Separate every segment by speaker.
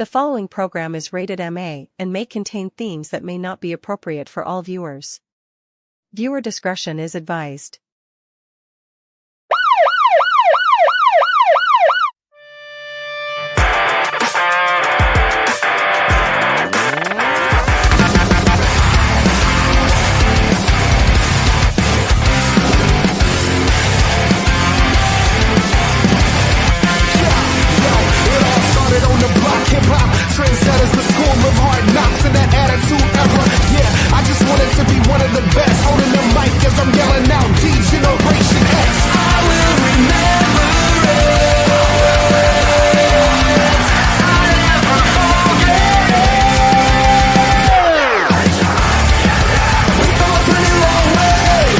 Speaker 1: The following program is rated MA and may contain themes that may not be appropriate for all viewers. Viewer discretion is advised.
Speaker 2: Trendsetters, the school of hard knocks and that attitude era. Yeah, I just wanted to be one of the best. Holding the mic as I'm yelling out D-Generation X. I will remember it. I never forget it. We've come a pretty long way.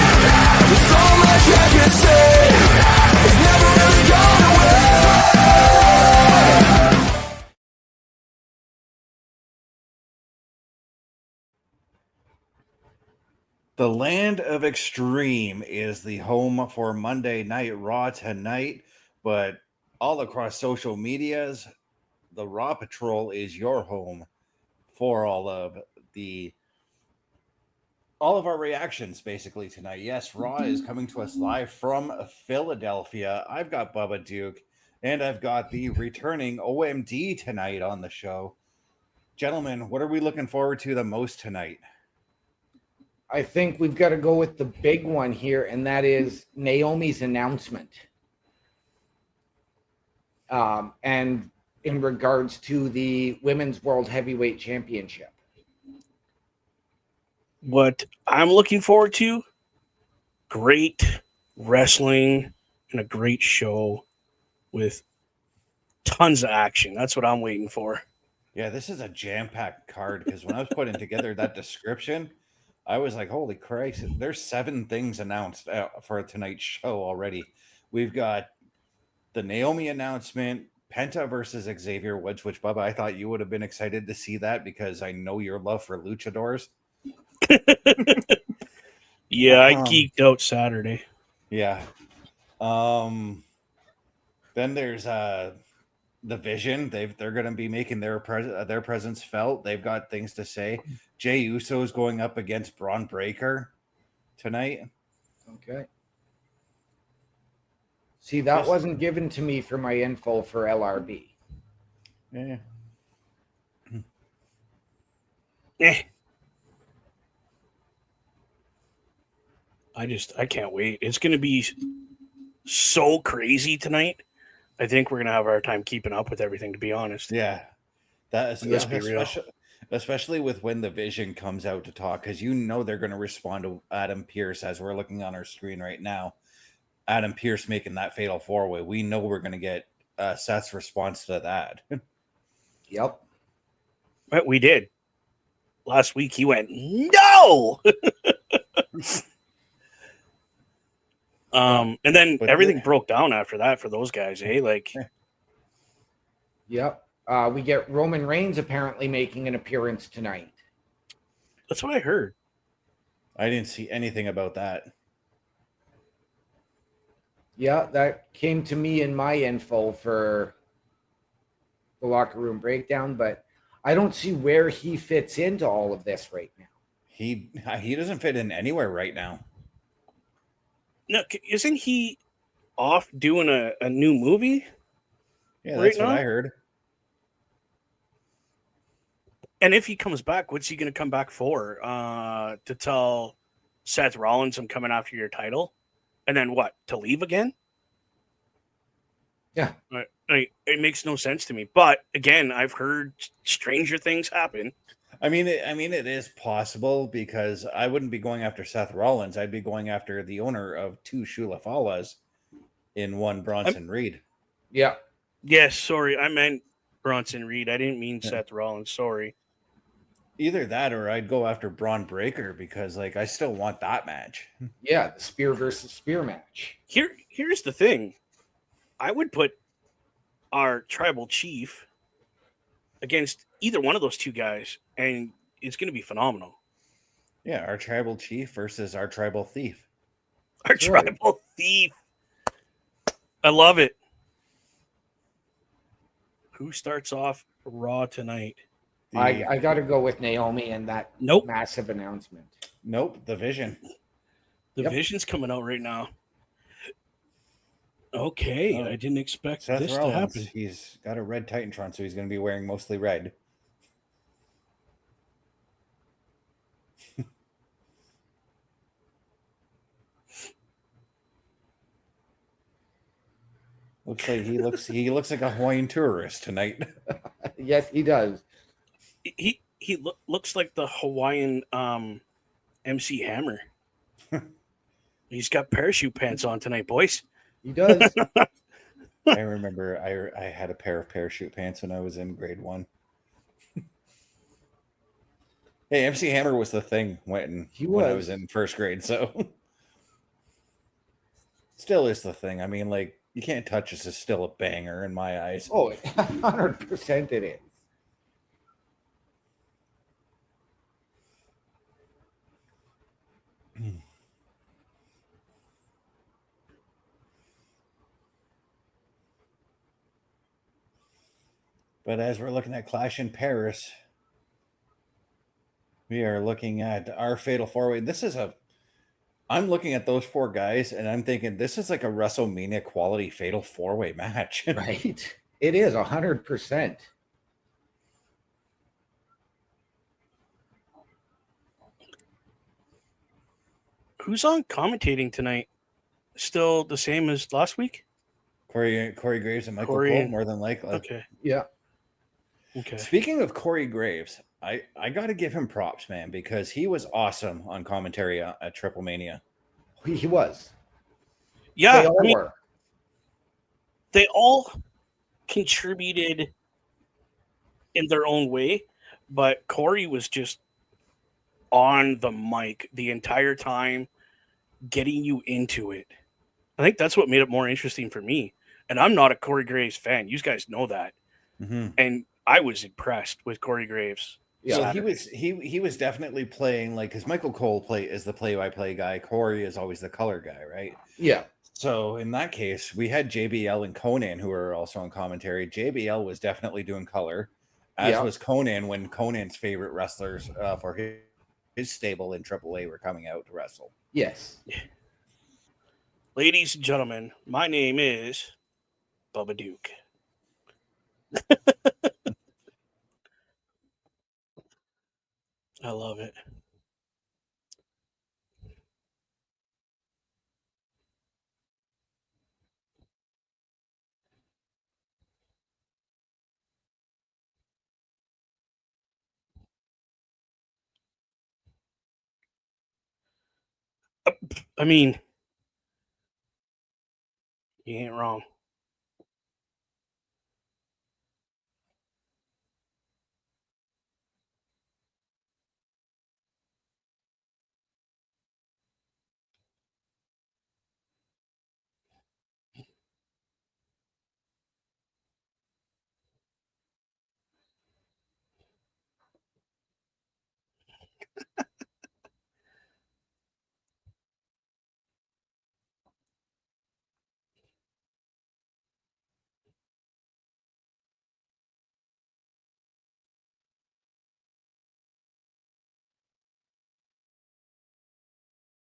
Speaker 2: There's so much I can say. It's never really gone away.
Speaker 3: The land of extreme is the home for Monday Night Raw tonight, but all across social medias, the Raw Patrol is your home for all of our reactions basically tonight. Yes, Raw is coming to us live from Philadelphia. I've got Bubba Duke and I've got the returning OMD tonight on the show. Gentlemen, what are we looking forward to the most tonight?
Speaker 4: I think we've got to go with the big one here, and that is Naomi's announcement. And in regards to the Women's World Heavyweight Championship.
Speaker 5: What I'm looking forward to, great wrestling and a great show with tons of action. That's what I'm waiting for.
Speaker 3: Yeah, this is a jam-packed card because when I was putting together that description, I was like, holy Christ, there's 7 things announced for tonight's show already. We've got the Naomi announcement, Penta versus Xavier Woods, which, Bubba, I thought you would have been excited to see that because I know your love for luchadors.
Speaker 5: Yeah, I geeked out Saturday.
Speaker 3: Yeah. Then there's the Vision. They're going to be making their presence felt. They've got things to say. Jey Uso is going up against Bron Breakker tonight.
Speaker 4: Okay. See, that wasn't given to me for my info for LRB.
Speaker 3: Yeah.
Speaker 5: I can't wait. It's going to be so crazy tonight. I think we're going to have our time keeping up with everything, to be honest.
Speaker 3: Yeah. Let's
Speaker 5: be real.
Speaker 3: Especially with when the Vision comes out to talk, because you know they're going to respond to Adam Pearce as we're looking on our screen right now. Adam Pearce making that fatal 4-way. We know we're going to get Seth's response to that.
Speaker 4: Yep.
Speaker 5: But we did. Last week he went, no! And then everything broke down after that for those guys, eh? Like,
Speaker 4: Yep. We get Roman Reigns apparently making an appearance tonight.
Speaker 5: that's what I heard.
Speaker 3: I didn't see anything about that.
Speaker 4: Yeah, that came to me in my info for the locker room breakdown, but I don't see where he fits into all of this right now.
Speaker 3: He doesn't fit in anywhere right now.
Speaker 5: No, isn't he off doing a new movie?
Speaker 3: Yeah, that's what I heard.
Speaker 5: And if he comes back, what's he going to come back for? To tell Seth Rollins, I'm coming after your title? And then what? To leave again?
Speaker 4: Yeah.
Speaker 5: It makes no sense to me. But again, I've heard stranger things happen.
Speaker 3: I mean, it is possible because I wouldn't be going after Seth Rollins. I'd be going after the owner of 2 Shula Falas in one Bronson Reed.
Speaker 4: Yeah.
Speaker 5: Yes, sorry. I meant Bronson Reed. I didn't mean Seth Rollins. Sorry.
Speaker 3: Either that or I'd go after Bron Breakker because, like, I still want that match.
Speaker 4: Yeah, the spear versus spear match.
Speaker 5: Here's the thing. I would put our tribal chief against either one of those 2 guys, and it's going to be phenomenal.
Speaker 3: Yeah, our tribal chief versus our tribal thief.
Speaker 5: Our tribal thief. I love it. Who starts off Raw tonight?
Speaker 4: I got to go with Naomi and that
Speaker 5: Nope.
Speaker 4: massive announcement.
Speaker 3: Nope, the Vision.
Speaker 5: The
Speaker 4: Yep.
Speaker 5: Vision's coming out right now. Okay,
Speaker 3: Oh.
Speaker 5: I didn't expect
Speaker 3: Seth
Speaker 5: this
Speaker 3: Rollins,
Speaker 5: to happen.
Speaker 3: he's got a red Titantron, so he's going to be wearing mostly red. Looks like he looks like a Hawaiian tourist tonight.
Speaker 4: Yes, he does.
Speaker 5: He looks like the Hawaiian MC Hammer. He's got parachute pants on tonight, boys.
Speaker 4: He does.
Speaker 3: I remember I had a pair of parachute pants when I was in grade 1. Hey, MC Hammer was the thing when I was in first grade, so still is the thing. I mean, like, You Can't Touch Us is still a banger in my eyes.
Speaker 4: Oh, 100% it is.
Speaker 3: But as we're looking at Clash in Paris, we are looking at our Fatal 4-Way. I'm looking at those 4 guys and I'm thinking this is like a WrestleMania quality Fatal 4-Way match.
Speaker 4: Right. It is 100%.
Speaker 5: Who's on commentating tonight? Still the same as last week?
Speaker 3: Corey Graves and Michael Cole, more than likely.
Speaker 5: Okay.
Speaker 4: Yeah.
Speaker 5: Okay.
Speaker 3: Speaking of Corey Graves, I got to give him props, man, because he was awesome on commentary at Triple Mania.
Speaker 4: He was.
Speaker 5: Yeah,
Speaker 4: were.
Speaker 5: They all contributed in their own way, but Corey was just on the mic the entire time, getting you into it. I think that's what made it more interesting for me. And I'm not a Corey Graves fan. You guys know that.
Speaker 3: Mm-hmm.
Speaker 5: And I was impressed with Corey Graves.
Speaker 3: Yeah, so he was definitely playing like, because Michael Cole is the play-by-play guy. Corey is always the color guy, right?
Speaker 4: Yeah.
Speaker 3: So in that case, we had JBL and Conan who are also on commentary. JBL was definitely doing color, as was Conan when Conan's favorite wrestlers for his stable in AAA were coming out to wrestle.
Speaker 4: Yes.
Speaker 5: Ladies and gentlemen, my name is Bubba Duke. I love it. I mean, you ain't wrong.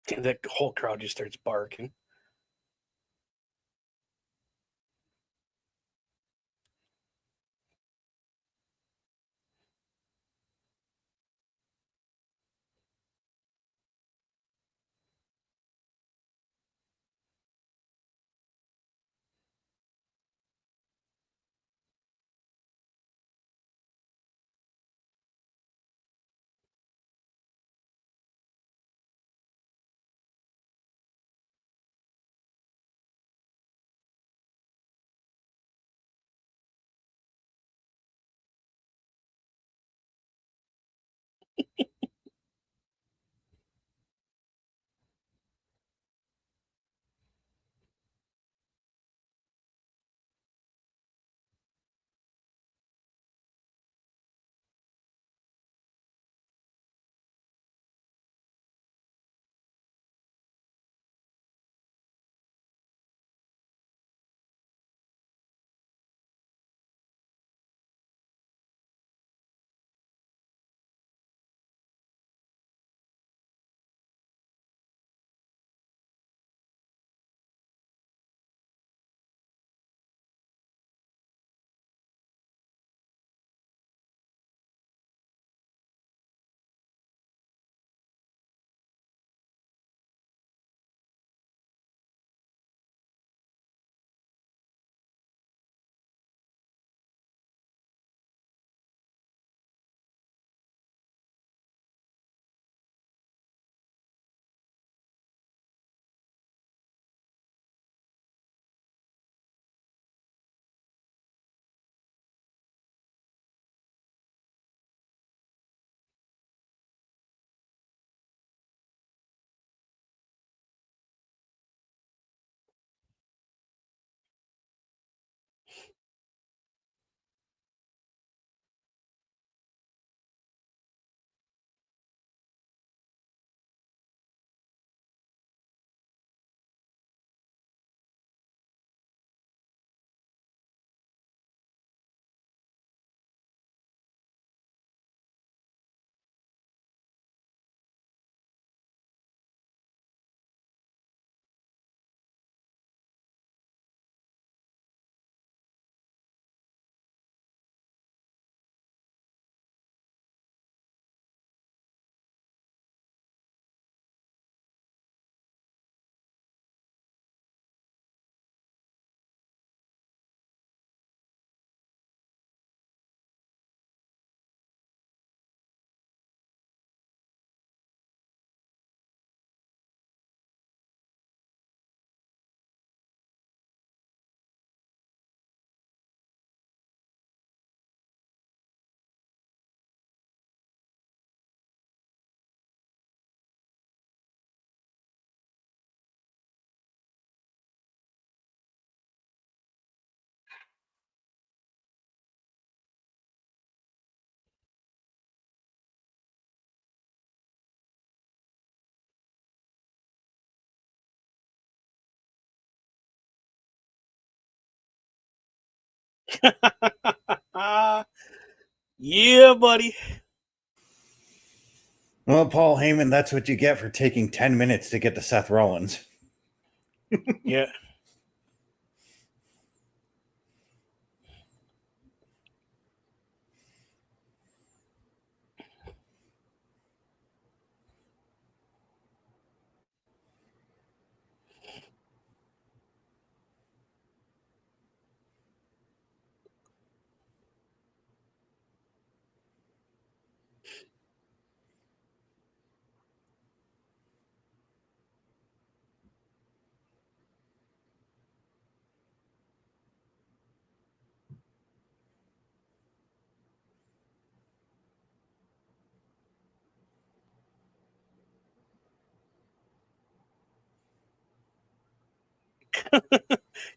Speaker 5: The whole crowd just starts barking. Yeah, buddy.
Speaker 3: Well, Paul Heyman, that's what you get for taking 10 minutes to get to Seth Rollins.
Speaker 5: Yeah.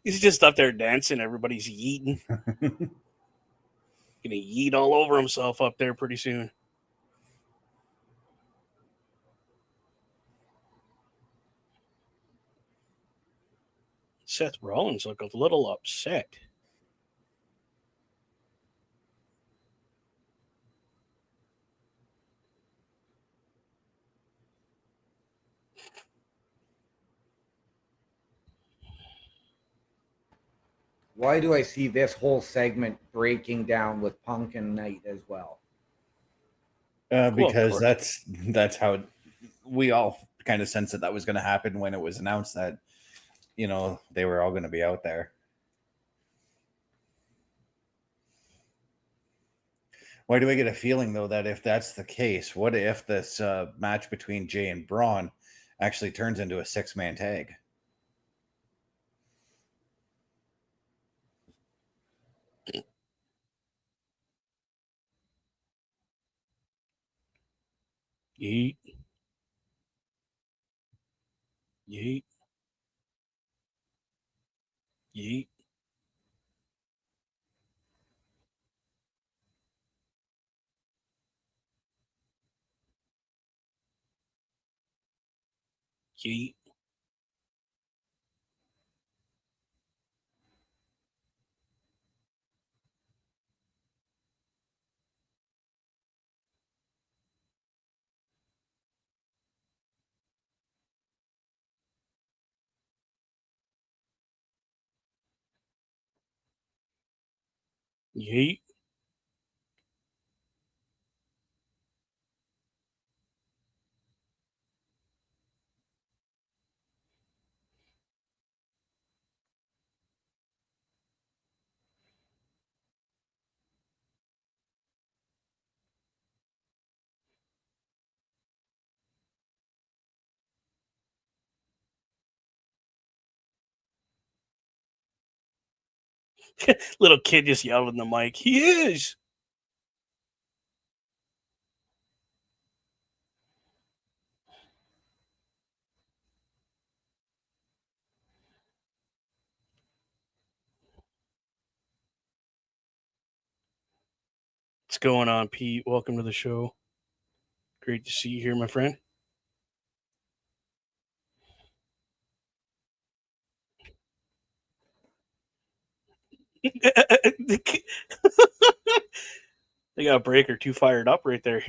Speaker 5: He's just up there dancing. Everybody's yeeting. Gonna yeet all over himself up there pretty soon. Seth Rollins look a little upset.
Speaker 4: Why do I see this whole segment breaking down with Punk and Knight as well?
Speaker 3: Because that's how we all kind of sensed that was going to happen when it was announced that, you know, they were all going to be out there. Why do I get a feeling, though, that if that's the case, what if this match between Jey and Braun actually turns into a 6-man tag?
Speaker 5: Yeet. Yeet. Yeet. Yeet. Yeet. Little kid just yelled in the mic. He is. What's going on, Pete? Welcome to the show. Great to see you here, my friend. They got Breakker too fired up right there.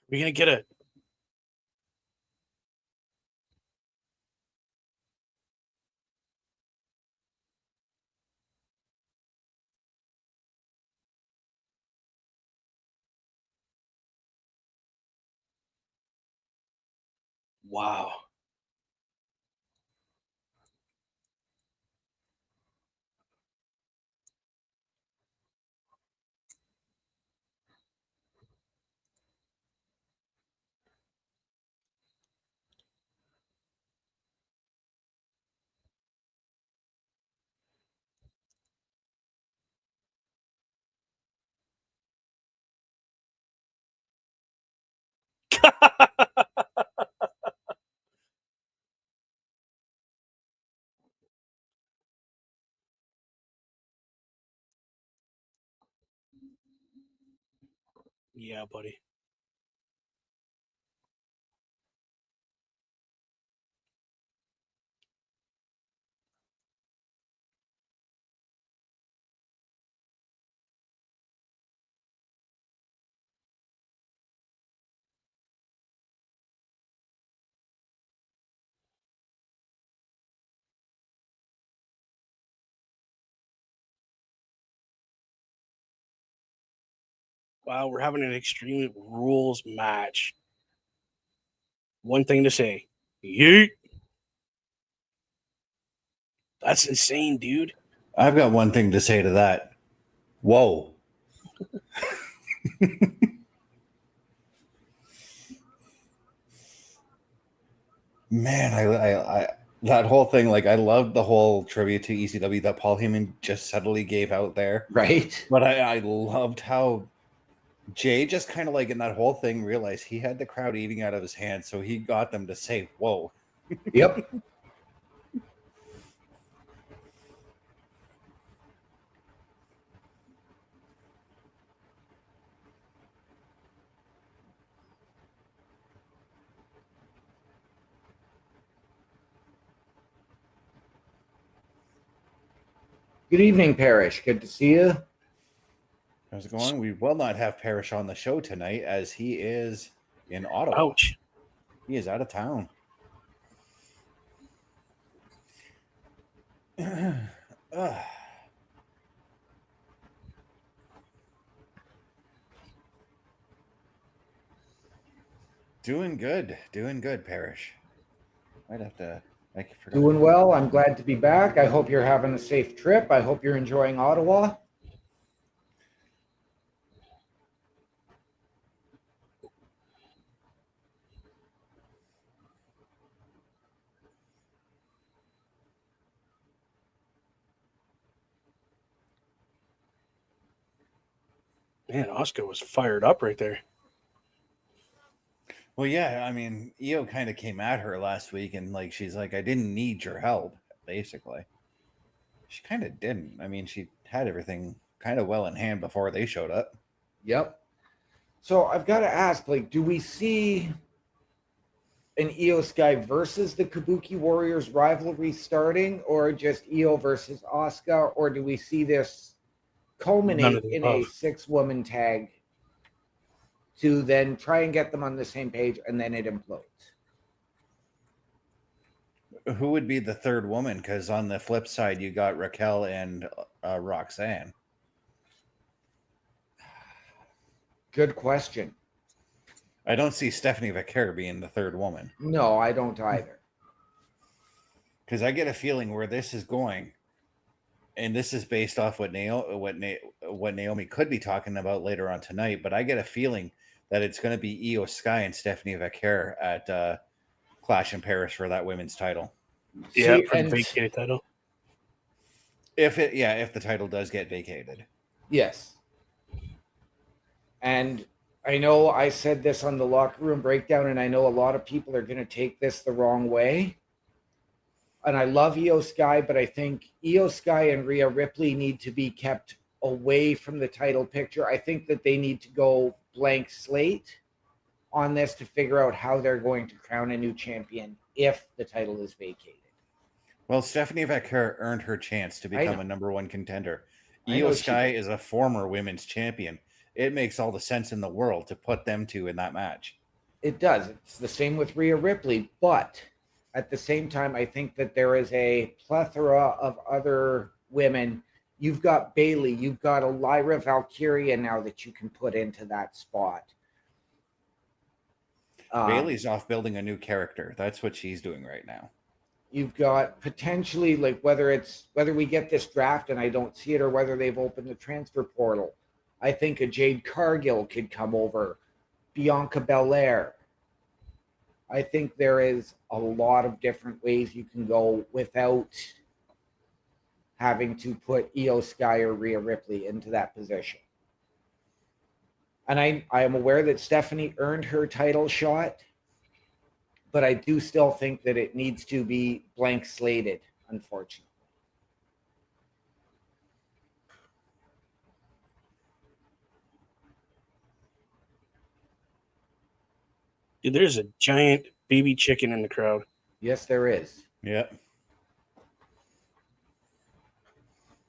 Speaker 5: We're gonna get a wow. Yeah, buddy. Wow, we're having an Extreme Rules match. One thing to say. Yeet. That's insane, dude.
Speaker 3: I've got one thing to say to that. Whoa. Man, I that whole thing, like, I loved the whole tribute to ECW that Paul Heyman just subtly gave out there.
Speaker 4: Right?
Speaker 3: But I loved how Jay just kind of, like, in that whole thing realized he had the crowd eating out of his hands, so he got them to say, whoa.
Speaker 4: Yep. Good evening, Parrish. Good to see you.
Speaker 3: How's it going? We will not have Parrish on the show tonight as he is in Ottawa.
Speaker 5: Ouch.
Speaker 3: He is out of town. Doing good, Parrish. Might have to. I forgot.
Speaker 4: Doing well. I'm glad to be back. I hope you're having a safe trip. I hope you're enjoying Ottawa.
Speaker 5: Man, Oscar was fired up right there.
Speaker 3: Well, yeah, I mean, Io kind of came at her last week, and, like, she's like, I didn't need your help, basically. She kind of didn't. I mean, she had everything kind of well in hand before they showed up.
Speaker 4: Yep. So I've got to ask, like, do we see an IYO Sky versus the Kabuki Warriors rivalry starting, or just IYO versus Asuka, or do we see this culminate in a 6-woman tag to then try and get them on the same page and then it implodes?
Speaker 3: Who would be the third woman? Because on the flip side, you got Raquel and Roxanne.
Speaker 4: Good question.
Speaker 3: I don't see Stephanie Vaquer being the third woman.
Speaker 4: No, I don't either.
Speaker 3: Because I get a feeling where this is going, and this is based off what Naomi could be talking about later on tonight, but I get a feeling that it's going to be IYO Sky and Stephanie Vaquer at Clash in Paris for that women's title.
Speaker 5: Yeah,
Speaker 4: See,
Speaker 5: for the
Speaker 4: and
Speaker 5: vacated title.
Speaker 3: If the title does get vacated.
Speaker 4: yes. And I know I said this on the locker room breakdown, and I know a lot of people are going to take this the wrong way. And I love IYO Sky, but I think IYO Sky and Rhea Ripley need to be kept away from the title picture. I think that they need to go blank slate on this to figure out how they're going to crown a new champion if the title is vacated.
Speaker 3: Well, Stephanie Vaquer earned her chance to become a number one contender. IYO Sky is a former women's champion. It makes all the sense in the world to put them two in that match.
Speaker 4: It does. It's the same with Rhea Ripley, but at the same time, I think that there is a plethora of other women. You've got Bayley, you've got a Lyra Valkyria now that you can put into that spot.
Speaker 3: Bayley's off building a new character. That's what she's doing right now.
Speaker 4: You've got potentially, like, whether we get this draft and I don't see it, or whether they've opened the transfer portal. I think a Jade Cargill could come over, Bianca Belair. I think there is a lot of different ways you can go without having to put IYO Sky or Rhea Ripley into that position. And I am aware that Stephanie earned her title shot, but I do still think that it needs to be blank slated, unfortunately.
Speaker 5: Dude, there's a giant baby chicken in the crowd.
Speaker 4: Yes, there is.
Speaker 3: Yep.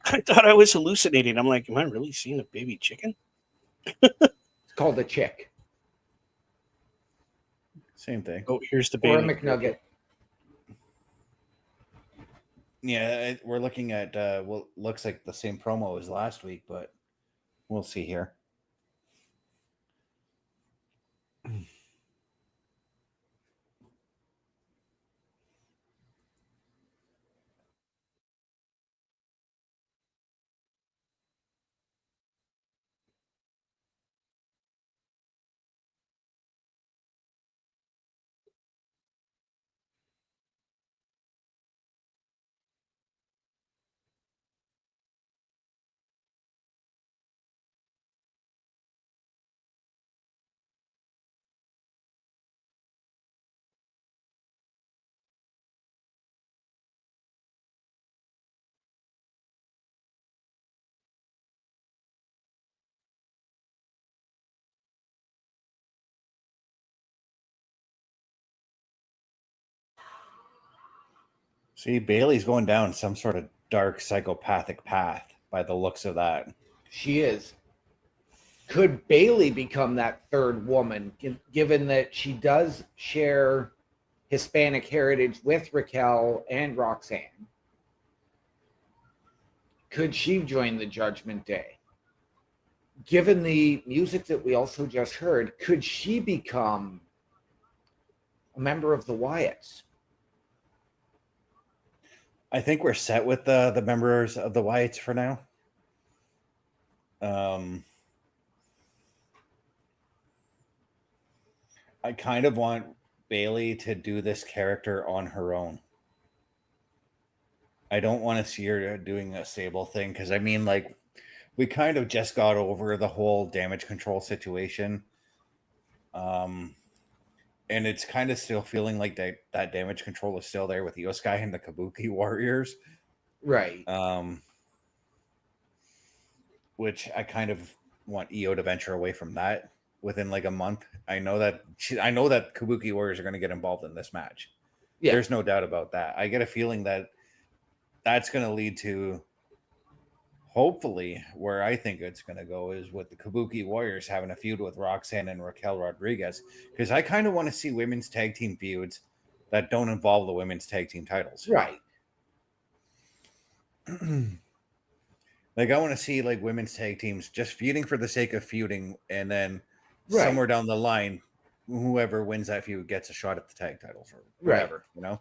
Speaker 5: I thought I was hallucinating. I'm like, am I really seeing a baby chicken?
Speaker 4: It's called a chick
Speaker 3: Same thing.
Speaker 5: Oh, here's the
Speaker 4: or a
Speaker 5: baby.
Speaker 4: McNugget.
Speaker 3: Yeah, we're looking at what looks like the same promo as last week, but we'll see here. See, Bailey's going down some sort of dark psychopathic path by the looks of that.
Speaker 4: She is. Could Bailey become that third woman, given that she does share Hispanic heritage with Raquel and Roxanne? Could she join the Judgment Day? Given the music that we also just heard, could she become a member of the Wyatts?
Speaker 3: I think we're set with the members of the Wyatts for now. I kind of want Bailey to do this character on her own. I don't want to see her doing a Sable thing because I mean, like, we kind of just got over the whole damage control situation. And it's kind of still feeling like that damage control is still there with IYO Sky and the Kabuki Warriors.
Speaker 4: Right.
Speaker 3: Which I kind of want IYO to venture away from that within like a month. I know that Kabuki Warriors are going to get involved in this match.
Speaker 4: Yeah.
Speaker 3: There's no doubt about that. I get a feeling that that's going to lead to, hopefully, where I think it's going to go is with the Kabuki Warriors having a feud with Roxanne and Raquel Rodriguez, because I kind of want to see women's tag team feuds that don't involve the women's tag team titles.
Speaker 4: Right.
Speaker 3: Like, I want to see like women's tag teams just feuding for the sake of feuding, and then
Speaker 4: Right.
Speaker 3: somewhere down the line, whoever wins that feud gets a shot at the tag titles or whatever,
Speaker 4: Right.
Speaker 3: you know?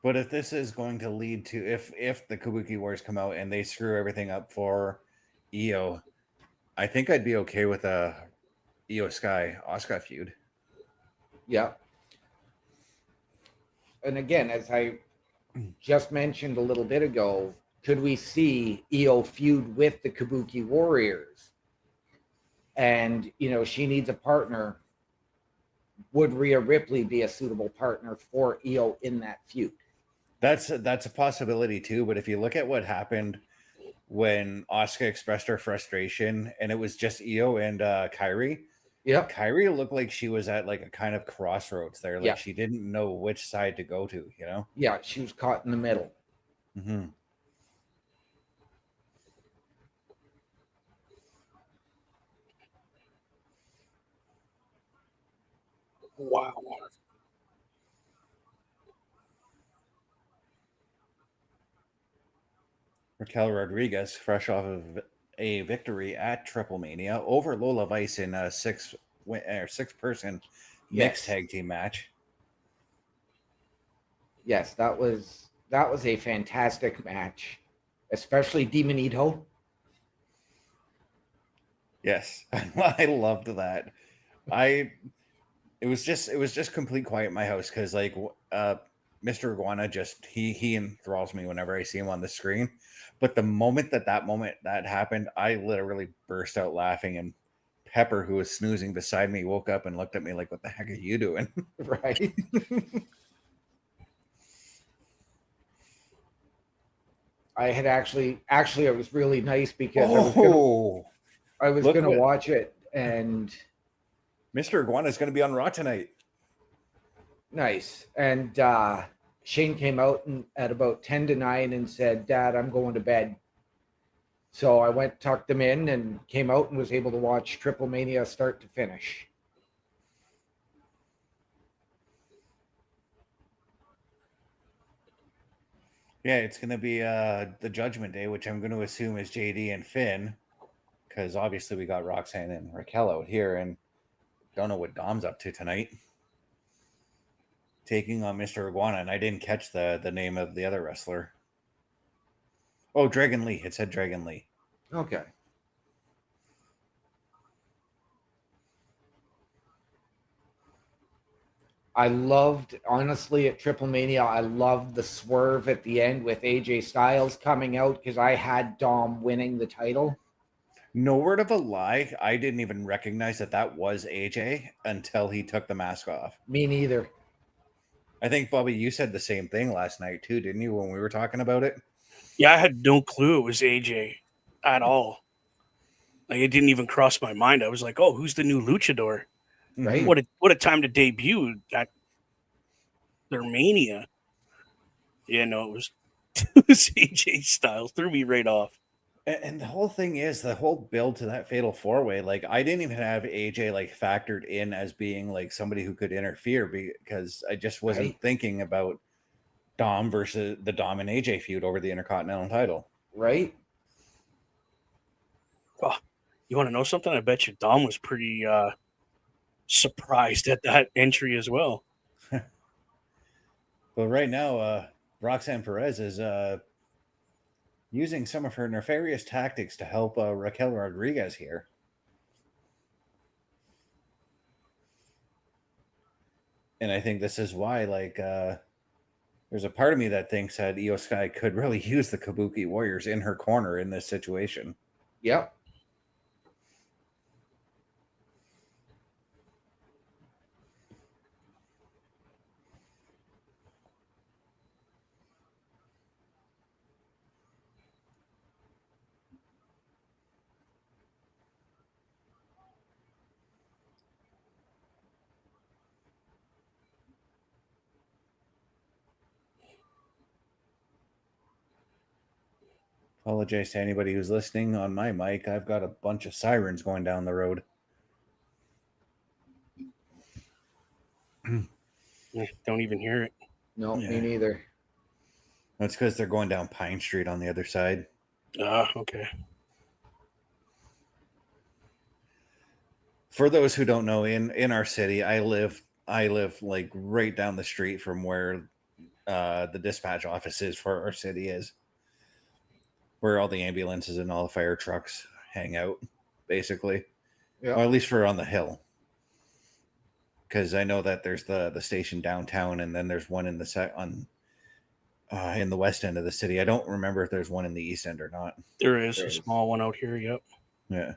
Speaker 3: But if this is going to lead to if the Kabuki Wars come out and they screw everything up for IYO, I think I'd be okay with a IYO Sky Asuka feud.
Speaker 4: Yeah. And again, as I just mentioned a little bit ago, could we see IYO feud with the Kabuki Warriors? And, you know, she needs a partner. Would Rhea Ripley be a suitable partner for IYO in that feud?
Speaker 3: That's a possibility too. But if you look at what happened when Asuka expressed her frustration and it was just IYO and Kairi,
Speaker 4: Yeah.
Speaker 3: Kairi looked like she was at like a kind of crossroads there. Like
Speaker 4: Yeah.
Speaker 3: she didn't know which side to go to, you know?
Speaker 4: Yeah, she was caught in the middle.
Speaker 3: Mm-hmm.
Speaker 5: Wow.
Speaker 3: Raquel Rodriguez, fresh off of a victory at Triple Mania over Lola Vice in a six-person mixed tag team match.
Speaker 4: Yes, that was a fantastic match, especially Demonito.
Speaker 3: Yes, I loved that. It was just complete quiet in my house because like Mr. Iguana just he enthralls me whenever I see him on the screen. But the moment that happened, I literally burst out laughing and Pepper, who was snoozing beside me, woke up and looked at me like, "What the heck are you doing?"
Speaker 4: Right. I had actually it was really nice because I was gonna watch it, and
Speaker 3: Mr. Iguana is going to be on Raw tonight.
Speaker 4: nice. And Shane came out at about 10 to 9 and said, "Dad, I'm going to bed." So I went, tucked him in, and came out and was able to watch Triple Mania start to finish.
Speaker 3: Yeah, it's going to be the Judgment Day, which I'm going to assume is JD and Finn, because obviously we got Roxanne and Raquel out here, and don't know what Dom's up to tonight. Taking on Mr. Iguana, and I didn't catch the name of the other wrestler. Oh, Dragon Lee. It said Dragon Lee.
Speaker 4: Okay. I loved, honestly, at Triple Mania, I loved the swerve at the end with AJ Styles coming out, because I had Dom winning the title.
Speaker 3: No word of a lie, I didn't even recognize that was AJ until he took the mask off.
Speaker 4: Me neither.
Speaker 3: I think, Bobby, you said the same thing last night too, didn't you, when we were talking about it?
Speaker 5: Yeah, I had no clue it was AJ at all. Like, it didn't even cross my mind. I was like, "Oh, who's the new luchador?"
Speaker 4: Right.
Speaker 5: What a time to debut at their Mania. Yeah, no, it was AJ Styles. Threw me right off.
Speaker 3: And the whole thing is, the whole build to that fatal 4-way, like, I didn't even have AJ like factored in as being like somebody who could interfere, because I just wasn't thinking about Dom versus the Dom and AJ feud over the Intercontinental title.
Speaker 4: Right.
Speaker 5: Oh, you want to know something? I bet you Dom was pretty surprised at that entry as well.
Speaker 3: But right now, Roxanne Perez is using some of her nefarious tactics to help Raquel Rodriguez here. And I think this is why, like, there's a part of me that thinks that IYO Sky could really use the Kabuki Warriors in her corner in this situation.
Speaker 4: Yep.
Speaker 3: Apologize to anybody who's listening on my mic. I've got a bunch of sirens going down the road.
Speaker 5: Don't even hear it.
Speaker 4: No, me neither.
Speaker 3: That's because they're going down Pine Street on the other side.
Speaker 5: Okay.
Speaker 3: For those who don't know, in our city, I live like right down the street from where the dispatch office is for our city is, where all the ambulances and all the fire trucks hang out, basically.
Speaker 4: Yeah.
Speaker 3: Or at least for on the hill. Because I know that there's the station downtown, and then there's one in the in the west end of the city. I don't remember if there's one in the east end or not.
Speaker 5: There is a small one out here. Yep.
Speaker 3: Yeah.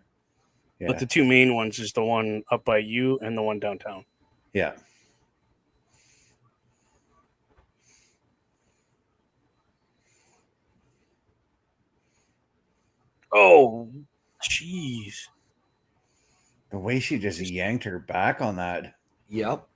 Speaker 5: But the two main ones is the one up by you and the one downtown.
Speaker 3: Yeah.
Speaker 5: Oh, jeez.
Speaker 3: The way she just yanked her back on that.
Speaker 4: Yep.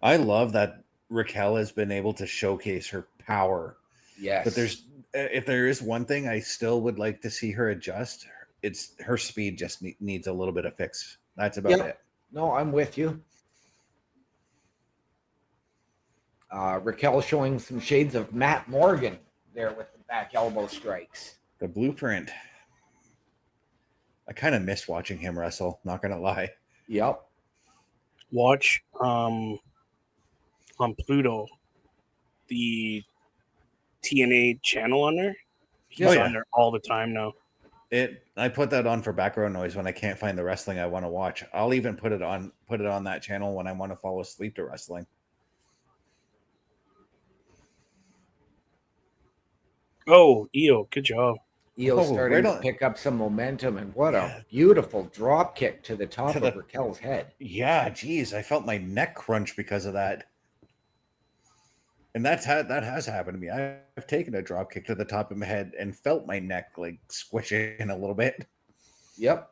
Speaker 3: I love that Raquel has been able to showcase her power.
Speaker 4: Yes.
Speaker 3: But if there is one thing I still would like to see her adjust, it's her speed just needs a little bit of fix. That's about it.
Speaker 4: No, I'm with you. Raquel showing some shades of Matt Morgan there with the back elbow strikes.
Speaker 3: The blueprint. I kind of miss watching him wrestle, not going to lie.
Speaker 4: Yep.
Speaker 5: Watch on Pluto the TNA channel on there. He's on there all the time now.
Speaker 3: I put that on for background noise when I can't find the wrestling I want to watch. I'll even put it on that channel when I want to fall asleep to wrestling.
Speaker 5: Oh, Io, good job.
Speaker 4: Io
Speaker 3: Oh,
Speaker 4: starting
Speaker 3: right
Speaker 4: to
Speaker 3: on.
Speaker 4: pick up some momentum, and what
Speaker 3: Yeah.
Speaker 4: a beautiful drop kick to the top
Speaker 3: To
Speaker 4: of
Speaker 3: the-
Speaker 4: Raquel's head.
Speaker 3: Yeah, geez, I felt my neck crunch because of that. And that has happened to me. I've taken a drop kick to the top of my head and felt my neck like squish in a little bit.
Speaker 4: Yep.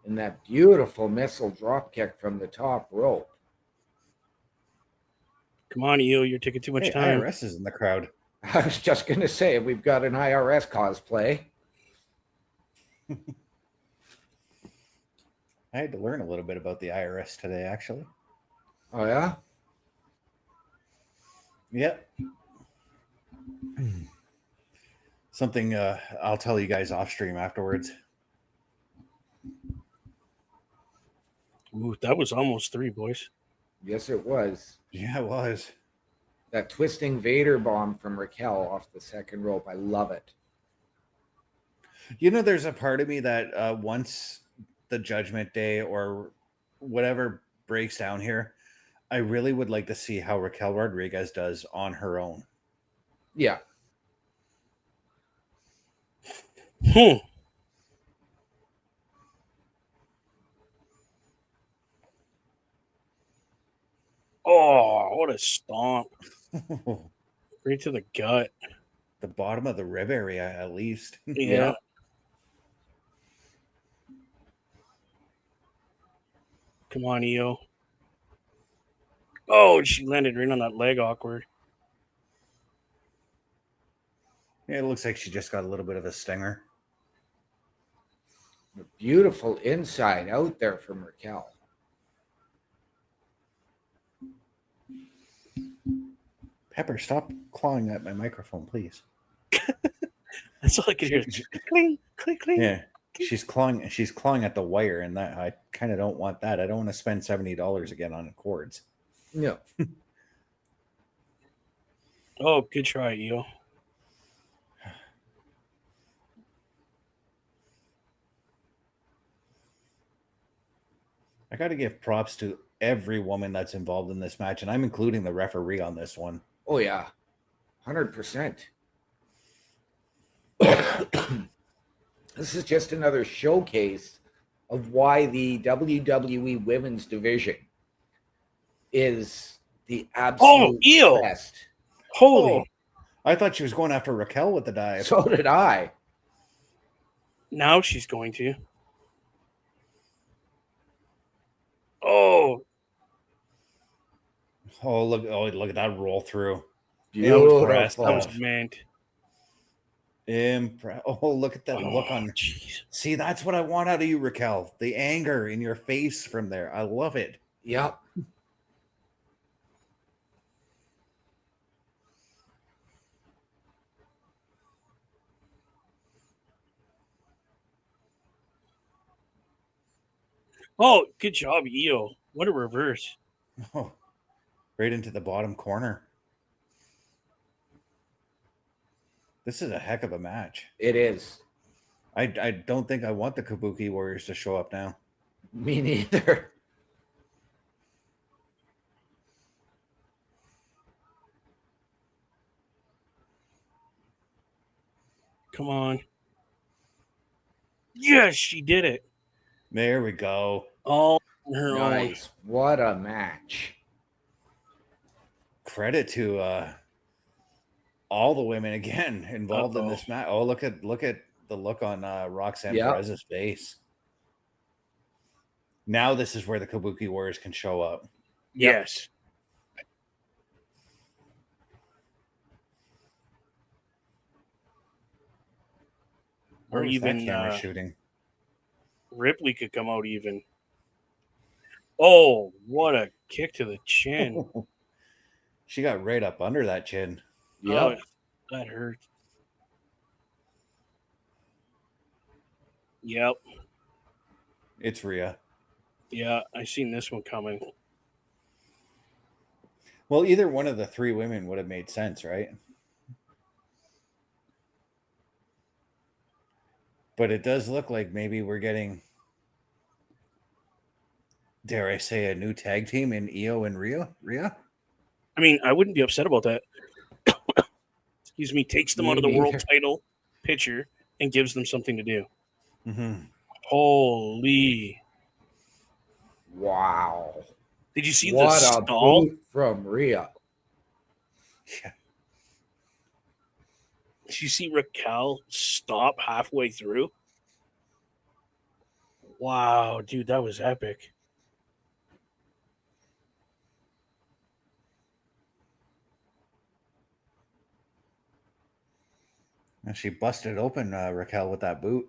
Speaker 4: And that beautiful missile drop kick from the top rope.
Speaker 5: Come on, Io, you're taking too much
Speaker 3: Hey,
Speaker 5: time.
Speaker 3: IRS is in the crowd.
Speaker 4: I was just going to say, we've got an IRS cosplay.
Speaker 3: I had to learn a little bit about the IRS today, actually.
Speaker 4: Oh, yeah?
Speaker 3: Yep. Something I'll tell you guys off stream afterwards.
Speaker 5: Ooh, that was almost 3, boys.
Speaker 4: Yes, it was.
Speaker 3: Yeah, it was.
Speaker 4: That twisting Vader bomb from Raquel off the second rope. I love it.
Speaker 3: You know, there's a part of me that once the Judgment Day or whatever breaks down here, I really would like to see how Raquel Rodriguez does on her own.
Speaker 4: Yeah.
Speaker 5: Oh, what a stomp. Right to the gut.
Speaker 3: The bottom of the rib area, at least.
Speaker 5: Yeah. Come on, Io. Oh, she landed right on that leg awkward.
Speaker 3: Yeah, it looks like she just got a little bit of a stinger.
Speaker 4: A beautiful inside out there from Raquel.
Speaker 3: Pepper, stop clawing at my microphone, please.
Speaker 5: That's all I could hear. Cling, cling, cling.
Speaker 3: Yeah, she's clawing at the wire, and that I kind of don't want that. I don't want to spend $70 again on cords.
Speaker 4: No.
Speaker 5: Oh, good try, Io.
Speaker 3: I got to give props to every woman that's involved in this match, and I'm including the referee on this one.
Speaker 4: Oh, yeah. 100%. This is just another showcase of why the WWE women's division is the absolute
Speaker 5: Io.
Speaker 4: best.
Speaker 5: Holy.
Speaker 3: Oh, I thought she was going after Raquel with the dive.
Speaker 4: So did I.
Speaker 5: Now she's going to. Oh,
Speaker 3: look at that roll through.
Speaker 4: Beautiful.
Speaker 3: Impressed.
Speaker 5: that was meant.
Speaker 3: Oh, look at that look on.
Speaker 5: Jeez.
Speaker 3: See, that's what I want out of you, Raquel. The anger in your face from there. I love it.
Speaker 4: Yep.
Speaker 5: Oh, good job, Io. What a reverse.
Speaker 3: Oh, right into the bottom corner. This is a heck of a match.
Speaker 4: It is.
Speaker 3: I don't think I want the Kabuki Warriors to show up now.
Speaker 4: Me neither.
Speaker 5: Come on. Yes, she did it.
Speaker 3: There we go.
Speaker 5: All on her own.
Speaker 4: Nice. What a match.
Speaker 3: Credit to all the women again involved in this match. Oh, look at the look on Roxanne Perez's face. Now this is where the Kabuki Warriors can show up.
Speaker 5: Yes. Or even
Speaker 3: camera shooting.
Speaker 5: Ripley could come out even. Oh, what a kick to the chin.
Speaker 3: She got right up under that chin.
Speaker 4: Yep.
Speaker 5: Oh, that hurt. Yep.
Speaker 3: It's Rhea.
Speaker 5: Yeah, I seen this one coming.
Speaker 3: Well, either one of the three women would have made sense, right? But it does look like maybe we're getting Dare I say a new tag team in Io and Rhea?
Speaker 5: I mean, I wouldn't be upset about that. Excuse me, takes them
Speaker 4: Me
Speaker 5: out of the world
Speaker 4: neither.
Speaker 5: title picture and gives them something to do.
Speaker 3: Mm-hmm.
Speaker 5: Holy.
Speaker 4: Wow.
Speaker 5: Did you see the
Speaker 4: What a
Speaker 5: stall?
Speaker 4: boot from Rhea.
Speaker 3: Yeah.
Speaker 5: Did you see Raquel stop halfway through? Wow, dude, that was epic.
Speaker 3: And she busted open Raquel with that boot.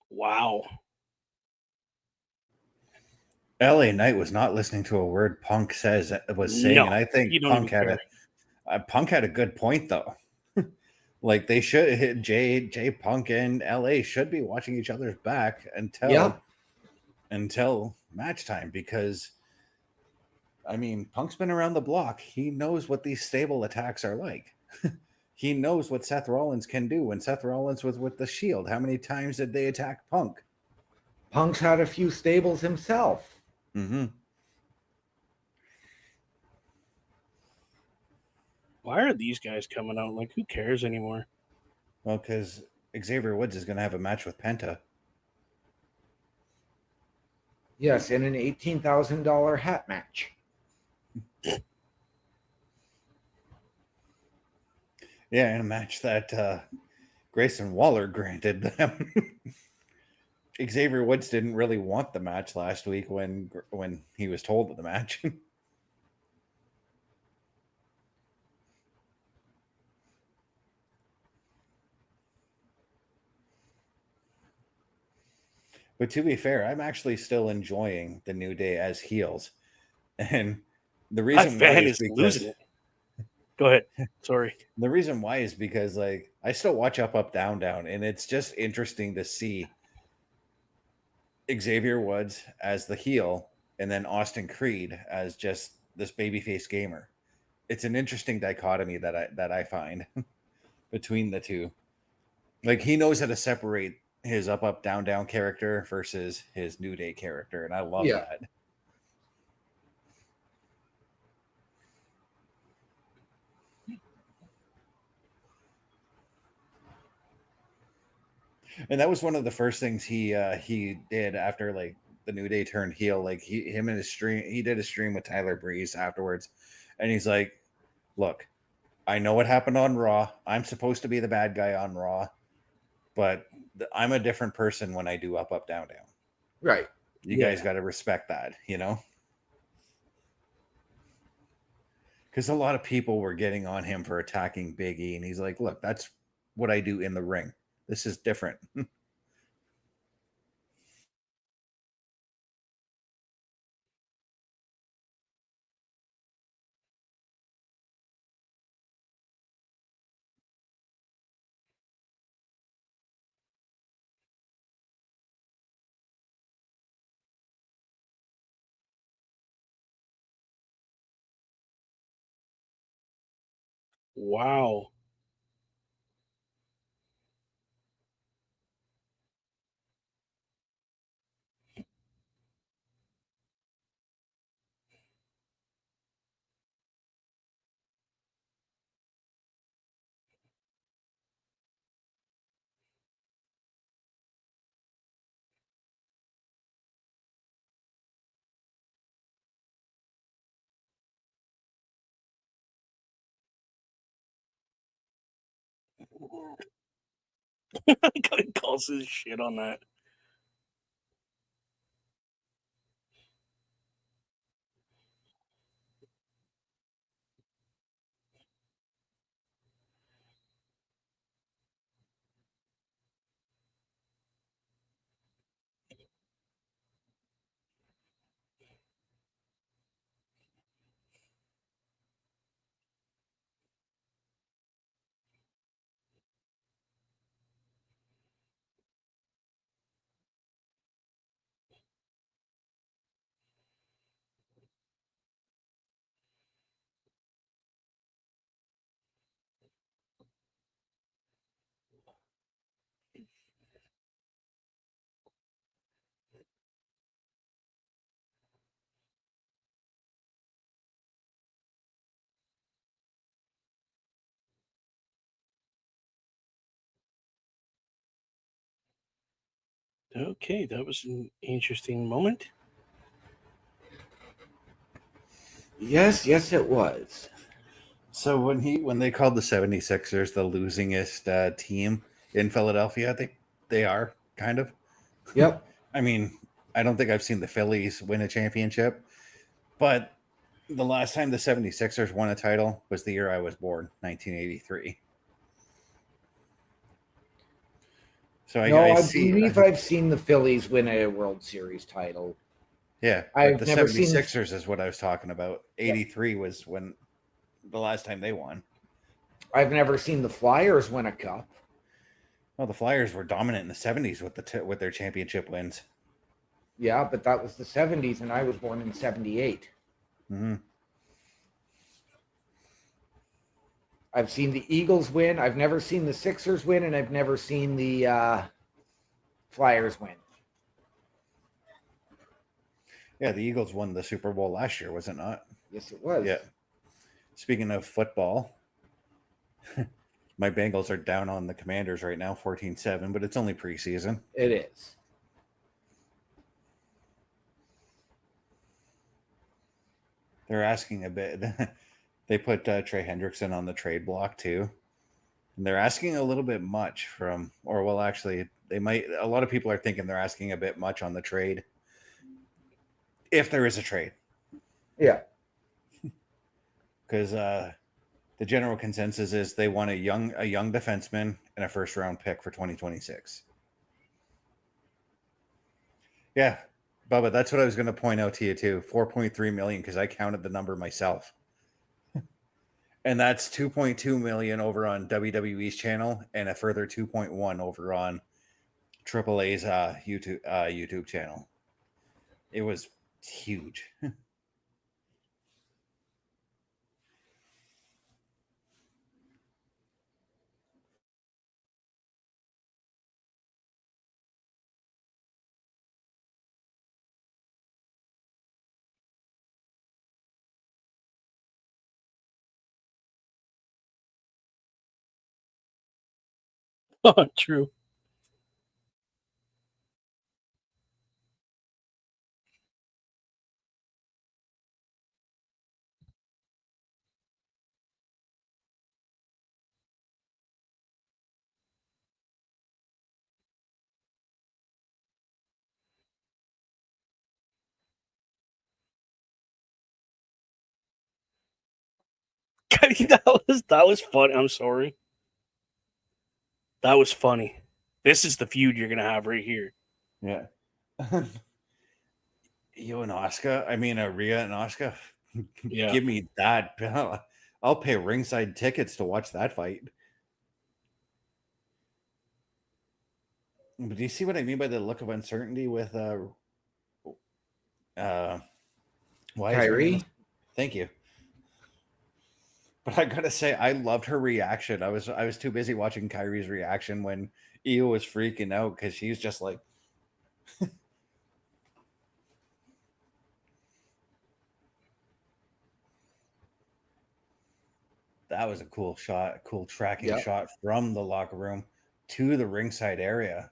Speaker 5: Wow.
Speaker 3: LA Knight was not listening to a word Punk was saying,
Speaker 5: No,
Speaker 3: and I think
Speaker 5: you don't even care.
Speaker 3: Punk had a good point though. Like they should Jay Punk and LA should be watching each other's back until match time, because I mean Punk's been around the block. He knows what these stable attacks are like. He knows what Seth Rollins can do. When Seth Rollins was with the Shield, how many times did they attack Punk?
Speaker 4: Punk's had a few stables himself.
Speaker 3: Mm-hmm.
Speaker 5: Why are these guys coming out? Like, who cares anymore?
Speaker 3: Well, because Xavier Woods is going to have a match with Penta.
Speaker 4: Yes, in an $18,000 hat match.
Speaker 3: Yeah, in a match that Grayson Waller granted them. Xavier Woods didn't really want the match last week when he was told of the match. But to be fair, I'm actually still enjoying the New Day as heels. And the
Speaker 5: That
Speaker 3: reason why
Speaker 5: fan
Speaker 3: is
Speaker 5: is
Speaker 3: because
Speaker 5: losing it. Go ahead. Sorry.
Speaker 3: the reason why is because like I still watch Up Down Down, and it's just interesting to see Xavier Woods as the heel and then Austin Creed as just this babyface gamer. It's an interesting dichotomy that I find between the two. Like he knows how to separate his up down down character versus his New Day character, and I love
Speaker 4: Yeah.
Speaker 3: that. And that was one of the first things he did after like the New Day turned heel. Like him in his stream, he did a stream with Tyler Breeze afterwards, and he's like, "Look, I know what happened on Raw. I'm supposed to be the bad guy on Raw, but I'm a different person when I do up down down.
Speaker 4: Right.
Speaker 3: You guys got to respect that, Because a lot of people were getting on him for attacking Big E, and he's like, "Look, that's what I do in the ring. This is different."
Speaker 5: Wow. He calls his shit on that. Okay, that was an interesting moment.
Speaker 4: Yes, it was.
Speaker 3: So when they called the 76ers the losingest team in Philadelphia, I think they are kind of.
Speaker 4: Yep.
Speaker 3: I mean, I don't think I've seen the Phillies win a championship, but the last time the 76ers won a title was the year I was born, 1983. So
Speaker 4: No, I
Speaker 3: see.
Speaker 4: believe I've seen the Phillies win a World Series title.
Speaker 3: Yeah, but
Speaker 4: I've
Speaker 3: the
Speaker 4: never seen
Speaker 3: 76ers is what I was talking about. 83 was when the last time they won.
Speaker 4: I've never seen the Flyers win a cup.
Speaker 3: Well, the Flyers were dominant in the 70s with their championship wins.
Speaker 4: Yeah, but that was the 70s, and I was born in 78.
Speaker 3: Mm-hmm.
Speaker 4: I've seen the Eagles win. I've never seen the Sixers win, and I've never seen the Flyers win.
Speaker 3: Yeah, the Eagles won the Super Bowl last year, was it not?
Speaker 4: Yes, it was.
Speaker 3: Yeah. Speaking of football, my Bengals are down on the Commanders right now, 14-7, but it's only preseason.
Speaker 4: It is.
Speaker 3: They're asking a bit. They put Trey Hendrickson on the trade block too. And they're asking a little bit much from, or well, actually, they might. A lot of people are thinking they're asking a bit much on the trade, if there is a trade.
Speaker 4: Yeah.
Speaker 3: Because the general consensus is they want a young defenseman and a first round pick for 2026. Yeah, Bubba, that's what I was going to point out to you too. 4.3 million because I counted the number myself. And that's 2.2 million over on WWE's channel and a further 2.1 over on AAA's YouTube channel. It was huge.
Speaker 5: True. that was funny. I'm sorry. That was funny. This is the feud you're gonna have right here.
Speaker 3: Yeah. You and Oscar, Rhea and Oscar,
Speaker 5: Yeah.
Speaker 3: give me that. I'll pay ringside tickets to watch that fight. But do you see what I mean by the look of uncertainty with why is her name?
Speaker 4: Kyrie?
Speaker 3: Thank you. But I gotta say, I loved her reaction. I was too busy watching Kyrie's reaction when Io was freaking out because she's just like, that was a cool shot, a cool tracking
Speaker 4: Yep.
Speaker 3: shot from the locker room to the ringside area.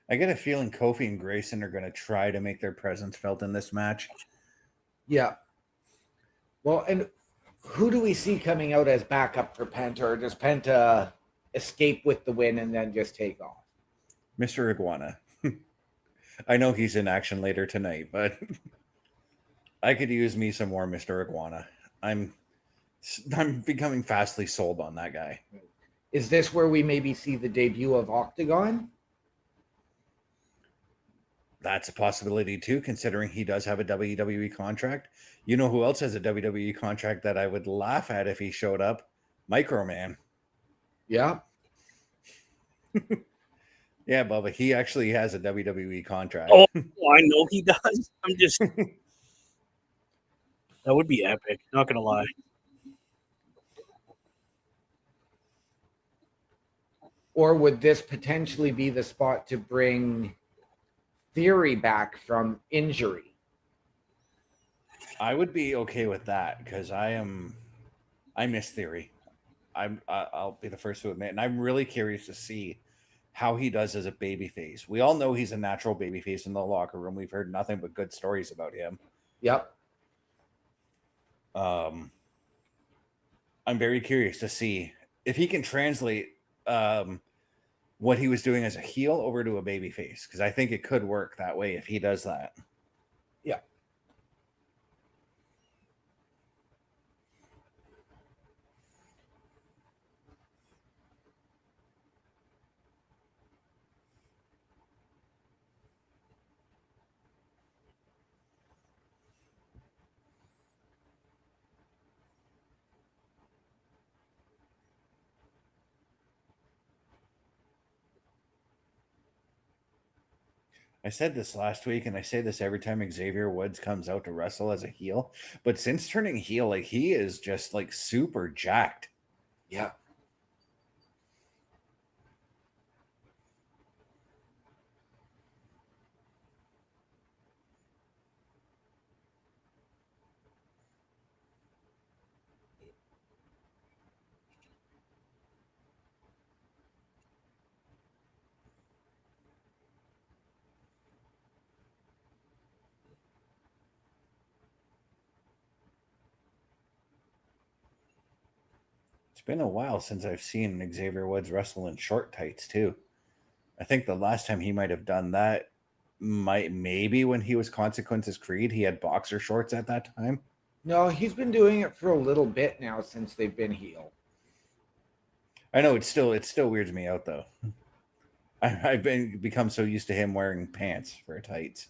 Speaker 3: I get a feeling Kofi and Grayson are going to try to make their presence felt in this match.
Speaker 4: Yeah. Well, and who do we see coming out as backup for Penta, or does Penta escape with the win and then just take off?
Speaker 3: Mr. Iguana. I know he's in action later tonight, but I could use me some more Mr. Iguana. I'm becoming fastly sold on that guy.
Speaker 4: Is this where we maybe see the debut of Octagon?
Speaker 3: That's a possibility too, considering he does have a WWE contract. You know who else has a WWE contract that I would laugh at if he showed up? Microman.
Speaker 4: Yeah.
Speaker 3: Yeah, Bubba, he actually has a WWE contract.
Speaker 5: Oh, I know he does. I'm just that would be epic. Not gonna lie.
Speaker 4: Or would this potentially be the spot to bring Theory back from injury?
Speaker 3: I would be okay with that because I miss Theory. I'll be the first to admit, and I'm really curious to see how he does as a babyface. We all know he's a natural babyface in the locker room. We've heard nothing but good stories about him.
Speaker 4: Yep.
Speaker 3: I'm very curious to see if he can translate what he was doing as a heel over to a babyface, because I think it could work that way if he does that.
Speaker 4: Yeah.
Speaker 3: I said this last week, and I say this every time Xavier Woods comes out to wrestle as a heel. But since turning heel, like, he is just like super jacked.
Speaker 4: Yeah.
Speaker 3: It's been a while since I've seen Xavier Woods wrestle in short tights too. I think the last time he might have done that maybe when he was Consequences Creed. He had boxer shorts at that time.
Speaker 4: No, he's been doing it for a little bit now since they've been heel.
Speaker 3: I know it still weirds me out though. I've become so used to him wearing pants for tights.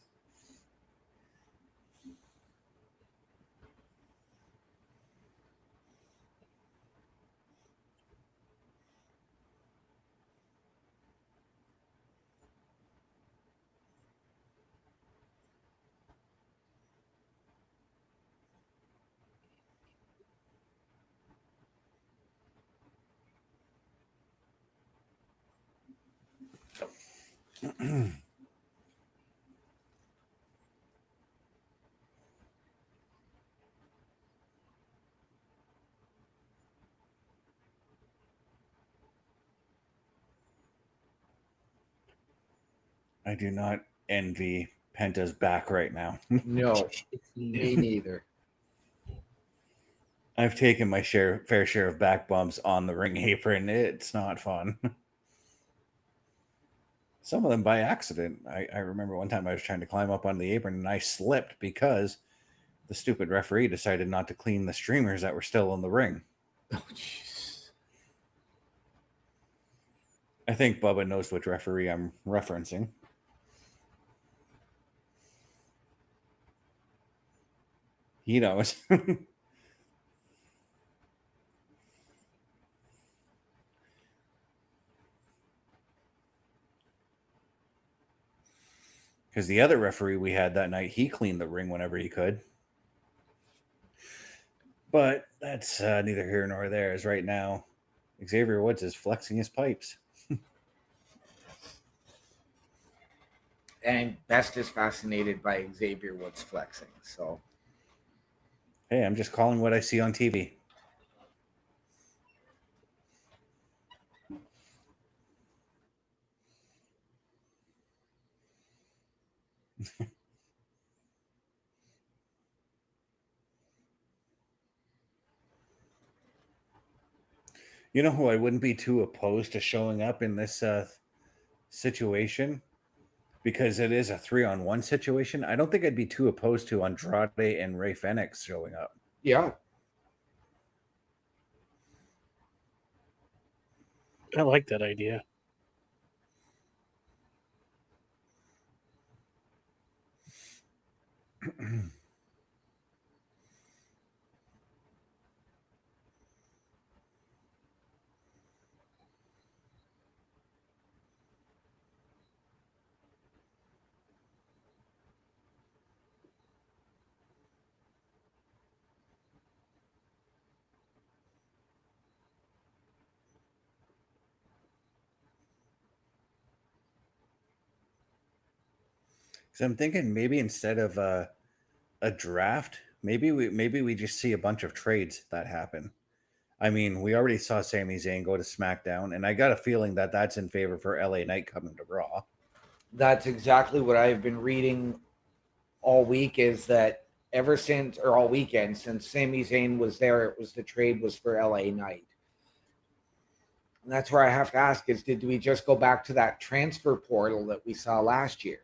Speaker 3: I do not envy Penta's back right now.
Speaker 4: No, me neither.
Speaker 3: I've taken my fair share of back bumps on the ring apron. It's not fun. Some of them by accident. I remember one time I was trying to climb up on the apron and I slipped because the stupid referee decided not to clean the streamers that were still in the ring.
Speaker 4: Oh, jeez.
Speaker 3: I think Bubba knows which referee I'm referencing. He knows. Because the other referee we had that night, he cleaned the ring whenever he could. But that's neither here nor there. As right now, Xavier Woods is flexing his pipes.
Speaker 4: And Best is fascinated by Xavier Woods flexing. So,
Speaker 3: Hey, I'm just calling what I see on TV. You know who I wouldn't be too opposed to showing up in this situation? Because it is a 3-on-1 situation. I don't think I'd be too opposed to Andrade and Ray Fenix showing up.
Speaker 4: yeah.
Speaker 5: I like that idea.
Speaker 3: So I'm thinking maybe instead of a draft, maybe we just see a bunch of trades that happen. I mean, we already saw Sami Zayn go to SmackDown, and I got a feeling that that's in favor for LA Knight coming to Raw.
Speaker 4: That's exactly what I've been reading all week, is that ever since, or all weekend, since Sami Zayn was there, it was the trade was for LA Knight. And that's where I have to ask is, did we just go back to that transfer portal that we saw last year?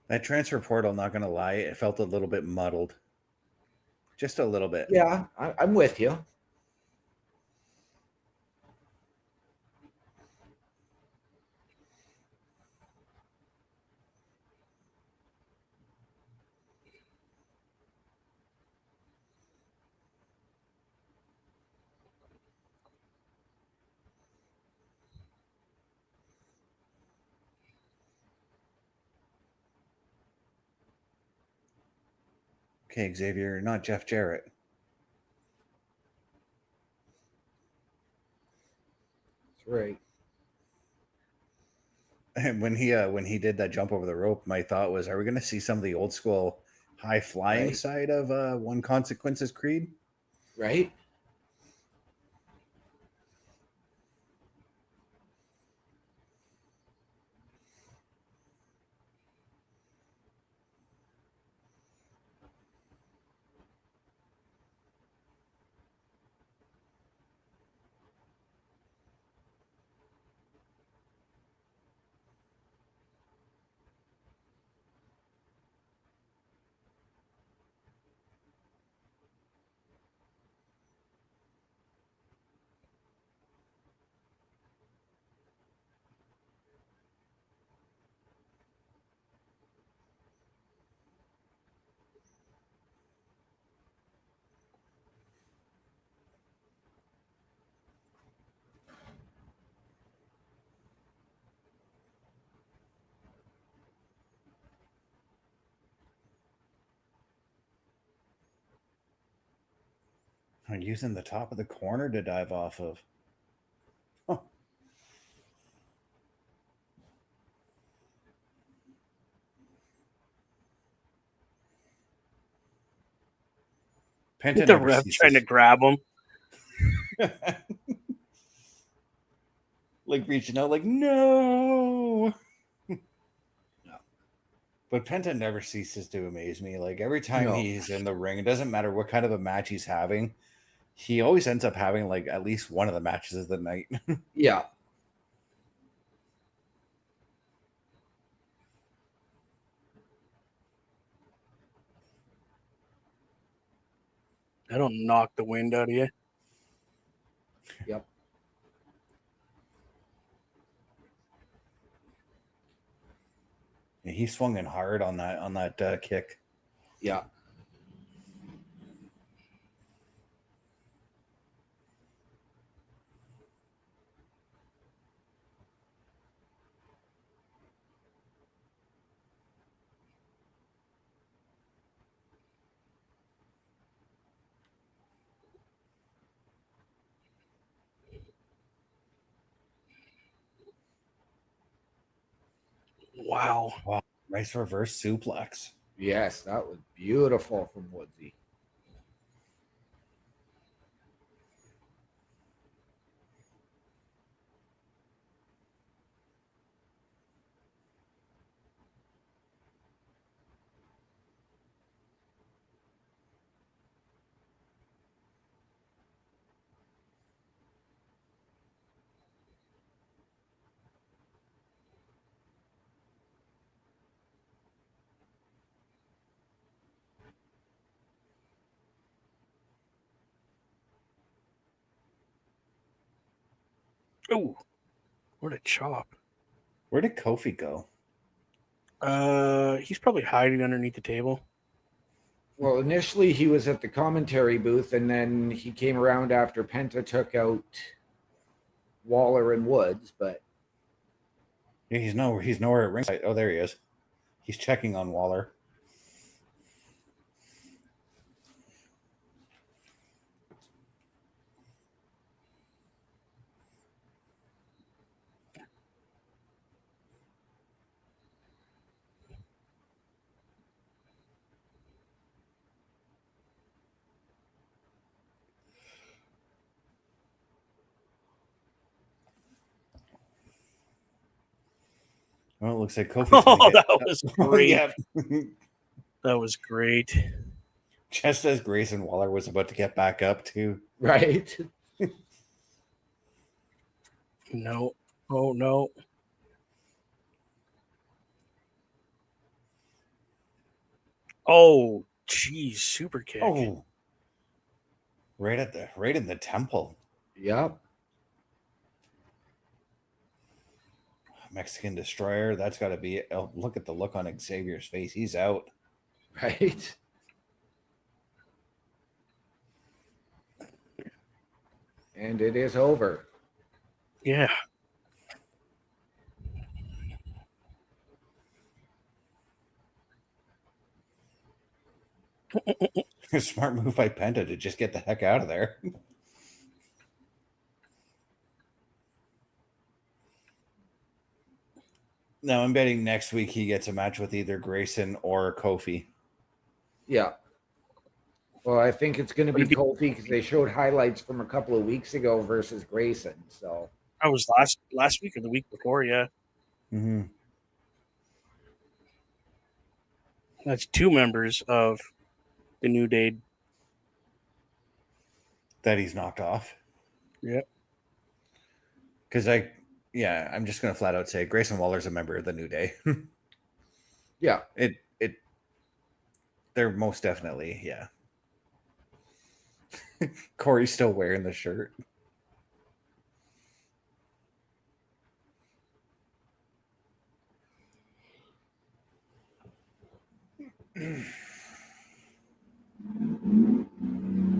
Speaker 3: That transfer portal, not going to lie, it felt a little bit muddled. Just a little bit.
Speaker 4: Yeah, I'm with you.
Speaker 3: Okay, Xavier, not Jeff Jarrett.
Speaker 4: That's right.
Speaker 3: And when he did that jump over the rope, my thought was, are we going to see some of the old school high flying
Speaker 4: Right.
Speaker 3: side of One Consequences Creed?
Speaker 4: Right?
Speaker 3: I'm using the top of the corner to dive off of. Huh. Penta
Speaker 5: The
Speaker 3: never
Speaker 5: ref
Speaker 3: ceases.
Speaker 5: trying to grab him.
Speaker 3: Like reaching out, like, no. But Penta never ceases to amaze me. Like every time he's in the ring, it doesn't matter what kind of a match he's having, he always ends up having like at least one of the matches of the night.
Speaker 4: Yeah.
Speaker 5: I don't knock the wind out of you.
Speaker 4: Yep.
Speaker 3: Yeah, he swung in hard on that kick.
Speaker 4: Yeah.
Speaker 5: Wow.
Speaker 3: Wow. Nice reverse suplex.
Speaker 4: Yes, that was beautiful from Woodsy.
Speaker 5: Ooh, what a chop.
Speaker 3: Where did Kofi go?
Speaker 5: He's probably hiding underneath the table.
Speaker 4: Well, initially he was at the commentary booth, and then he came around after Penta took out Waller and Woods. But
Speaker 3: Yeah, he's nowhere at ringside. Oh, there he is. He's checking on Waller. Well, it looks like Kofi's going to get.
Speaker 5: That was great.
Speaker 3: Yeah.
Speaker 5: That was great.
Speaker 3: Just as Grayson Waller was about to get back up, too.
Speaker 4: right,
Speaker 5: No. Oh, no. Oh, geez. Super kick.
Speaker 3: Oh. Right in the temple.
Speaker 4: yep,
Speaker 3: Mexican Destroyer. That's got to be. Oh, look at the look on Xavier's face. He's out.
Speaker 4: right. And it is over.
Speaker 5: Yeah.
Speaker 3: Smart move by Penta to just get the heck out of there. Now I'm betting next week he gets a match with either Grayson or Kofi.
Speaker 4: Yeah. Well, I think it's going to be Kofi because they showed highlights from a couple of weeks ago versus Grayson. So
Speaker 5: That was last week or the week before, yeah.
Speaker 3: Mm-hmm.
Speaker 5: That's two members of the New Day.
Speaker 3: That he's knocked off.
Speaker 5: Yep.
Speaker 3: Because I'm just gonna flat out say Grayson Waller's a member of the New Day.
Speaker 4: yeah,
Speaker 3: They're most definitely, yeah. Corey's still wearing the shirt.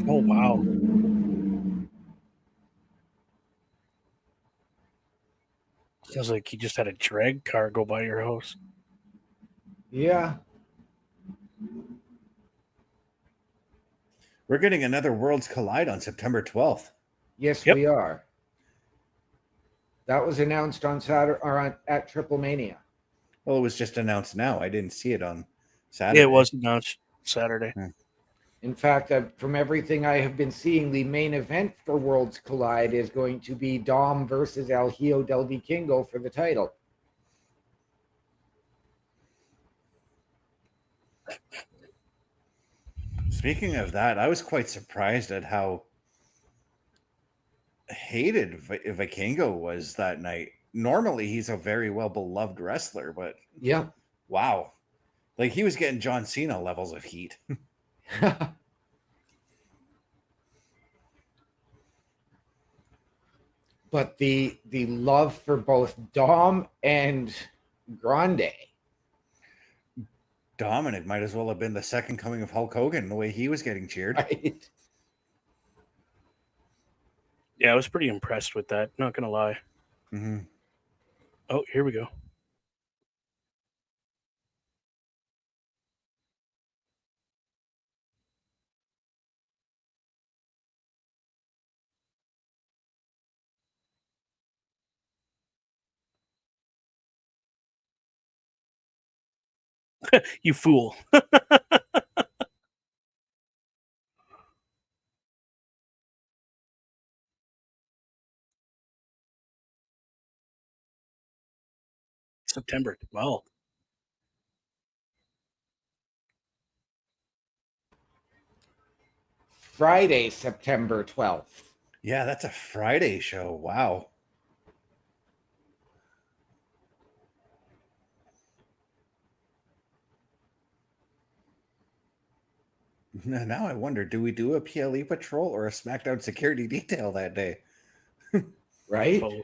Speaker 5: Oh, wow. Sounds like he just had a drag car go by your house.
Speaker 4: yeah.
Speaker 3: We're getting another Worlds Collide on September 12th.
Speaker 4: Yes,
Speaker 5: Yep.
Speaker 4: we are. That was announced on Saturday or at Triple Mania.
Speaker 3: Well, it was just announced now. I didn't see it on Saturday.
Speaker 5: Yeah, it was announced Saturday.
Speaker 4: In fact, from everything I have been seeing, the main event for Worlds Collide is going to be Dom versus El Hijo del Vikingo for the title.
Speaker 3: Speaking of that, I was quite surprised at how hated Vikingo was that night. Normally, he's a very well beloved wrestler, but
Speaker 4: Yeah.
Speaker 3: wow. Like he was getting John Cena levels of heat.
Speaker 4: But the love for both Dom and Grande.
Speaker 3: Dominic might as well have been the second coming of Hulk Hogan the way he was getting cheered.
Speaker 4: Right?
Speaker 5: Yeah, I was pretty impressed with that. Not going to lie.
Speaker 3: Mm-hmm.
Speaker 5: Oh, here we go. You fool. September 12th.
Speaker 4: Friday, September 12th.
Speaker 3: Yeah, that's a Friday show. Wow. Now I wonder, do we do a PLE patrol or a SmackDown security detail that day?
Speaker 4: Right?
Speaker 5: Oh,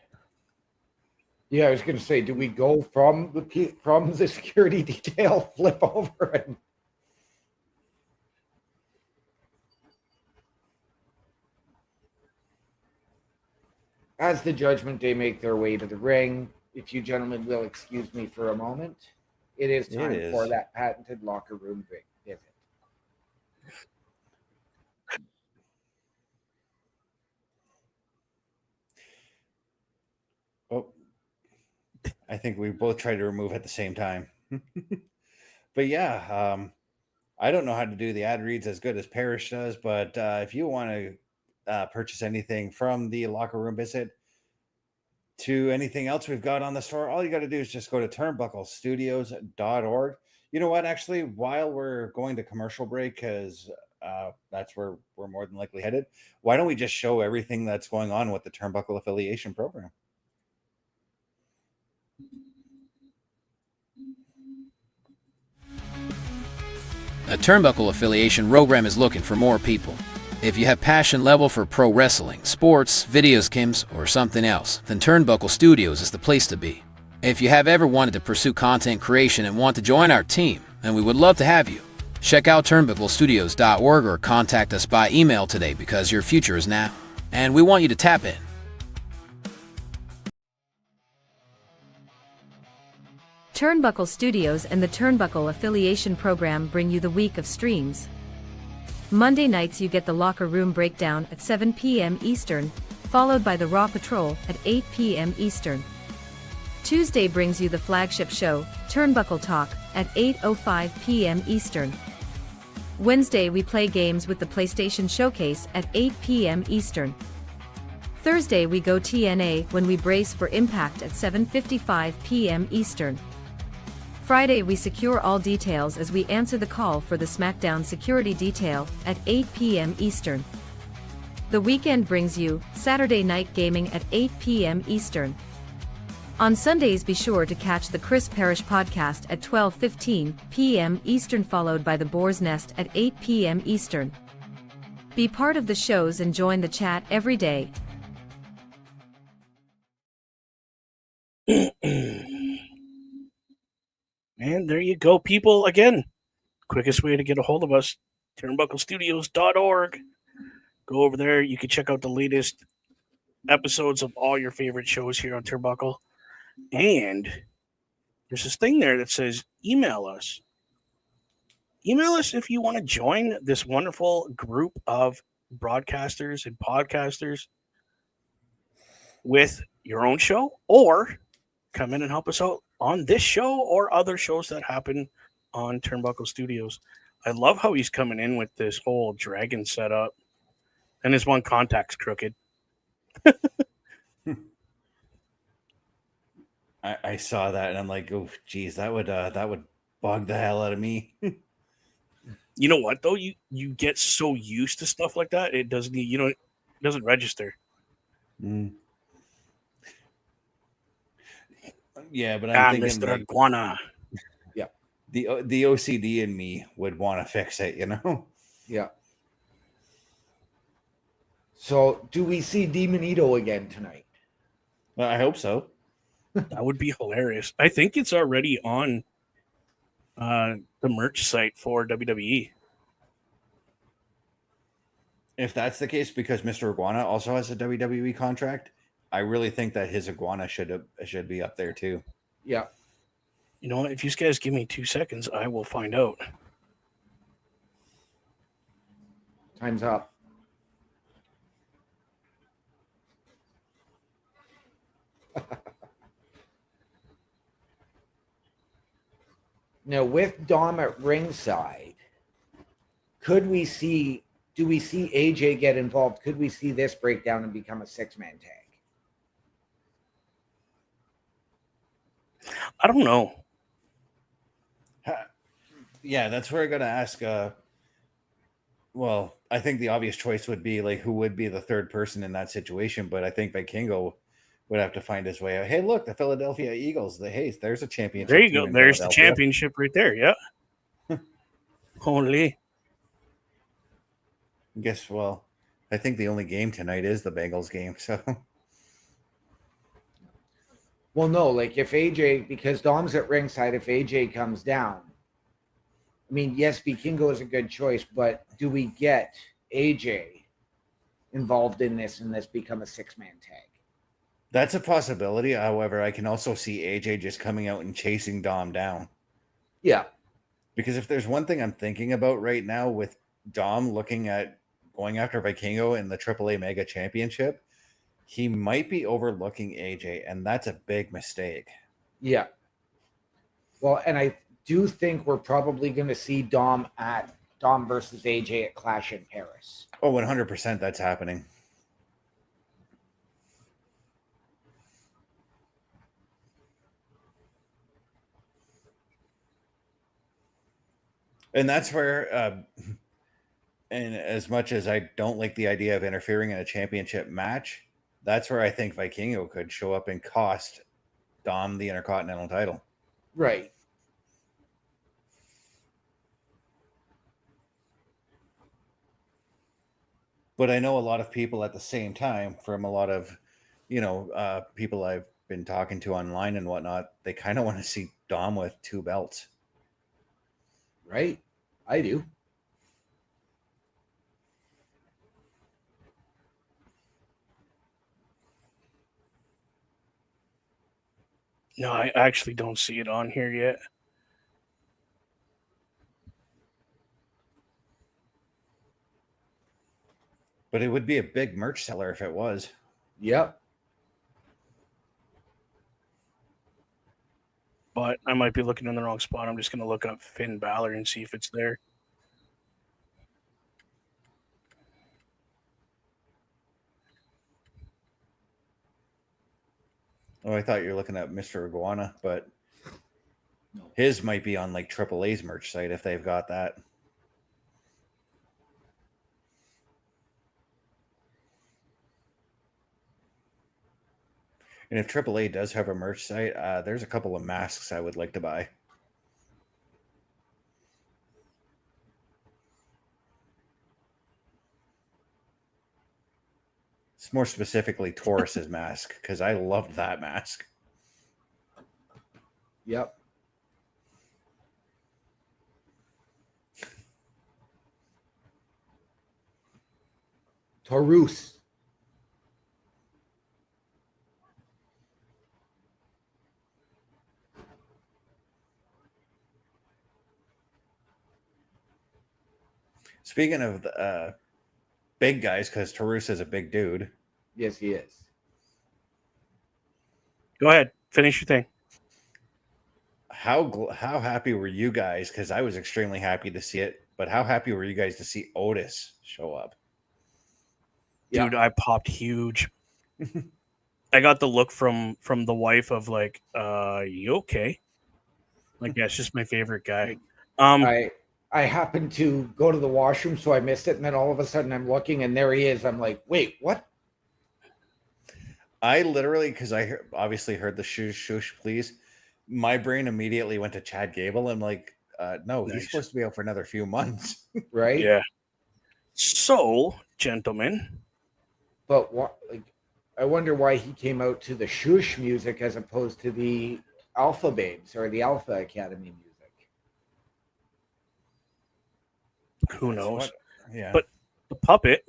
Speaker 4: Yeah, I was going to say, do we go from the security detail, flip over, and as the Judgment Day make their way to the ring, if you gentlemen will excuse me for a moment, it is time for that patented locker room visit.
Speaker 3: Oh, I think we both tried to remove at the same time. But yeah, I don't know how to do the ad reads as good as Parrish does, but if you want to purchase anything from the locker room visit to anything else we've got on the store, all you got to do is just go to turnbucklestudios.org. You know what? Actually, while we're going to commercial break, because that's where we're more than likely headed, why don't we just show everything that's going on with the Turnbuckle affiliation program?
Speaker 6: A Turnbuckle affiliation program is looking for more people. If you have passion level for pro wrestling, sports, videos games, or something else, then Turnbuckle Studios is the place to be. If you have ever wanted to pursue content creation and want to join our team, then we would love to have you. Check out turnbucklestudios.org or contact us by email today because your future is now, and we want you to tap in.
Speaker 7: Turnbuckle Studios and the Turnbuckle Affiliation Program bring you the week of streams. Monday nights you get the Locker Room Breakdown at 7 p.m. Eastern, followed by the Raw Patrol at 8 p.m. Eastern. Tuesday brings you the flagship show, Turnbuckle Talk, at 8:05 p.m. Eastern. Wednesday we play games with the PlayStation Showcase at 8 p.m. Eastern. Thursday we go TNA when we brace for Impact at 7:55 p.m. Eastern. Friday we secure all details as we answer the call for the SmackDown security detail at 8 p.m. Eastern. The weekend brings you Saturday Night Gaming at 8 p.m. Eastern. On Sundays be sure to catch the Chris Parrish podcast at 12:15 p.m. Eastern, followed by the Boar's Nest at 8 p.m. Eastern. Be part of the shows and join the chat every day.
Speaker 5: and there you go, people. Again, quickest way to get a hold of us, turnbucklestudios.org. Go over there. You can check out the latest episodes of all your favorite shows here on Turnbuckle. And there's this thing there that says email us. Email us if you want to join this wonderful group of broadcasters and podcasters with your own show, or come in and help us out on this show or other shows that happen on Turnbuckle Studios. I love how he's coming in with this whole dragon setup, and his one contact's crooked.
Speaker 3: I saw that and I'm like, oh, geez, that would bug the hell out of me.
Speaker 5: You know what though? You get so used to stuff like that, it doesn't it doesn't register.
Speaker 3: Yeah, but I'm thinking
Speaker 5: Mr.
Speaker 3: like,
Speaker 5: Iguana.
Speaker 4: Yeah.
Speaker 3: The OCD in me would want to fix it, you know?
Speaker 4: Yeah. So, do we see Demonito again tonight?
Speaker 3: Well, I hope so.
Speaker 5: That would be hilarious. I think it's already on the merch site for WWE.
Speaker 3: If that's the case, because Mr. Iguana also has a WWE contract, I really think that his Iguana should be up there too.
Speaker 4: Yeah.
Speaker 5: You know what? If you guys give me 2 seconds, I will find out.
Speaker 4: Time's up. Now, with Dom at ringside, do we see AJ get involved? Could we see this break down and become a 6-man tag?
Speaker 5: I don't know.
Speaker 3: Yeah, that's where I got to ask. Well, I think the obvious choice would be like who would be the third person in that situation, but I think Vikingo would have to find his way out. Hey, look, the Philadelphia Eagles. There's a championship.
Speaker 5: There you
Speaker 3: team
Speaker 5: go.
Speaker 3: in
Speaker 5: There's the
Speaker 3: Philadelphia.
Speaker 5: championship right there. Yeah. Holy.
Speaker 3: Guess, well, I think the only game tonight is the Bengals game. So,
Speaker 4: Well, no, like if AJ, because Dom's at ringside, if AJ comes down, I mean, yes, Vikingo is a good choice, but do we get AJ involved in this and this become a 6-man tag?
Speaker 3: that's a possibility. However, I can also see AJ just coming out and chasing Dom down.
Speaker 4: Yeah.
Speaker 3: Because if there's one thing I'm thinking about right now with Dom looking at going after Vikingo in the AAA Mega Championship, he might be overlooking AJ, and that's a big mistake.
Speaker 4: Yeah. Well, and I do think we're probably going to see Dom versus AJ at Clash in Paris.
Speaker 3: Oh, 100% that's happening. And that's where, and as much as I don't like the idea of interfering in a championship match, that's where I think Vikingo could show up and cost Dom the Intercontinental title.
Speaker 4: Right.
Speaker 3: But I know a lot of people at the same time, from a lot of, people I've been talking to online and whatnot, they kind of want to see Dom with 2 belts.
Speaker 4: Right. I do.
Speaker 5: No, I actually don't see it on here yet.
Speaker 3: But it would be a big merch seller if it was.
Speaker 4: Yep.
Speaker 5: But I might be looking in the wrong spot. I'm just going to look up Finn Balor and see if it's there.
Speaker 3: Oh, I thought you were looking at Mr. Iguana, but his might be on like AAA's merch site if they've got that. And if AAA does have a merch site, there's a couple of masks I would like to buy. It's more specifically Taurus's mask, because I loved that mask.
Speaker 4: Yep. Taurus.
Speaker 3: Speaking of big guys, because Taurus is a big dude.
Speaker 4: Yes, he is.
Speaker 5: Go ahead. Finish your thing.
Speaker 3: How happy were you guys? Because I was extremely happy to see it. But how happy were you guys to see Otis show up?
Speaker 5: Dude, yeah. I popped huge. I got the look from the wife of like, you okay? Like, yeah, it's just my favorite guy.
Speaker 4: I happened to go to the washroom, so I missed it. And then all of a sudden I'm looking and there he is. I'm like, wait, what?
Speaker 3: I literally, because I obviously heard the shush, please. My brain immediately went to Chad Gable. I'm like, no, nice. He's supposed to be out for another few months.
Speaker 4: Right?
Speaker 5: Yeah. So, gentlemen.
Speaker 4: But what? Like, I wonder why he came out to the shush music as opposed to the Alpha Babes or the Alpha Academy music.
Speaker 5: Who knows?
Speaker 3: Yeah.
Speaker 5: But the puppet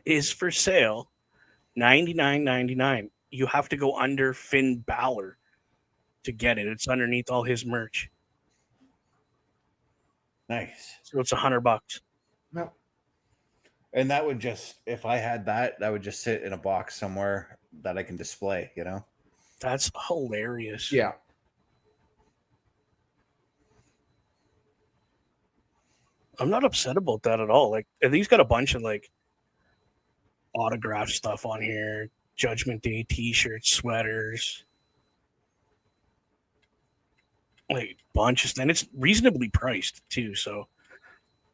Speaker 5: is for sale, $99.99. You have to go under Finn Balor to get it. It's underneath all his merch.
Speaker 3: Nice.
Speaker 5: So it's $100.
Speaker 4: No.
Speaker 3: And that would just, if I had that would just sit in a box somewhere that I can display, you know?
Speaker 5: That's hilarious.
Speaker 4: Yeah.
Speaker 5: I'm not upset about that at all. Like, and he's got a bunch of like autograph stuff on here, Judgment Day T-shirts, sweaters, like bunches, and it's reasonably priced too. So,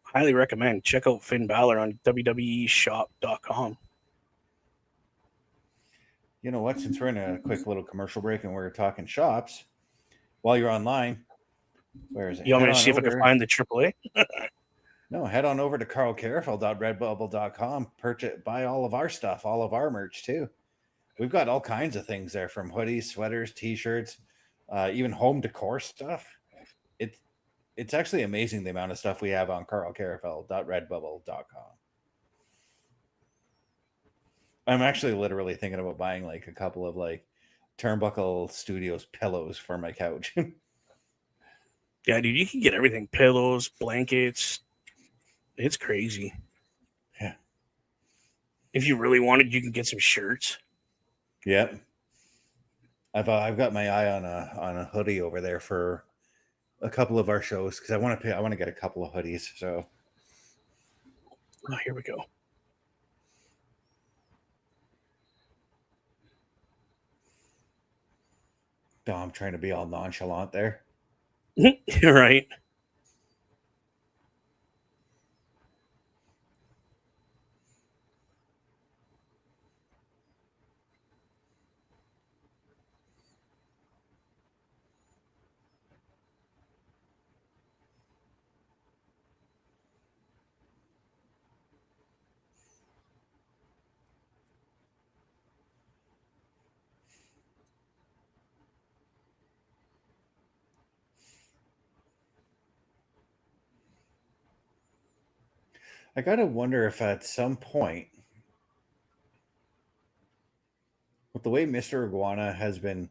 Speaker 5: highly recommend. Check out Finn Balor on WWEshop.com.
Speaker 3: You know what? Since we're in a quick little commercial break and we're talking shops, while you're online, where is it?
Speaker 5: You want me to see if I can find the AAA?
Speaker 3: No, head on over to carlcarefel.redbubble.com. Buy all of our stuff, all of our merch too. We've got all kinds of things there, from hoodies, sweaters, t-shirts, even home decor stuff. It's actually amazing the amount of stuff we have on carlcarefel.redbubble.com. I'm actually literally thinking about buying like a couple of like Turnbuckle Studios pillows for my couch.
Speaker 5: Yeah, dude, you can get everything. Pillows, blankets. It's crazy.
Speaker 3: Yeah.
Speaker 5: If you really wanted, you can get some shirts.
Speaker 3: Yep. I've got my eye on a hoodie over there for a couple of our shows because I want to get a couple of hoodies. So
Speaker 5: oh, here we go.
Speaker 3: Oh, I'm trying to be all nonchalant there.
Speaker 5: You're right.
Speaker 3: I gotta wonder if at some point, with the way Mr. Iguana has been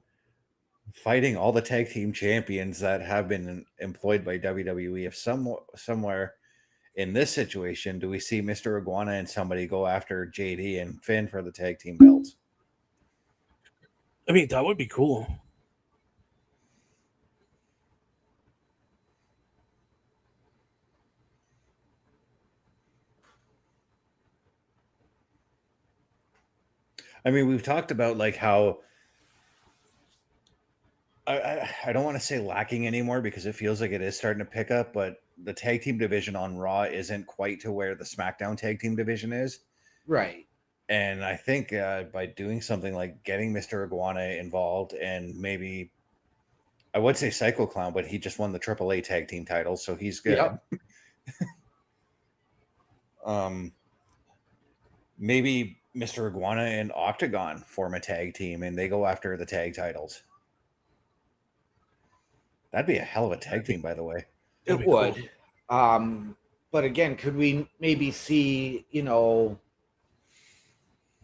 Speaker 3: fighting all the tag team champions that have been employed by WWE, if somewhere in this situation do we see Mr. Iguana and somebody go after JD and Finn for the tag team belts?
Speaker 5: I mean, that would be cool.
Speaker 3: I mean, we've talked about like how I don't want to say lacking anymore because it feels like it is starting to pick up, but the tag team division on Raw isn't quite to where the SmackDown tag team division is.
Speaker 4: Right.
Speaker 3: And I think by doing something like getting Mr. Iguana involved, and maybe I would say Psycho Clown, but he just won the AAA tag team title, so he's good. Yep. Maybe Mr. Iguana and Octagon form a tag team and they go after the tag titles. That'd be a hell of a tag team, by the way.
Speaker 4: It would. Cool. But again, could we maybe see,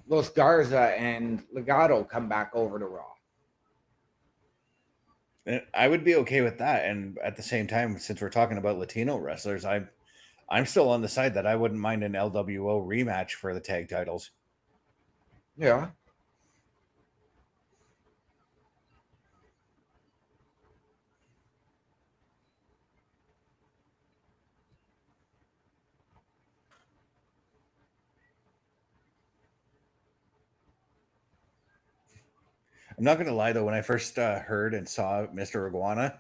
Speaker 4: Los Garza and Legado come back over to Raw?
Speaker 3: I would be okay with that. And at the same time, since we're talking about Latino wrestlers, I'm still on the side that I wouldn't mind an LWO rematch for the tag titles.
Speaker 4: Yeah.
Speaker 3: I'm not going to lie, though. When I first heard and saw Mr. Iguana,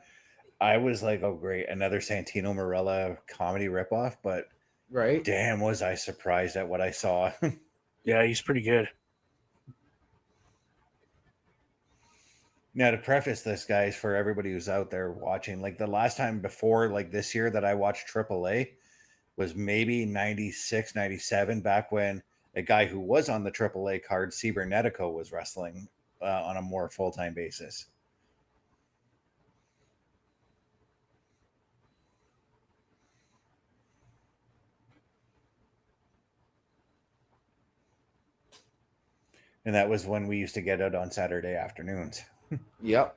Speaker 3: I was like, oh, great. Another Santino Marella comedy ripoff. But
Speaker 4: right,
Speaker 3: damn, was I surprised at what I saw.
Speaker 5: Yeah, he's pretty good.
Speaker 3: Now, to preface this, guys, for everybody who's out there watching, like the last time before, like this year that I watched AAA was maybe 96, 97, back when a guy who was on the AAA card, Cibernetico, was wrestling on a more full-time basis. And that was when we used to get out on Saturday afternoons.
Speaker 4: Yep.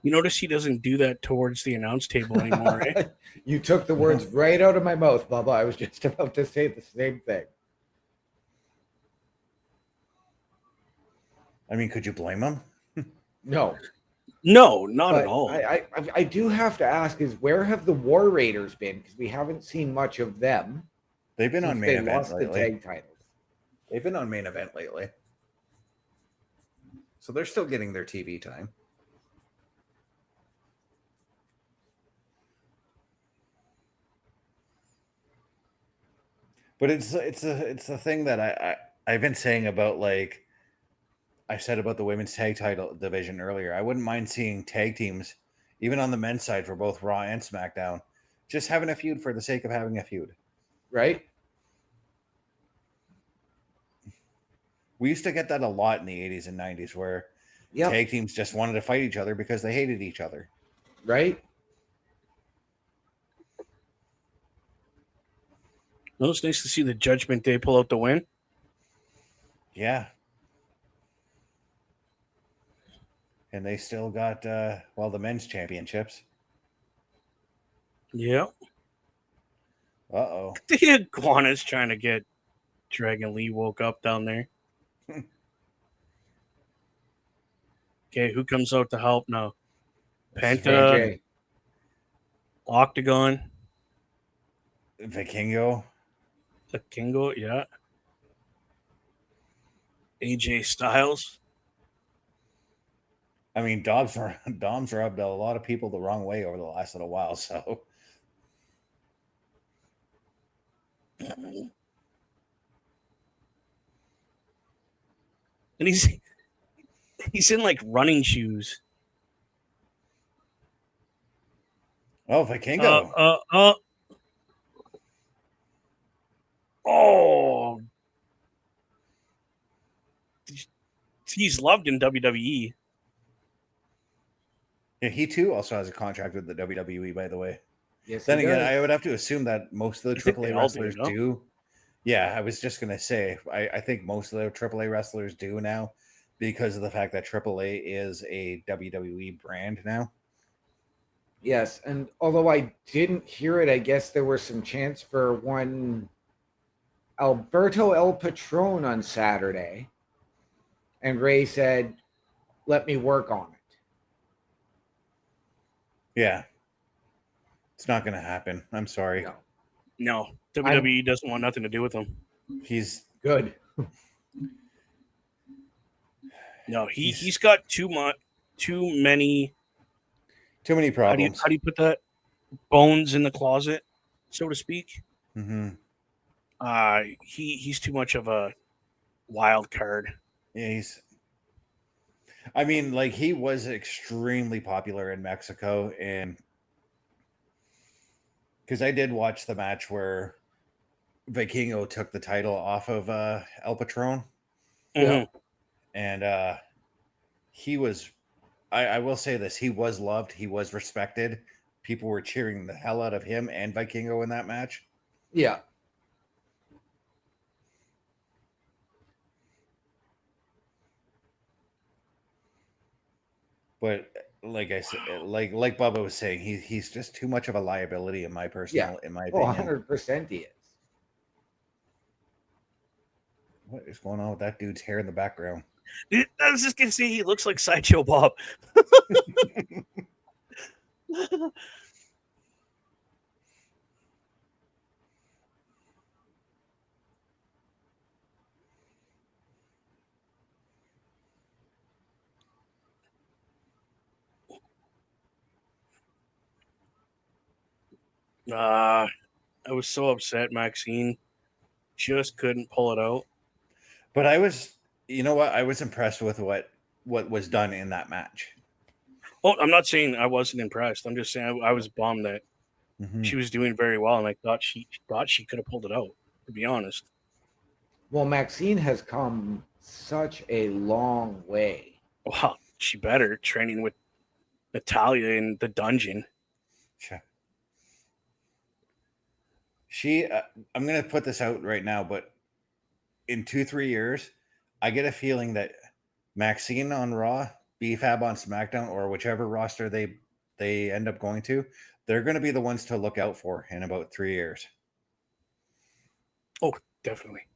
Speaker 5: You notice he doesn't do that towards the announce table anymore, right?
Speaker 4: You took the words right out of my mouth, Bubba. I was just about to say the same thing.
Speaker 3: I mean, could you blame him?
Speaker 4: No.
Speaker 5: No, not at
Speaker 4: But
Speaker 5: all.
Speaker 4: I do have to ask: is where have the War Raiders been? Because we haven't seen much of them.
Speaker 3: They've been on
Speaker 4: since
Speaker 3: main
Speaker 4: they
Speaker 3: event
Speaker 4: lost the
Speaker 3: lately.
Speaker 4: tag titles.
Speaker 3: They've been on main event lately. So they're still getting their TV time. But it's the thing that I've been saying about, like, I said about the women's tag title division earlier. I wouldn't mind seeing tag teams, even on the men's side for both Raw and SmackDown, just having a feud for the sake of having a feud.
Speaker 4: Right?
Speaker 3: We used to get that a lot in the 80s and 90s where tag teams just wanted to fight each other because they hated each other.
Speaker 4: Right?
Speaker 5: Well, it's nice to see the Judgment Day pull out the win.
Speaker 3: Yeah. And they still got, the men's championships.
Speaker 5: Yeah.
Speaker 3: Uh-oh.
Speaker 5: The iguana's trying to get Dragon Lee woke up down there. Okay, who comes out to help now? Penta, Octagon,
Speaker 3: Vikingo,
Speaker 5: yeah. AJ Styles.
Speaker 3: I mean, Dom's rubbed a lot of people the wrong way over the last little while, so.
Speaker 5: And he's in like running shoes.
Speaker 3: Oh, Vikingo.
Speaker 5: Oh. He's loved in WWE.
Speaker 3: Yeah, he too also has a contract with the WWE, by the way.
Speaker 4: Yes.
Speaker 3: Then again, I would have to assume that most of the AAA wrestlers
Speaker 5: no?
Speaker 3: do. Yeah, I was just gonna say, I think most of the AAA wrestlers do now because of the fact that AAA is a WWE brand now.
Speaker 4: Yes, and although I didn't hear it, I guess there was some chance for one Alberto El Patron on Saturday. And Ray said, let me work on it.
Speaker 3: Yeah. It's not going to happen. I'm sorry.
Speaker 5: No. WWE doesn't want nothing to do with him.
Speaker 3: He's
Speaker 4: good.
Speaker 5: No, he's got too many
Speaker 3: problems.
Speaker 5: How do you put that? Bones in the closet, so to speak.
Speaker 3: Mm-hmm.
Speaker 5: He's too much of a wild card.
Speaker 3: Yeah, I mean, like, he was extremely popular in Mexico, and because I did watch the match where Vikingo took the title off of El Patron.
Speaker 5: Mm-hmm.
Speaker 3: And he was, I will say this, he was loved, he was respected. People were cheering the hell out of him and Vikingo in that match.
Speaker 4: Yeah.
Speaker 3: But like I said, like Bubba was saying, he's just too much of a liability in my opinion.
Speaker 4: 100% he is.
Speaker 3: What is going on with that dude's hair in the background?
Speaker 5: I was just gonna say he looks like Sideshow Bob. I was so upset Maxine just couldn't pull it out.
Speaker 3: But I was, you know what? I was impressed with what was done in that match.
Speaker 5: Oh, I'm not saying I wasn't impressed. I'm just saying I was bummed that she was doing very well, and I thought she could have pulled it out, to be honest.
Speaker 4: Well, Maxine has come such a long way.
Speaker 5: Wow, she better training with Natalya in the dungeon.
Speaker 3: She, I'm going to put this out right now, but in 2-3 years, I get a feeling that Maxine on Raw, B-Fab on SmackDown, or whichever roster they end up going to, they're going to be the ones to look out for in about 3 years.
Speaker 5: Oh, definitely.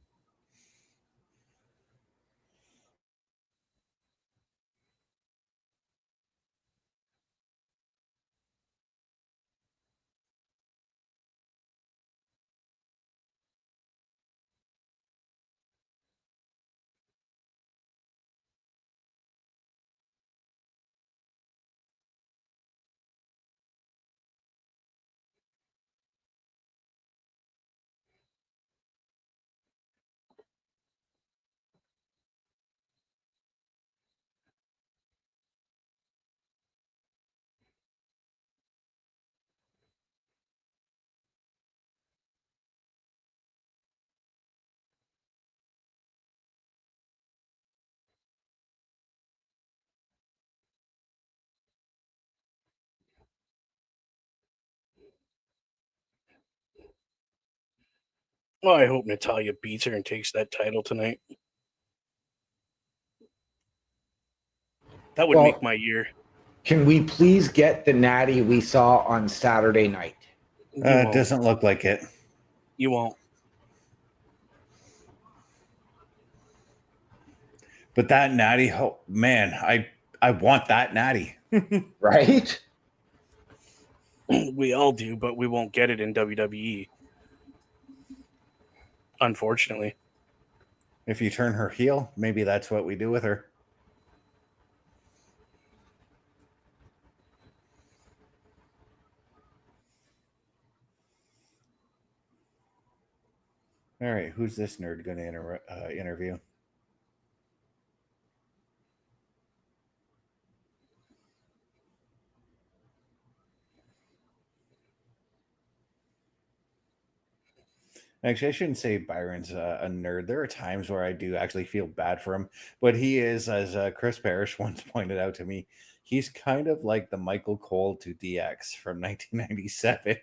Speaker 5: Well, I hope Natalya beats her and takes that title tonight. That would make my year.
Speaker 4: Can we please get the natty we saw on Saturday night?
Speaker 3: It doesn't look like it.
Speaker 5: You won't.
Speaker 3: But that natty, man, I want that natty.
Speaker 4: Right?
Speaker 5: We all do, but we won't get it in WWE. Unfortunately.
Speaker 3: If you turn her heel, maybe that's what we do with her. All right, who's this nerd going to interview? Actually, I shouldn't say Byron's a nerd. There are times where I do actually feel bad for him, but he is, as Chris Parrish once pointed out to me, he's kind of like the Michael Cole to DX from 1997.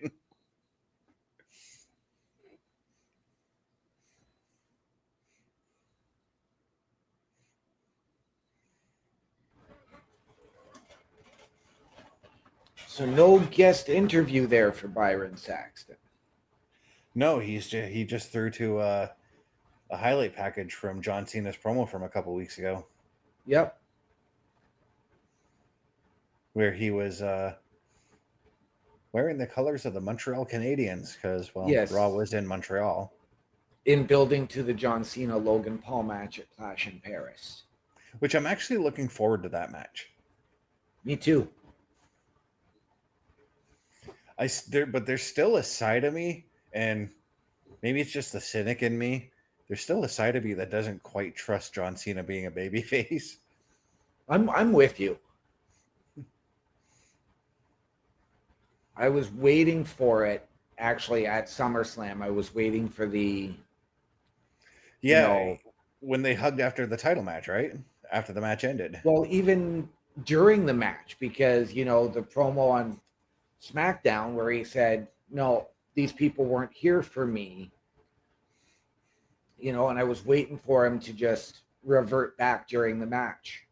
Speaker 4: So no guest interview there for Byron Saxton.
Speaker 3: No, he just threw to a highlight package from John Cena's promo from a couple weeks ago.
Speaker 4: Yep.
Speaker 3: Where he was wearing the colors of the Montreal Canadiens because, well,
Speaker 4: yes.
Speaker 3: Raw was in Montreal.
Speaker 4: In building to the John Cena-Logan Paul match at Clash in Paris.
Speaker 3: Which I'm actually looking forward to that match.
Speaker 4: Me too.
Speaker 3: But there's still a side of me, and maybe it's just the cynic in me. There's still a side of me that doesn't quite trust John Cena being a babyface.
Speaker 4: I'm with you. I was waiting for it actually at SummerSlam. I was waiting for the
Speaker 3: when they hugged after the title match, right? After the match ended.
Speaker 4: Well, even during the match, because the promo on SmackDown where he said, no, these people weren't here for me, and I was waiting for him to just revert back during the match,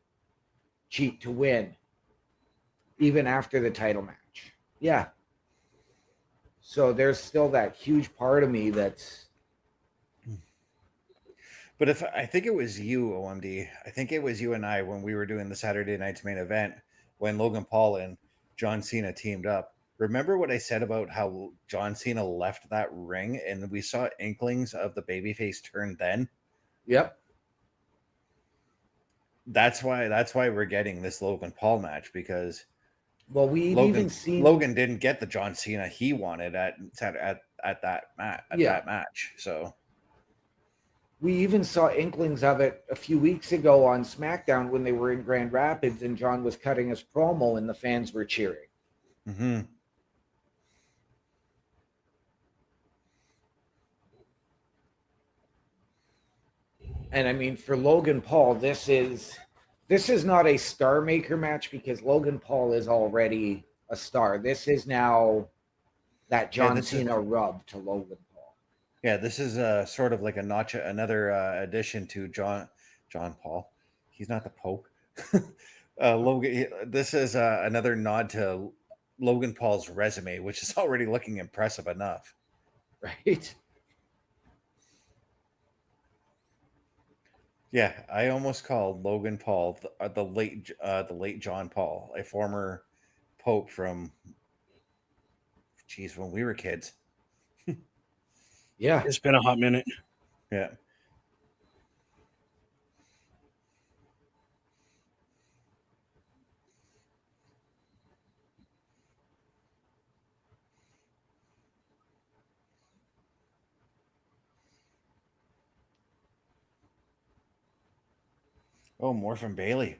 Speaker 4: cheat to win, even after the title match. Yeah. So there's still that huge part of me that's.
Speaker 3: But I think it was you, OMD, I think it was you and I when we were doing the Saturday night's main event when Logan Paul and John Cena teamed up. Remember what I said about how John Cena left that ring and we saw inklings of the babyface turn then?
Speaker 4: Yep.
Speaker 3: That's why we're getting this Logan Paul match, because
Speaker 4: Logan
Speaker 3: didn't get the John Cena he wanted at that match. So
Speaker 4: we even saw inklings of it a few weeks ago on SmackDown when they were in Grand Rapids and John was cutting his promo and the fans were cheering.
Speaker 3: Mm-hmm.
Speaker 4: And I mean, for Logan Paul, this is not a star maker match because Logan Paul is already a star. This is now that John Cena rub to Logan Paul.
Speaker 3: Yeah, this is sort of like another addition to John Paul. He's not the Pope. Logan. This is another nod to Logan Paul's resume, which is already looking impressive enough.
Speaker 4: Right.
Speaker 3: Yeah, I almost called Logan Paul the late John Paul, a former Pope from, when we were kids.
Speaker 4: Yeah,
Speaker 5: it's been a hot minute.
Speaker 3: Yeah. Oh, more from Bailey.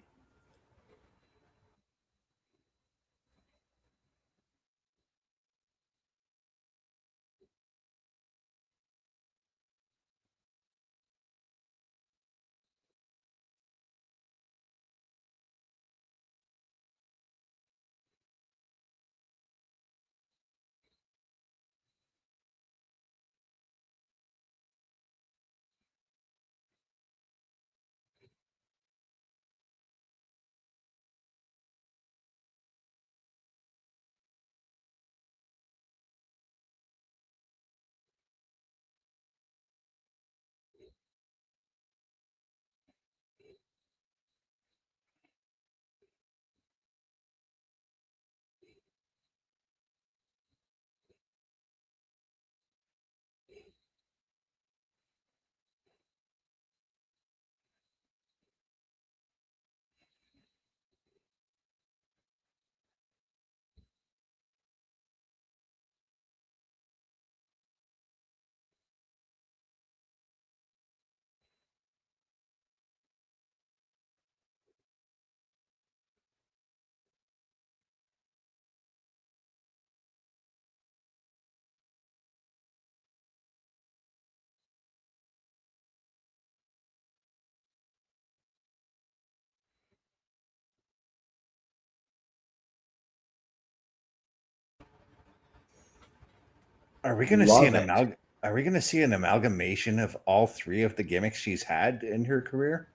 Speaker 3: Are we going to see
Speaker 4: Love it.
Speaker 3: Are we going to see an amalgamation of all three of the gimmicks she's had in her career,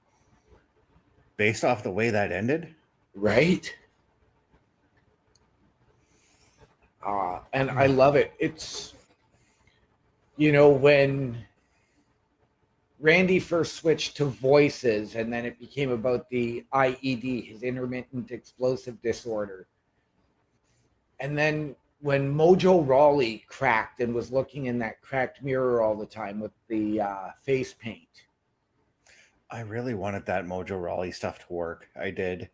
Speaker 3: based off the way that ended?
Speaker 4: Right? And I love it. It's, when Randy first switched to voices and then it became about the IED, his intermittent explosive disorder. And then when Mojo Rawley cracked and was looking in that cracked mirror all the time with the face paint.
Speaker 3: I really wanted that Mojo Rawley stuff to work. I did.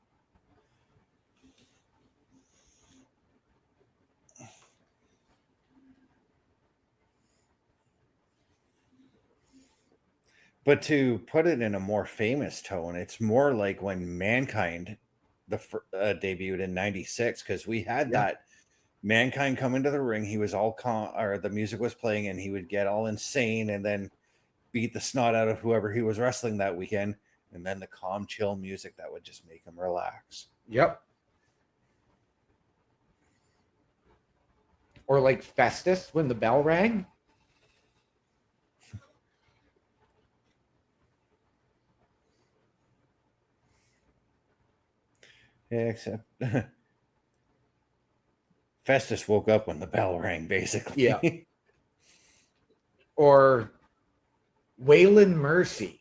Speaker 3: But to put it in a more famous tone, it's more like when Mankind debuted in '96, because we had that Mankind come into the ring. He was all or the music was playing, and he would get all insane and then beat the snot out of whoever he was wrestling that weekend. And then the calm, chill music that would just make him relax.
Speaker 4: Yep. Or like Festus when the bell rang.
Speaker 3: Yeah, except Festus woke up when the bell rang, basically.
Speaker 4: Yeah. Or Waylon Mercy.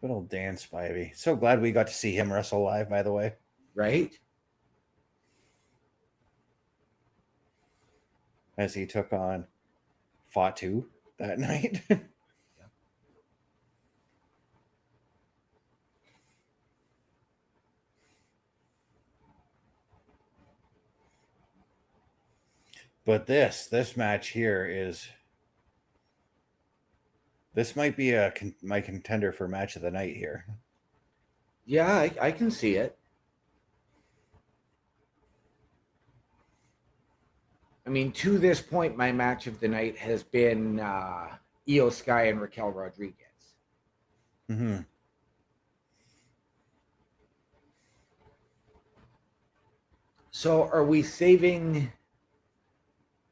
Speaker 3: Good old Dan Spivey. So glad we got to see him wrestle live, by the way.
Speaker 4: Right?
Speaker 3: As he took on Fatu that night. But this match here this might be my contender for match of the night here.
Speaker 4: Yeah, I can see it. I mean, to this point, my match of the night has been IYO Sky and Raquel Rodriguez.
Speaker 3: Mm-hmm.
Speaker 4: So are we saving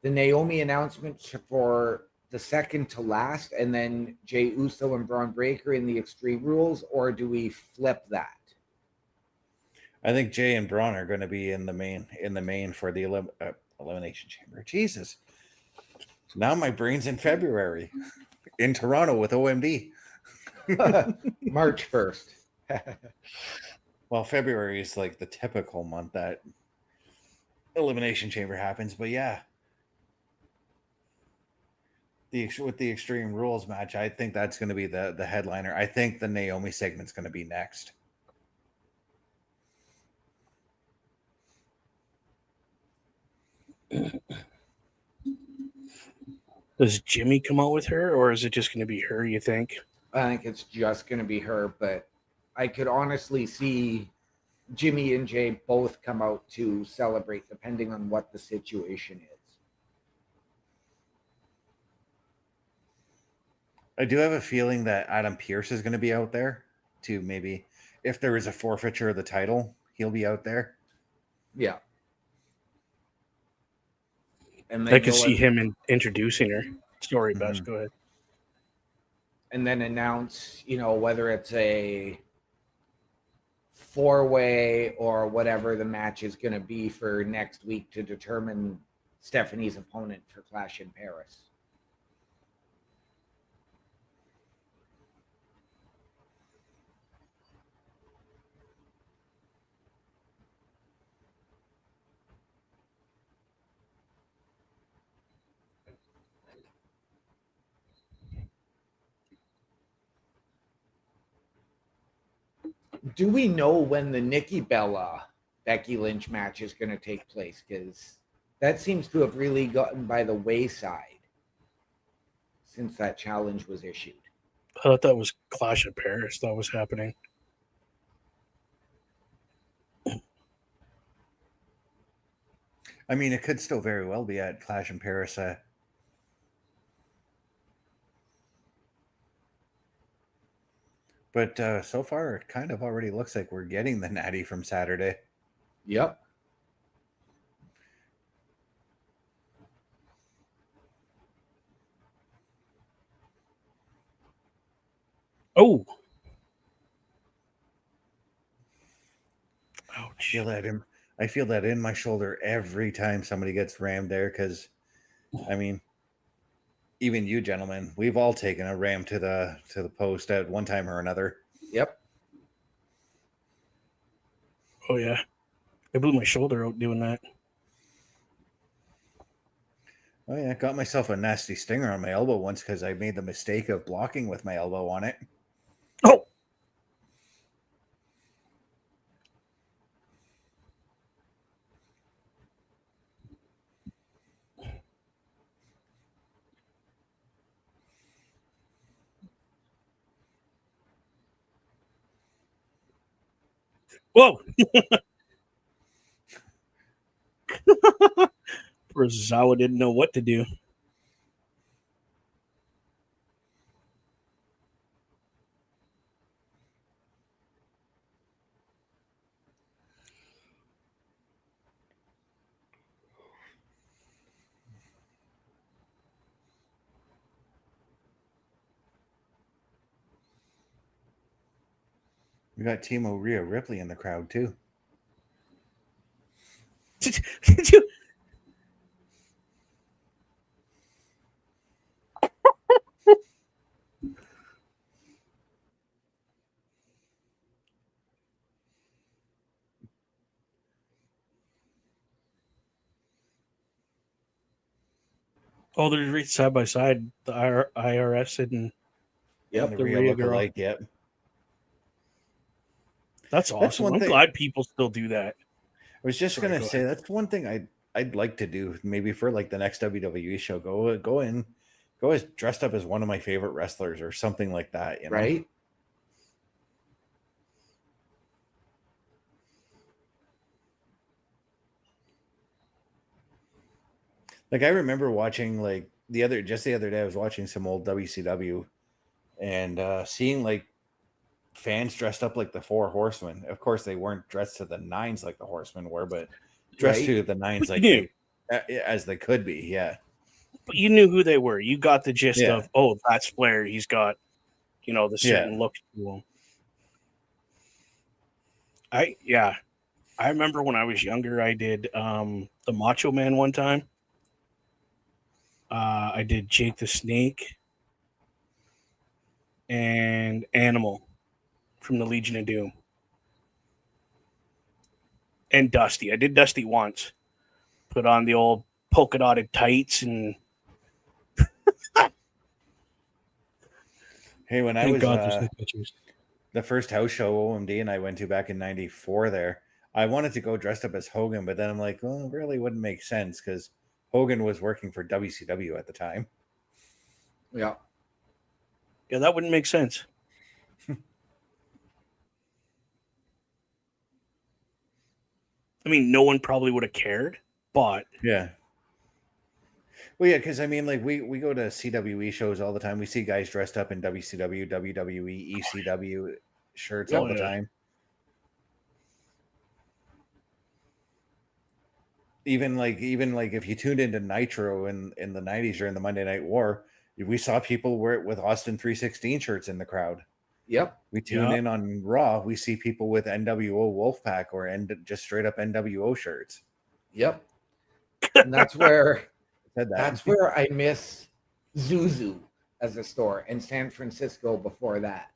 Speaker 4: the Naomi announcement for the second to last and then Jey Uso and Bron Breakker in the Extreme Rules, or do we flip that?
Speaker 3: I think Jey and Bron are going to be in the main for the Elimination Chamber. Jesus. Now my brain's in February in Toronto with OMD.
Speaker 4: March 1st.
Speaker 3: Well, February is like the typical month that Elimination Chamber happens, but yeah. With the Extreme Rules match, I think that's going to be the headliner. I think the Naomi segment's going to be next.
Speaker 5: Does Jimmy come out with her, or is it just going to be her, you think?
Speaker 4: I think it's just going to be her, but I could honestly see Jimmy and Jey both come out to celebrate, depending on what the situation is.
Speaker 3: I do have a feeling that Adam Pearce is going to be out there to maybe, if there is a forfeiture of the title, he'll be out there.
Speaker 4: Yeah. And
Speaker 5: I could see him introducing her. Sorry, Bess, go ahead.
Speaker 4: And then announce, whether it's a 4-way or whatever the match is going to be for next week to determine Stephanie's opponent for Clash in Paris. Do we know when the Nikki Bella Becky Lynch match is going to take place? Because that seems to have really gotten by the wayside since that challenge was issued.
Speaker 5: I thought that was Clash of Paris that was happening.
Speaker 3: I mean, it could still very well be at Clash in Paris. But so far, it kind of already looks like we're getting the Natty from Saturday.
Speaker 4: Yep.
Speaker 5: Oh,
Speaker 3: I
Speaker 5: ouch.
Speaker 3: feel that in my shoulder every time somebody gets rammed there, because I mean, even you gentlemen, we've all taken a ram to the post at one time or another.
Speaker 4: Yep.
Speaker 5: Oh yeah, I blew my shoulder out doing that.
Speaker 3: Oh yeah, got myself a nasty stinger on my elbow once because I made the mistake of blocking with my elbow on it.
Speaker 5: Oh, whoa! Poor Zawa didn't know what to do.
Speaker 3: We got Timo Rhea Ripley in the crowd too.
Speaker 5: Did you? Oh, they're right side by side. The IRS and
Speaker 3: And the
Speaker 5: the
Speaker 3: Rhea
Speaker 5: Rhea
Speaker 3: look
Speaker 5: girl.
Speaker 3: alike, yep.
Speaker 5: That's awesome. I'm glad people still do that.
Speaker 3: I was just
Speaker 5: Sorry,
Speaker 3: gonna
Speaker 5: go
Speaker 3: say
Speaker 5: ahead.
Speaker 3: that's one thing I'd like to do maybe for like the next WWE show. Go as dressed up as one of my favorite wrestlers or something like that. You know,
Speaker 4: Right.
Speaker 3: like I remember watching like the other day I was watching some old WCW and seeing like fans dressed up like the Four Horsemen. Of course, they weren't dressed to the nines like the Horsemen were, but dressed
Speaker 4: Right.
Speaker 3: to the nines
Speaker 5: But you
Speaker 3: like
Speaker 5: knew.
Speaker 3: as they could be. Yeah,
Speaker 5: But you knew who they were. You got the gist
Speaker 3: Yeah.
Speaker 5: of, oh, that's Flair. He's got, the certain look to him. I remember when I was younger, I did the Macho Man one time. I did Jake the Snake and Animal from the Legion of Doom. And Dusty. I did Dusty once. Put on the old polka dotted tights and
Speaker 3: Hey, when I
Speaker 5: thank
Speaker 3: was
Speaker 5: God there's no pictures.
Speaker 3: the first house show OMD and I went to back in '94 there, I wanted to go dressed up as Hogan, but then I'm like, well, it really wouldn't make sense because Hogan was working for WCW at the time.
Speaker 4: Yeah.
Speaker 5: Yeah, that wouldn't make sense. I mean, no one probably would have cared, but
Speaker 3: Yeah. Well, yeah, because I mean, like we go to CWE shows all the time. We see guys dressed up in WCW, WWE, ECW shirts all the time. Even like if you tuned into Nitro in the '90s during the Monday Night War, we saw people wear it with Austin 316 shirts in the crowd.
Speaker 4: Yep.
Speaker 3: We tune in on Raw, we see people with NWO Wolfpack or just straight up NWO shirts.
Speaker 4: Yep. And that's where
Speaker 3: That's
Speaker 4: where I miss Zuzu as a store and San Francisco before that.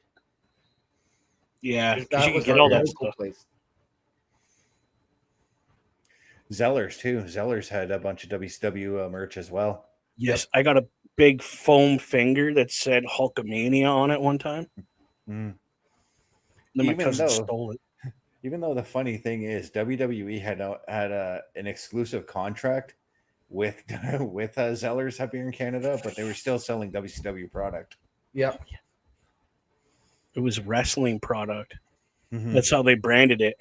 Speaker 5: Yeah, because
Speaker 4: that
Speaker 5: you
Speaker 4: was
Speaker 5: can get
Speaker 4: our
Speaker 5: all that
Speaker 4: local
Speaker 5: stuff.
Speaker 4: place.
Speaker 3: Zellers too. Zellers had a bunch of WCW merch as well.
Speaker 5: Yes, I got a big foam finger that said Hulkamania on it one time.
Speaker 3: Mm.
Speaker 5: Then my cousin stole it.
Speaker 3: Even though the funny thing is, WWE had an exclusive contract with Zellers up here in Canada, but they were still selling WCW product.
Speaker 4: Yep.
Speaker 5: It was wrestling product.
Speaker 3: Mm-hmm.
Speaker 5: That's how they branded it.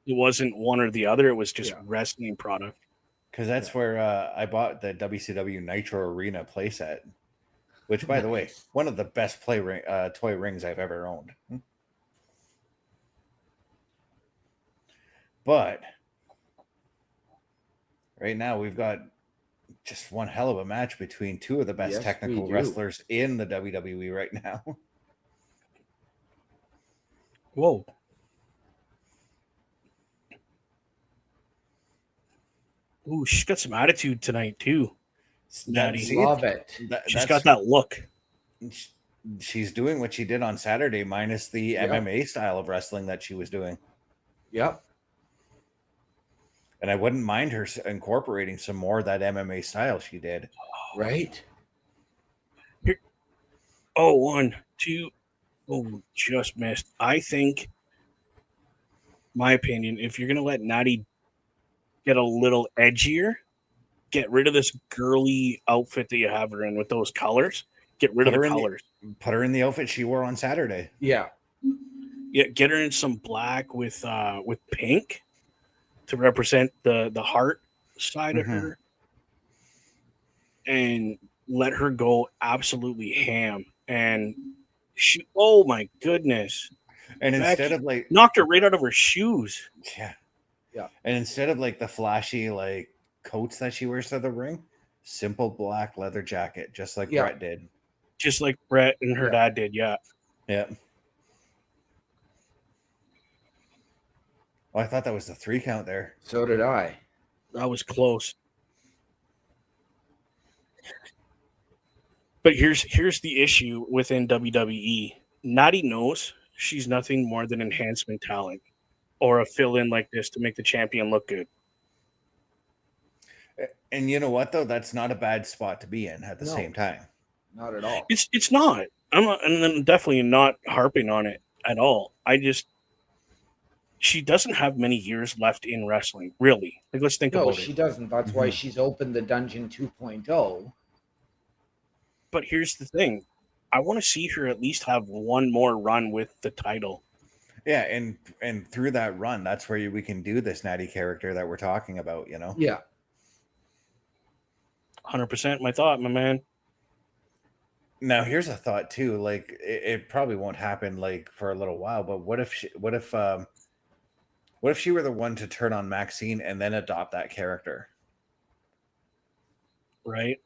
Speaker 5: It wasn't one or the other. It was just wrestling product.
Speaker 3: Because that's where I bought the WCW Nitro Arena playset, which, by the way, one of the best toy rings I've ever owned. But right now we've got just one hell of a match between two of the best technical wrestlers in the WWE right now.
Speaker 5: Whoa. Ooh, she's got some attitude tonight too. Natty.
Speaker 4: Love it.
Speaker 5: She's got that look.
Speaker 3: She's doing what she did on Saturday, minus the MMA style of wrestling that she was doing.
Speaker 4: Yep.
Speaker 3: And I wouldn't mind her incorporating some more of that MMA style she did.
Speaker 4: Right.
Speaker 5: Here. Oh, 1, 2. Oh, just missed. I think, my opinion, if you're going to let Natty get a little edgier, get rid of this girly outfit that you have her in with those colors. Get rid of the colors.
Speaker 3: Put her in the outfit she wore on Saturday.
Speaker 4: Yeah.
Speaker 5: Yeah, get her in some black with pink to represent the heart side of her, and let her go absolutely ham. And she, oh my goodness!
Speaker 3: And
Speaker 5: Becky
Speaker 3: instead of like
Speaker 5: knocked her right out of her shoes.
Speaker 3: Yeah.
Speaker 4: Yeah.
Speaker 3: And instead of like the flashy like coats that she wears to the ring, simple black leather jacket, just like Brett did.
Speaker 5: Just like Brett and her dad did, yeah.
Speaker 3: Yeah. Oh, I thought that was the 3 count there.
Speaker 4: So did I.
Speaker 5: That was close. But here's the issue within WWE. Natty knows she's nothing more than enhancement talent or a fill-in like this to make the champion look good.
Speaker 3: And you know what, though? That's not a bad spot to be in at the same time.
Speaker 4: Not at all.
Speaker 5: It's not. I'm not, and I'm definitely not harping on it at all. She doesn't have many years left in wrestling, really. Like, let's think about it.
Speaker 4: No, she doesn't. That's why she's opened the Dungeon 2.0.
Speaker 5: But here's the thing. I want to see her at least have one more run with the title.
Speaker 3: Yeah, and through that run, that's where we can do this Natty character that we're talking about, you know?
Speaker 4: Yeah.
Speaker 5: 100% my thought, my man.
Speaker 3: Now, here's a thought too. Like, it probably won't happen like for a little while. But what if she were the one to turn on Maxine and then adopt that character?
Speaker 5: Right.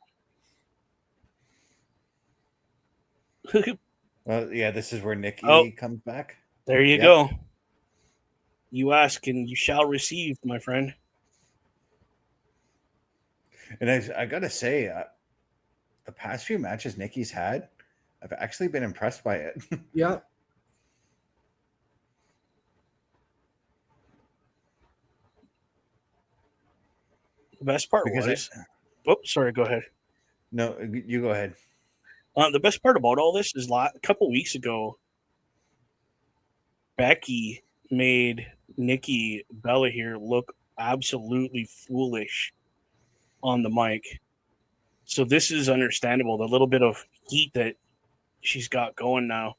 Speaker 3: Well, yeah, this is where Nikki comes back.
Speaker 5: There you go. You ask and you shall receive, my friend.
Speaker 3: And I gotta say, the past few matches Nikki's had, I've actually been impressed by it.
Speaker 4: Yeah.
Speaker 5: The best part was... sorry, go ahead.
Speaker 3: No, you go ahead.
Speaker 5: The best part about all this is a couple weeks ago, Becky made Nikki Bella here look absolutely foolish on the mic. So this is understandable, the little bit of heat that she's got going now.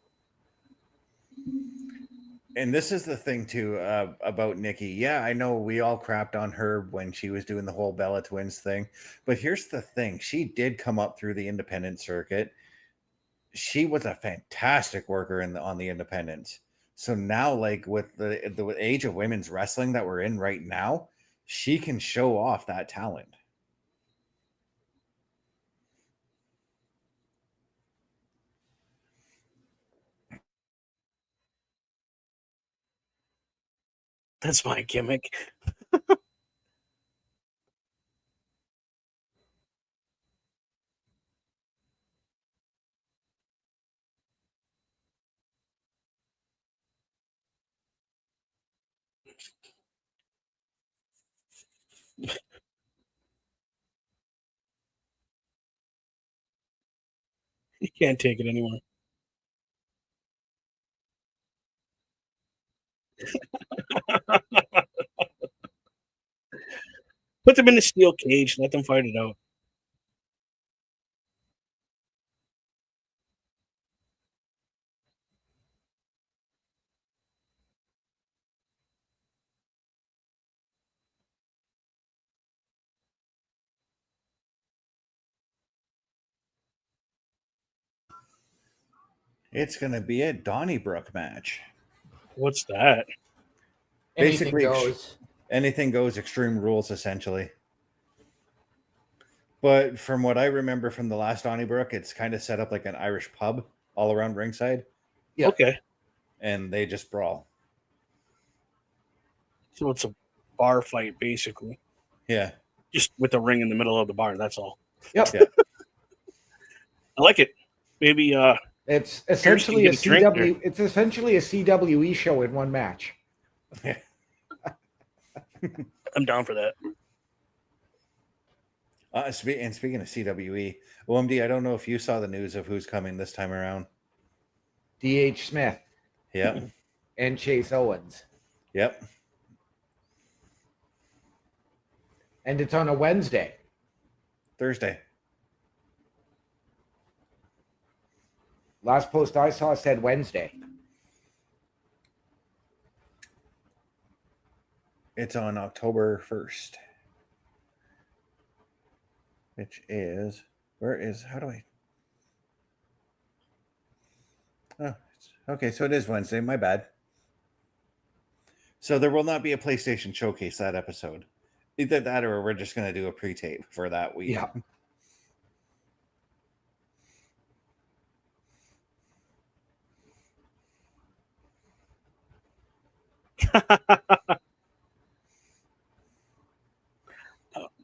Speaker 3: And this is the thing, too, about Nikki. Yeah, I know we all crapped on her when she was doing the whole Bella Twins thing. But here's the thing. She did come up through the independent circuit. She was a fantastic worker on the independents. So now, like, with the age of women's wrestling that we're in right now, she can show off that talent.
Speaker 5: That's my gimmick. You can't take it anymore. Put them in a steel cage. Let them fight it out.
Speaker 3: It's going to be a Donnybrook match.
Speaker 5: What's that?
Speaker 3: Basically,
Speaker 4: anything
Speaker 3: goes, Extreme Rules, essentially. But from what I remember from the last Donnybrook, it's kind of set up like an Irish pub all around ringside.
Speaker 4: Yeah.
Speaker 5: Okay.
Speaker 3: and they just brawl.
Speaker 5: So it's a bar fight, basically.
Speaker 3: Yeah.
Speaker 5: Just with a ring in the middle of the bar. That's all.
Speaker 4: Yep.
Speaker 3: Yeah.
Speaker 5: I like it. Maybe
Speaker 4: It's essentially a
Speaker 5: get a drink
Speaker 4: CW. It's essentially a CWE show in one match.
Speaker 5: I'm down for that.
Speaker 3: And speaking of CWE, OMD, I don't know if you saw the news of who's coming this time around.
Speaker 4: D.H. Smith
Speaker 3: Yep.
Speaker 4: and Chase Owens.
Speaker 3: Yep.
Speaker 4: And it's on a Wednesday.
Speaker 3: Thursday.
Speaker 4: Last post I saw said Wednesday.
Speaker 3: It's on October 1st. Which is, how do I? Oh, okay, so it is Wednesday. My bad. So there will not be a PlayStation showcase that episode. Either that or we're just going to do a pre-tape for that week.
Speaker 4: Yeah.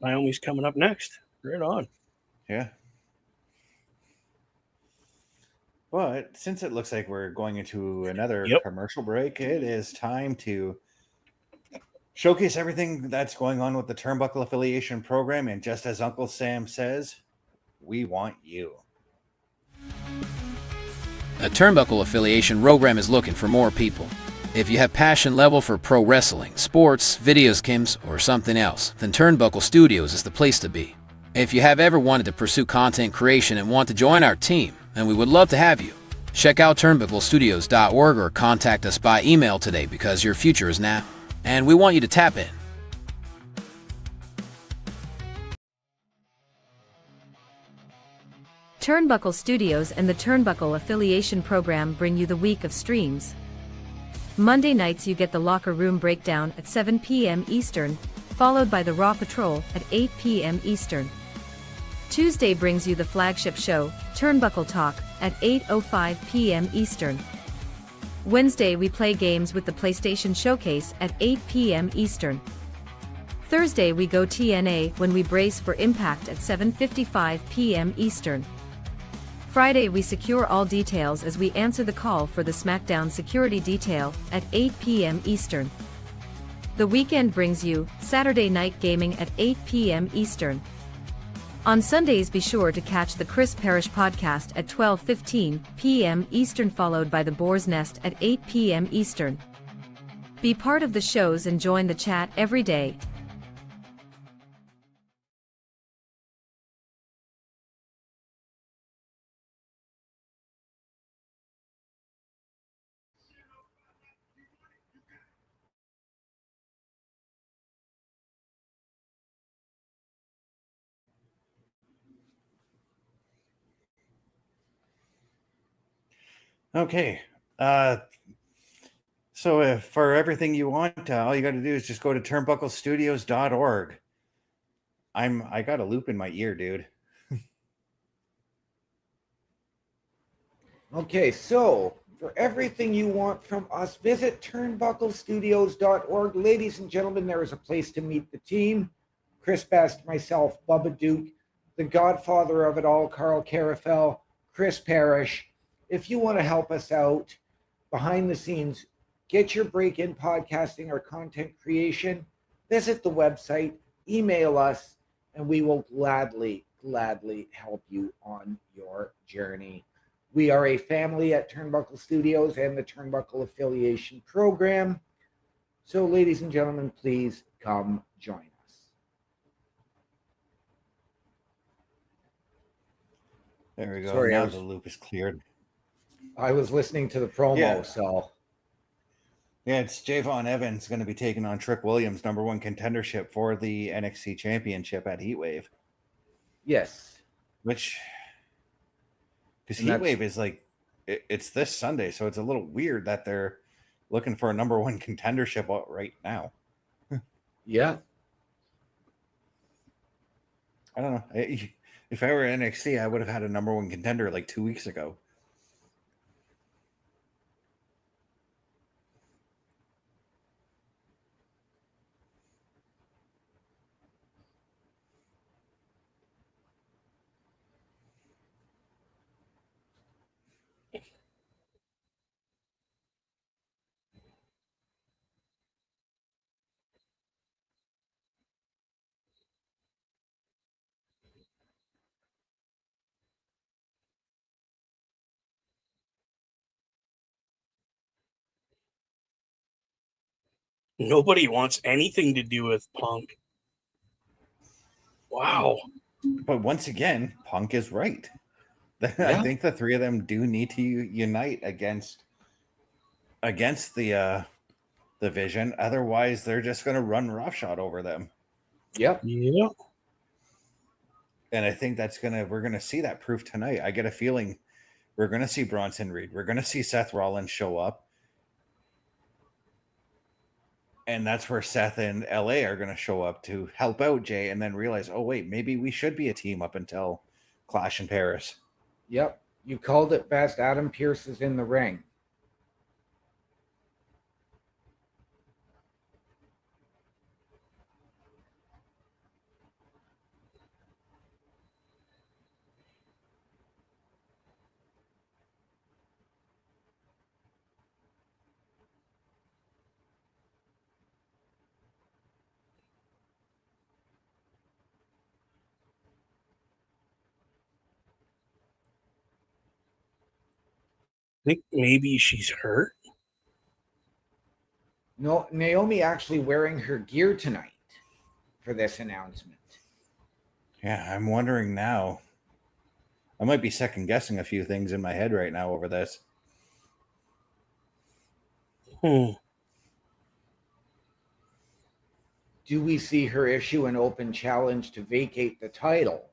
Speaker 5: Naomi's coming up next. Right on.
Speaker 3: Yeah. But since it looks like we're going into another commercial break, it is time to showcase everything that's going on with the Turnbuckle Affiliation Program. And just as Uncle Sam says, we want you.
Speaker 6: The Turnbuckle Affiliation Program is looking for more people. If you have passion level for pro wrestling, sports, videos, games, or something else, then Turnbuckle Studios is the place to be. If you have ever wanted to pursue content creation and want to join our team, then we would love to have you. Check out turnbucklestudios.org or contact us by email today because your future is now, and we want you to tap in.
Speaker 7: Turnbuckle Studios and the Turnbuckle Affiliation Program bring you the week of streams. Monday nights you get the Locker Room Breakdown at 7 p.m. Eastern, followed by the Raw Patrol at 8 p.m. Eastern. Tuesday brings you the flagship show, Turnbuckle Talk, at 8:05 p.m. Eastern. Wednesday we play games with the PlayStation Showcase at 8 p.m. Eastern. Thursday we go TNA when we brace for Impact at 7:55 p.m. Eastern. Friday we secure all details as we answer the call for the SmackDown security detail at 8 p.m. Eastern. The weekend brings you Saturday Night Gaming at 8 p.m. Eastern. On Sundays be sure to catch the Chris Parrish podcast at 12:15 p.m. Eastern, followed by the Boar's Nest at 8 p.m. Eastern. Be part of the shows and join the chat every day.
Speaker 3: Okay. So for everything you want, all you got to do is just go to turnbucklestudios.org. I got a loop in my ear, dude.
Speaker 4: Okay, so for everything you want from us, visit turnbucklestudios.org. Ladies and gentlemen, there is a place to meet the team. Chris Best, myself, Bubba Duke, the godfather of it all, Carl Carafel, Chris Parrish. If you want to help us out behind the scenes, get your break in podcasting or content creation, visit the website, email us, and we will gladly help you on your journey. We are a family at Turnbuckle Studios and the Turnbuckle Affiliation Program. So, ladies and gentlemen, please come join us.
Speaker 3: There we go.
Speaker 4: Sorry,
Speaker 3: now the loop is cleared.
Speaker 4: I was listening to the promo, so.
Speaker 3: Yeah, it's Javon Evans going to be taking on Trick Williams, #1 contendership for the NXT Championship at Heatwave.
Speaker 4: Yes.
Speaker 3: Because Heatwave is like, it's this Sunday, so it's a little weird that they're looking for a #1 contendership right now.
Speaker 4: Yeah.
Speaker 3: I don't know. If I were NXT, I would have had a #1 contender like 2 weeks ago.
Speaker 5: Nobody wants anything to do with Punk. Wow.
Speaker 3: But once again, Punk is right. I think the three of them do need to unite against the Vision. Otherwise, they're just going to run roughshod over them.
Speaker 4: Yep.
Speaker 5: Yeah.
Speaker 3: And I think we're going to see that proof tonight. I get a feeling we're going to see Bronson Reed. We're going to see Seth Rollins show up. And that's where Seth and LA are going to show up to help out Jey and then realize, oh, wait, maybe we should be a team up until Clash in Paris.
Speaker 4: Yep. You called it best. Adam Pearce is in the ring.
Speaker 5: I think maybe she's hurt.
Speaker 4: No, Naomi actually wearing her gear tonight for this announcement.
Speaker 3: Yeah, I'm wondering now. I might be second guessing a few things in my head right now over this.
Speaker 4: Do we see her issue an open challenge to vacate the title?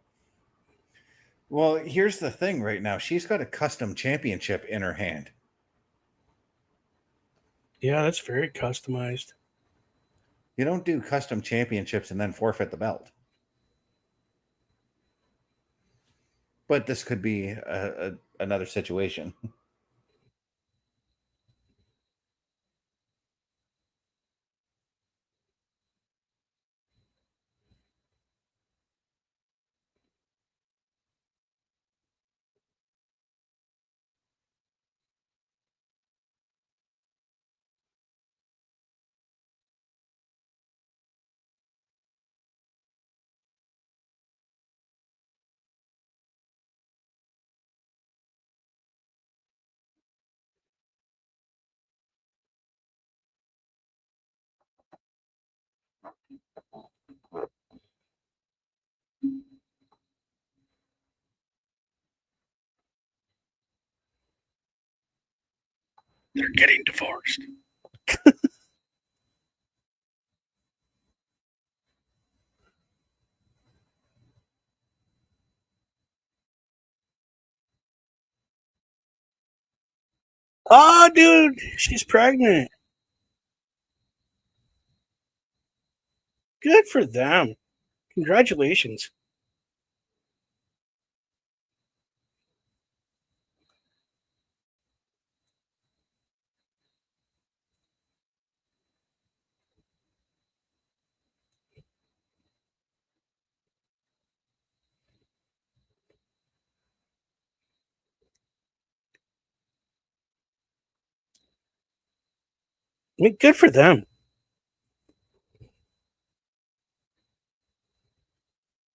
Speaker 3: Well, here's the thing right now. She's got a custom championship in her hand.
Speaker 5: Yeah, that's very customized.
Speaker 3: You don't do custom championships and then forfeit the belt. But this could be another situation.
Speaker 5: They're getting divorced. Oh, dude, she's pregnant. Good for them. Congratulations. I mean, good for them.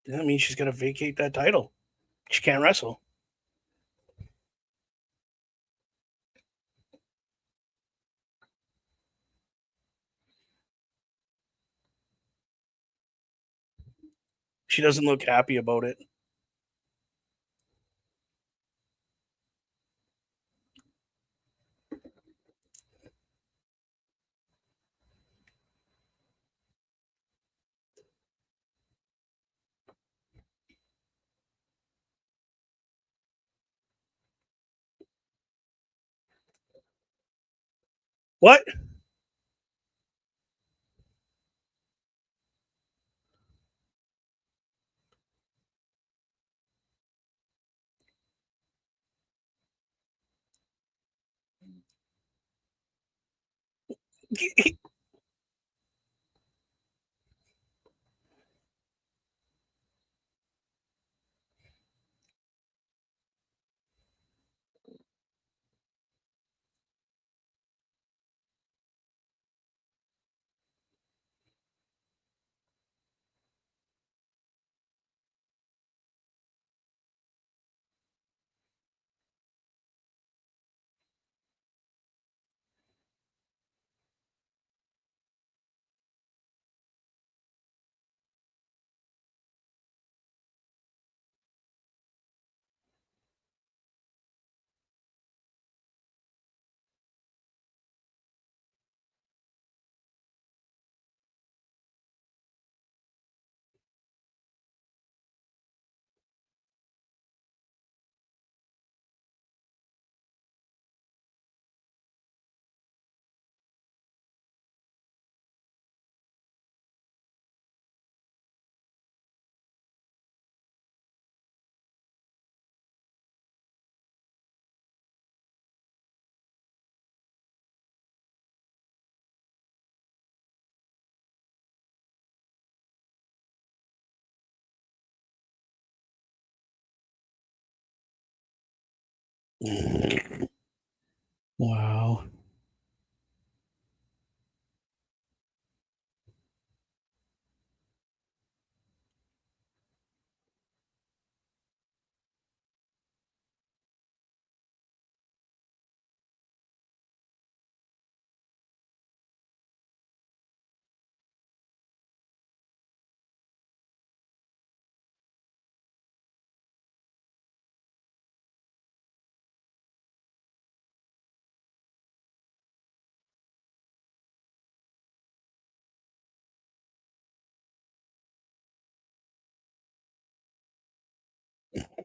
Speaker 5: That means she's going to vacate that title. She can't wrestle. She doesn't look happy about it. What? Wow.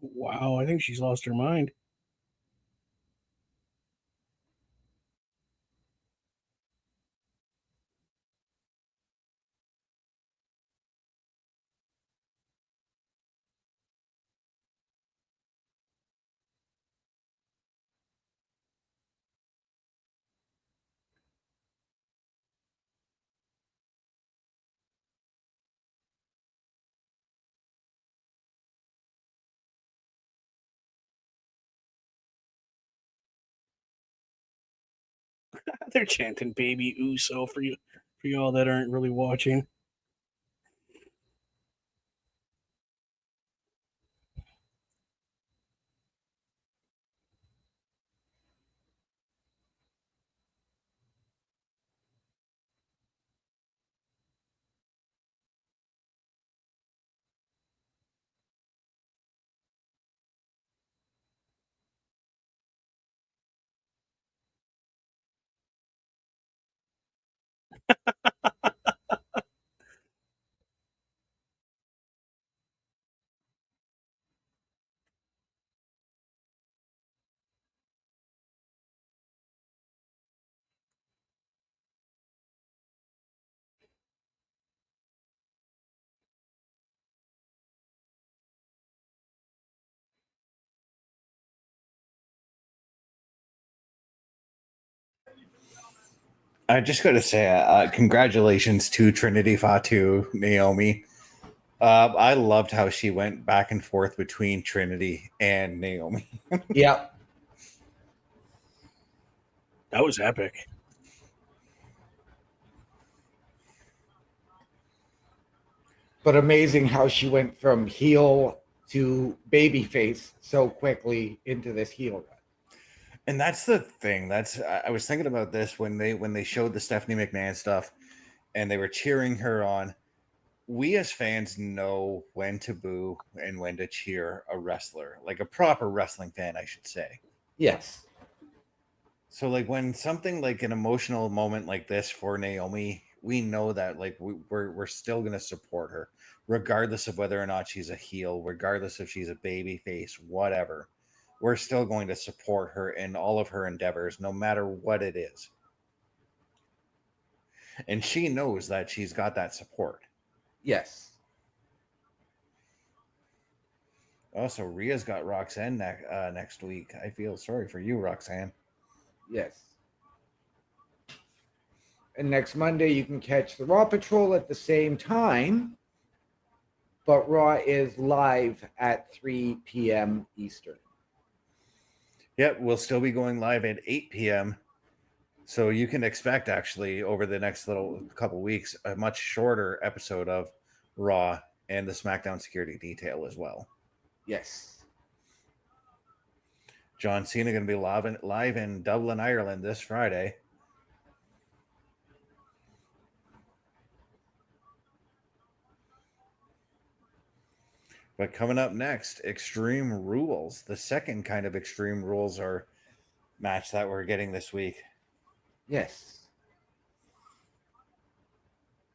Speaker 5: Wow, I think she's lost her mind. They're chanting "Baby Uso" for y'all that aren't really watching.
Speaker 3: I just got to say, congratulations to Trinity Fatu, Naomi. I loved how she went back and forth between Trinity and Naomi.
Speaker 4: Yeah.
Speaker 5: That was epic.
Speaker 4: But amazing how she went from heel to babyface so quickly into this heel run.
Speaker 3: And that's the thing. I was thinking about this when they showed the Stephanie McMahon stuff and they were cheering her on. We as fans know when to boo and when to cheer a wrestler, like a proper wrestling fan, I should say.
Speaker 4: Yes.
Speaker 3: So like when something like an emotional moment like this for Naomi, we know that like we're still gonna support her, regardless of whether or not she's a heel, regardless if she's a baby face, whatever. We're still going to support her in all of her endeavors, no matter what it is. And she knows that she's got that support.
Speaker 4: Yes.
Speaker 3: Also, Rhea's got Roxanne next week. I feel sorry for you, Roxanne.
Speaker 4: Yes. And next Monday, you can catch the Raw Patrol at the same time, but Raw is live at 3 p.m. Eastern.
Speaker 3: Yep, we'll still be going live at 8 p.m. So you can expect actually over the next little couple weeks a much shorter episode of Raw and the SmackDown Security Detail as well.
Speaker 4: Yes.
Speaker 3: John Cena going to be live in Dublin, Ireland this Friday. But coming up next, Extreme Rules. The second kind of Extreme Rules are match that we're getting this week.
Speaker 4: Yes.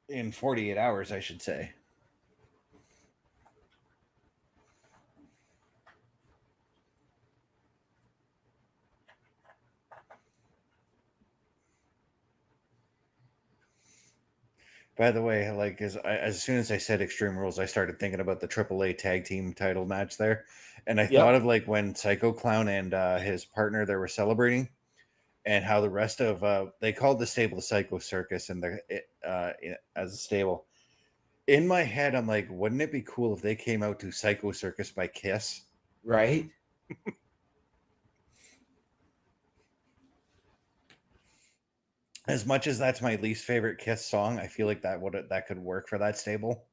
Speaker 3: In 48 hours, I should say. By the way, like as soon as I said Extreme Rules, I started thinking about the AAA Tag Team Title match there, and I thought of like when Psycho Clown and his partner there were celebrating, and how the rest of they called the stable the Psycho Circus and as a stable. In my head, I'm like, wouldn't it be cool if they came out to Psycho Circus by Kiss?
Speaker 4: Right.
Speaker 3: As much as that's my least favorite Kiss song, I feel like that could work for that stable.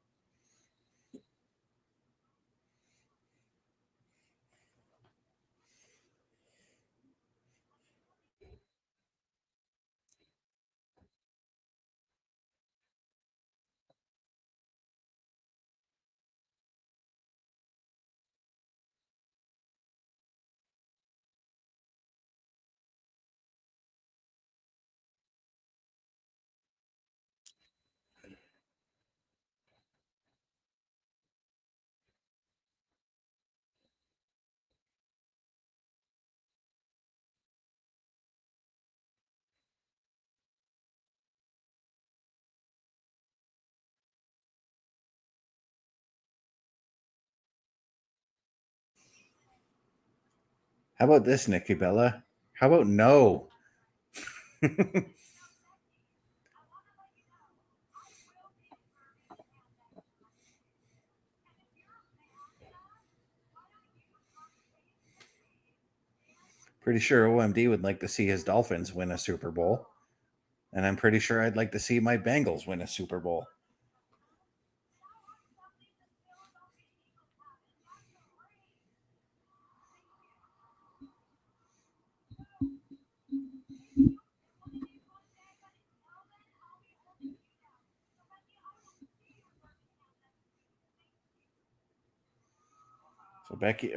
Speaker 3: How about this, Nikki Bella? How about no? Pretty sure OMD would like to see his Dolphins win a Super Bowl. And I'm pretty sure I'd like to see my Bengals win a Super Bowl. So Becky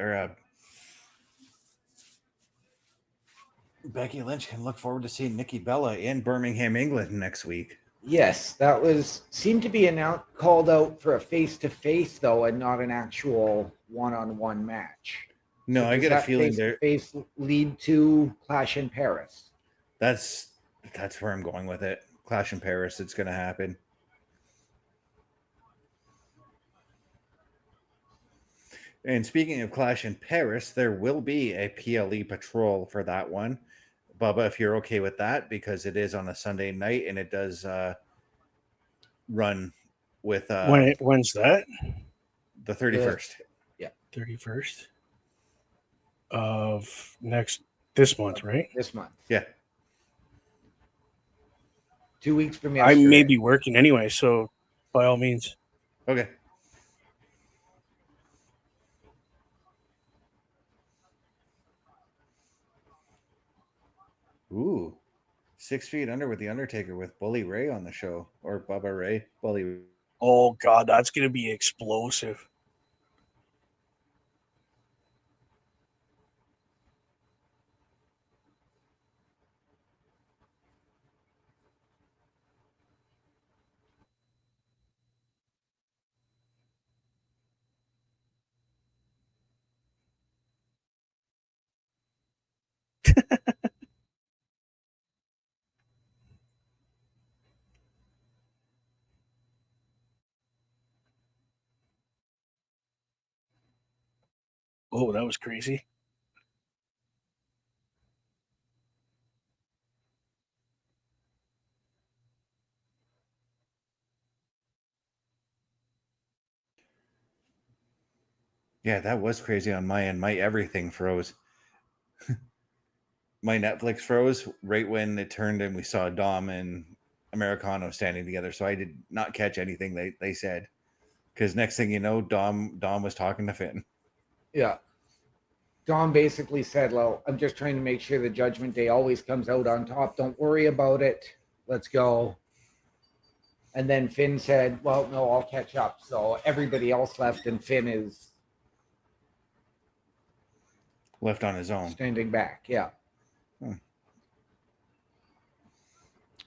Speaker 3: Lynch can look forward to seeing Nikki Bella in Birmingham, England next week.
Speaker 4: Yes, that seemed to be called out for a face-to-face though, and not an actual one-on-one match.
Speaker 3: No,
Speaker 4: so
Speaker 3: I get a feeling
Speaker 4: face lead to Clash in Paris.
Speaker 3: That's where I'm going with it. Clash in Paris. It's going to happen. And speaking of Clash in Paris, there will be a PLE patrol for that one. Bubba, if you're okay with that, because it is on a Sunday night and it does run with
Speaker 5: when's that?
Speaker 3: The 31st.
Speaker 4: Yeah.
Speaker 5: 31st of this month, right?
Speaker 4: This month.
Speaker 3: Yeah.
Speaker 4: 2 weeks from yesterday.
Speaker 5: I may be working anyway, so by all means.
Speaker 3: Okay. Ooh. 6 feet under with the Undertaker with Bully Ray on the show. Or Bubba Ray. Bully.
Speaker 5: Oh God, that's gonna be explosive. Oh, that was crazy.
Speaker 3: Yeah, that was crazy on my end. My everything froze. My Netflix froze right when it turned and we saw Dom and Americano standing together. So I did not catch anything they said. Because next thing you know, Dom was talking to Finn.
Speaker 4: Yeah. Dom basically said, well, I'm just trying to make sure the Judgment Day always comes out on top. Don't worry about it. Let's go. And then Finn said, well, no, I'll catch up. So everybody else left and Finn is
Speaker 3: left on his own.
Speaker 4: Standing back, yeah.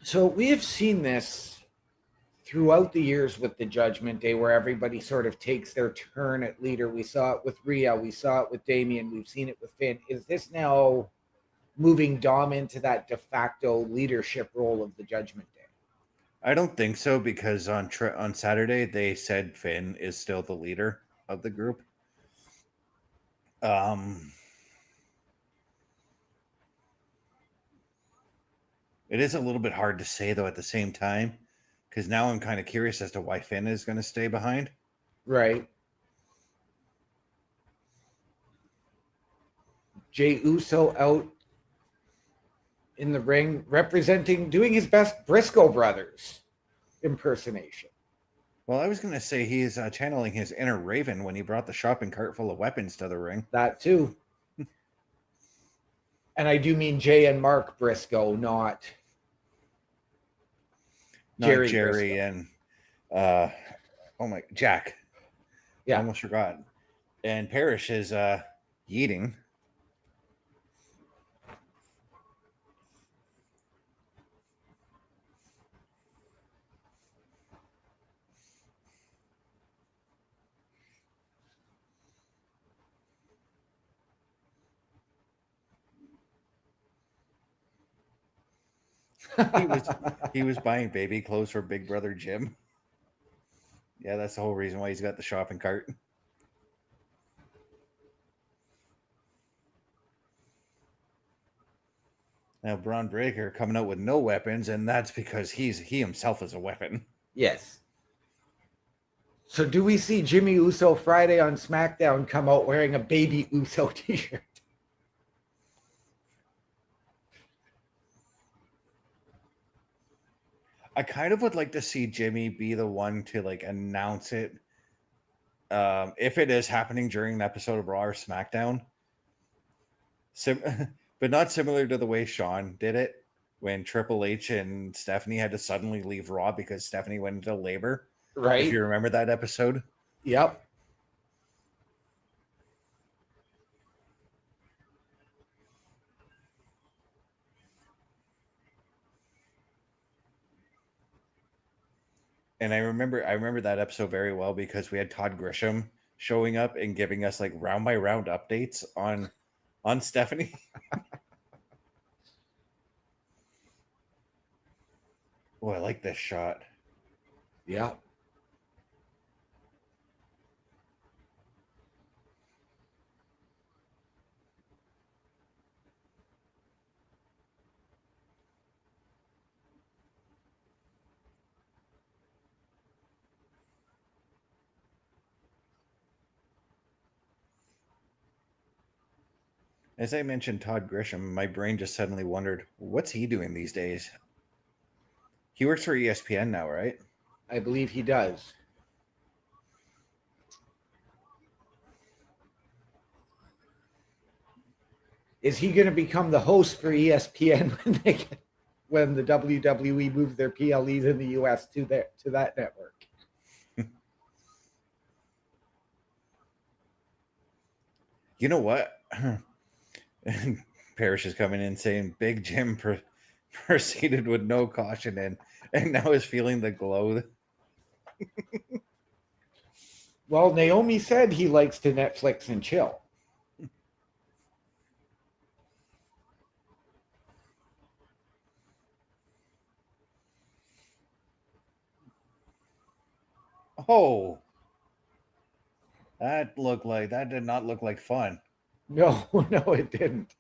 Speaker 4: So we have seen this throughout the years with the Judgment Day where everybody sort of takes their turn at leader. We saw it with Rhea. We saw it with Damian. We've seen it with Finn. Is this now moving Dom into that de facto leadership role of the Judgment Day?
Speaker 3: I don't think so, because on Saturday they said Finn is still the leader of the group. It is a little bit hard to say, though, at the same time, because now I'm kind of curious as to why Finn is going to stay behind.
Speaker 4: Right. Jey Uso out in the ring, doing his best Briscoe brothers impersonation.
Speaker 3: Well, I was going to say he's channeling his inner Raven when he brought the shopping cart full of weapons to the ring.
Speaker 4: That too. And I do mean Jay and Mark Briscoe, not Jerry Briscoe.
Speaker 3: And Jack.
Speaker 4: Yeah.
Speaker 3: I almost forgot. And Parrish is yeeting. he was buying baby clothes for Big Brother Jim. Yeah, that's the whole reason why he's got the shopping cart. Now Bron Breakker coming out with no weapons, and that's because he himself is a weapon.
Speaker 4: Yes. So do we see Jimmy Uso Friday on SmackDown come out wearing a Baby Uso t-shirt?
Speaker 3: I kind of would like to see Jimmy be the one to like announce it. If it is happening during an episode of Raw or SmackDown. But not similar to the way Sean did it when Triple H and Stephanie had to suddenly leave Raw because Stephanie went into labor.
Speaker 4: Right.
Speaker 3: If you remember that episode.
Speaker 4: Yep.
Speaker 3: And I remember that episode very well because we had Todd Grisham showing up and giving us like round by round updates on Stephanie. Oh, I like this shot.
Speaker 4: Yeah.
Speaker 3: As I mentioned Todd Grisham, my brain just suddenly wondered, what's he doing these days? He works for ESPN now, right?
Speaker 4: I believe he does. Is he going to become the host for ESPN when the WWE moves their PLEs in the US to that network?
Speaker 3: You know what? Parrish is coming in saying Big Jim proceeded with no caution and now is feeling the glow.
Speaker 4: Well, Naomi said he likes to Netflix and chill.
Speaker 3: Oh, that did not look like fun.
Speaker 4: No, it didn't.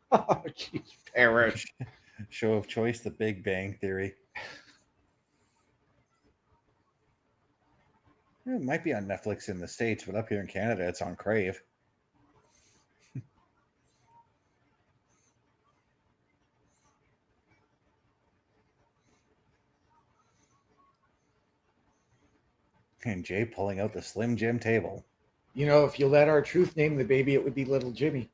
Speaker 4: Oh, jeez, Parrish.
Speaker 3: Show of choice, The Big Bang Theory. It might be on Netflix in the States, but up here in Canada, it's on Crave. And Jay pulling out the Slim Jim table.
Speaker 4: You know, if you let R-Truth name the baby, it would be Little Jimmy.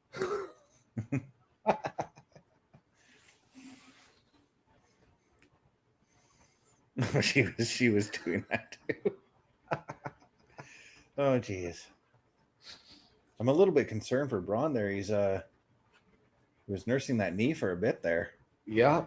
Speaker 3: she was doing that too. Oh geez. I'm a little bit concerned for Bron there. He was nursing that knee for a bit there.
Speaker 4: Yeah.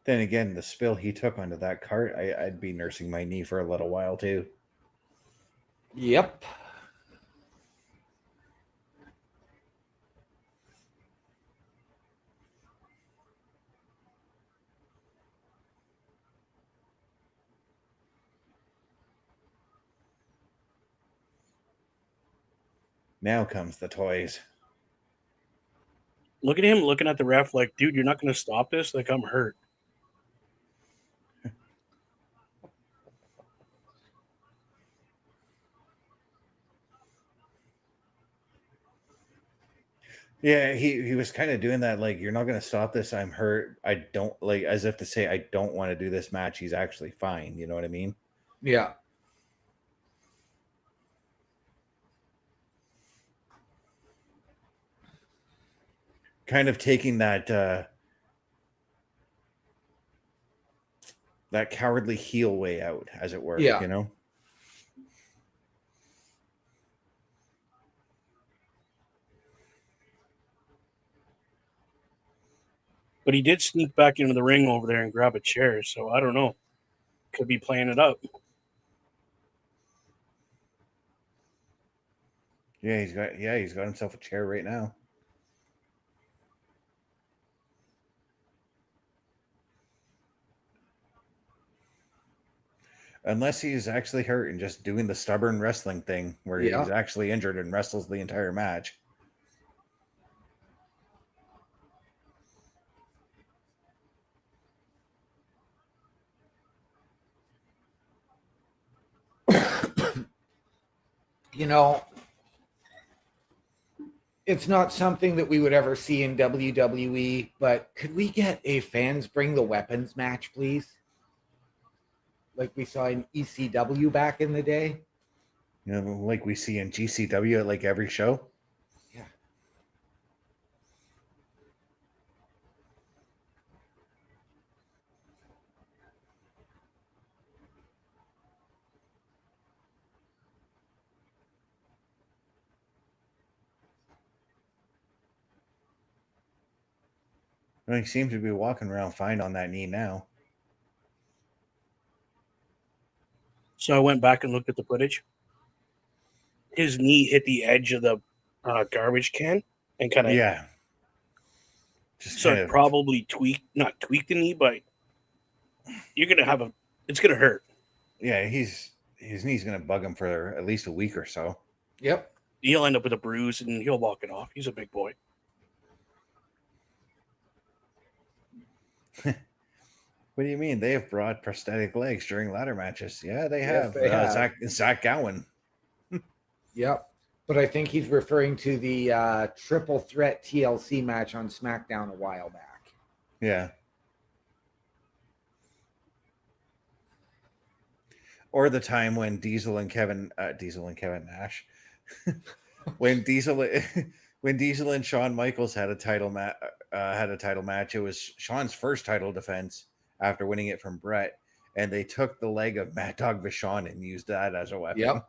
Speaker 3: Then again, the spill he took onto that cart, I'd be nursing my knee for a little while too.
Speaker 4: Yep.
Speaker 3: Now comes the toys.
Speaker 5: Look at him looking at the ref like, dude, you're not going to stop this? Like, I'm hurt.
Speaker 3: Yeah, he was kind of doing that, like, you're not going to stop this. I'm hurt. I don't, like, as if to say, I don't want to do this match. He's actually fine. You know what I mean?
Speaker 4: Yeah.
Speaker 3: Kind of taking that that cowardly heel way out, as it were.
Speaker 4: Yeah.
Speaker 3: You know.
Speaker 5: But he did sneak back into the ring over there and grab a chair, so I don't know. Could be playing it up.
Speaker 3: Yeah, he's got himself a chair right now. Unless he's actually hurt and just doing the stubborn wrestling thing where he's actually injured and wrestles the entire match.
Speaker 4: You know, it's not something that we would ever see in WWE, but could we get a fans bring the weapons match, please? Like we saw in ECW back in the day.
Speaker 3: You know, like we see in GCW at like every show.
Speaker 4: Yeah.
Speaker 3: Well, he seems to be walking around fine on that knee now.
Speaker 5: So I went back and looked at the footage. His knee hit the edge of the garbage can and kind of
Speaker 3: just
Speaker 5: so
Speaker 3: kind
Speaker 5: it
Speaker 3: of
Speaker 5: probably not tweaked the knee, but you're gonna it's gonna hurt.
Speaker 3: Yeah, his knee's gonna bug him for at least a week or so.
Speaker 4: Yep.
Speaker 5: He'll end up with a bruise and he'll walk it off. He's a big boy.
Speaker 3: What do you mean? They have brought prosthetic legs during ladder matches. Yeah, they
Speaker 4: Yes,
Speaker 3: have.
Speaker 4: they have.
Speaker 3: Zach Gowen.
Speaker 4: Yep. But I think he's referring to the triple threat TLC match on SmackDown a while back.
Speaker 3: Yeah. Or the time when Diesel and Kevin Nash, when Diesel and Shawn Michaels had a title match. It was Shawn's first title defense after winning it from Brett, and they took the leg of Mad Dog Vachon and used that as a weapon.
Speaker 4: Yep.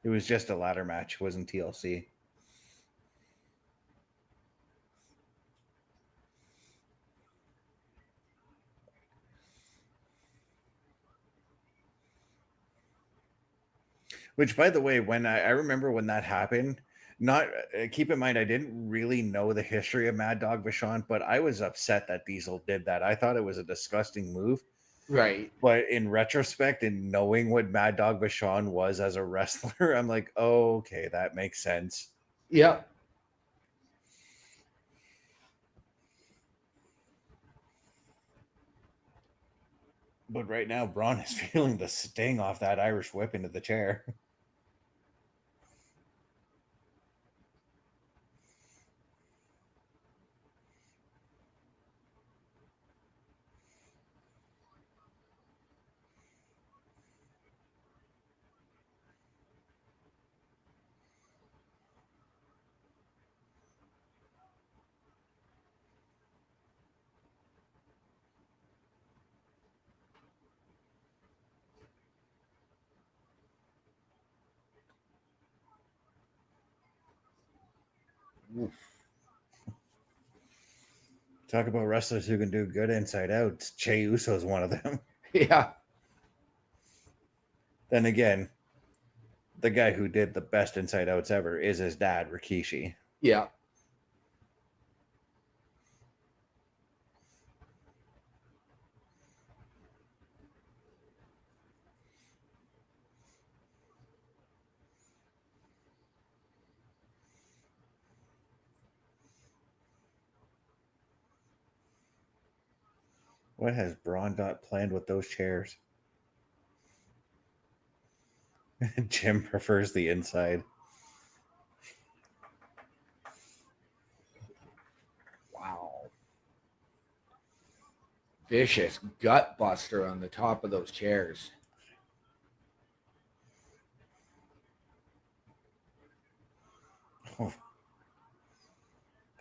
Speaker 3: It was just a ladder match. It wasn't TLC. Which, by the way, when I remember when that happened, not keep in mind, I didn't really know the history of Mad Dog Vachon, but I was upset that Diesel did that. I thought it was a disgusting move.
Speaker 4: Right.
Speaker 3: But in retrospect and knowing what Mad Dog Vachon was as a wrestler, I'm like, oh, okay, that makes sense.
Speaker 4: Yep.
Speaker 3: But right now, Braun is feeling the sting off that Irish whip into the chair.
Speaker 4: Oof.
Speaker 3: Talk about wrestlers who can do good inside out. Jey Uso is one of them.
Speaker 4: Yeah.
Speaker 3: Then again, the guy who did the best inside outs ever is his dad, Rikishi.
Speaker 4: Yeah.
Speaker 3: What has Braun got planned with those chairs? Jim prefers the inside.
Speaker 4: Wow. Vicious gut buster on the top of those chairs.
Speaker 3: Oh,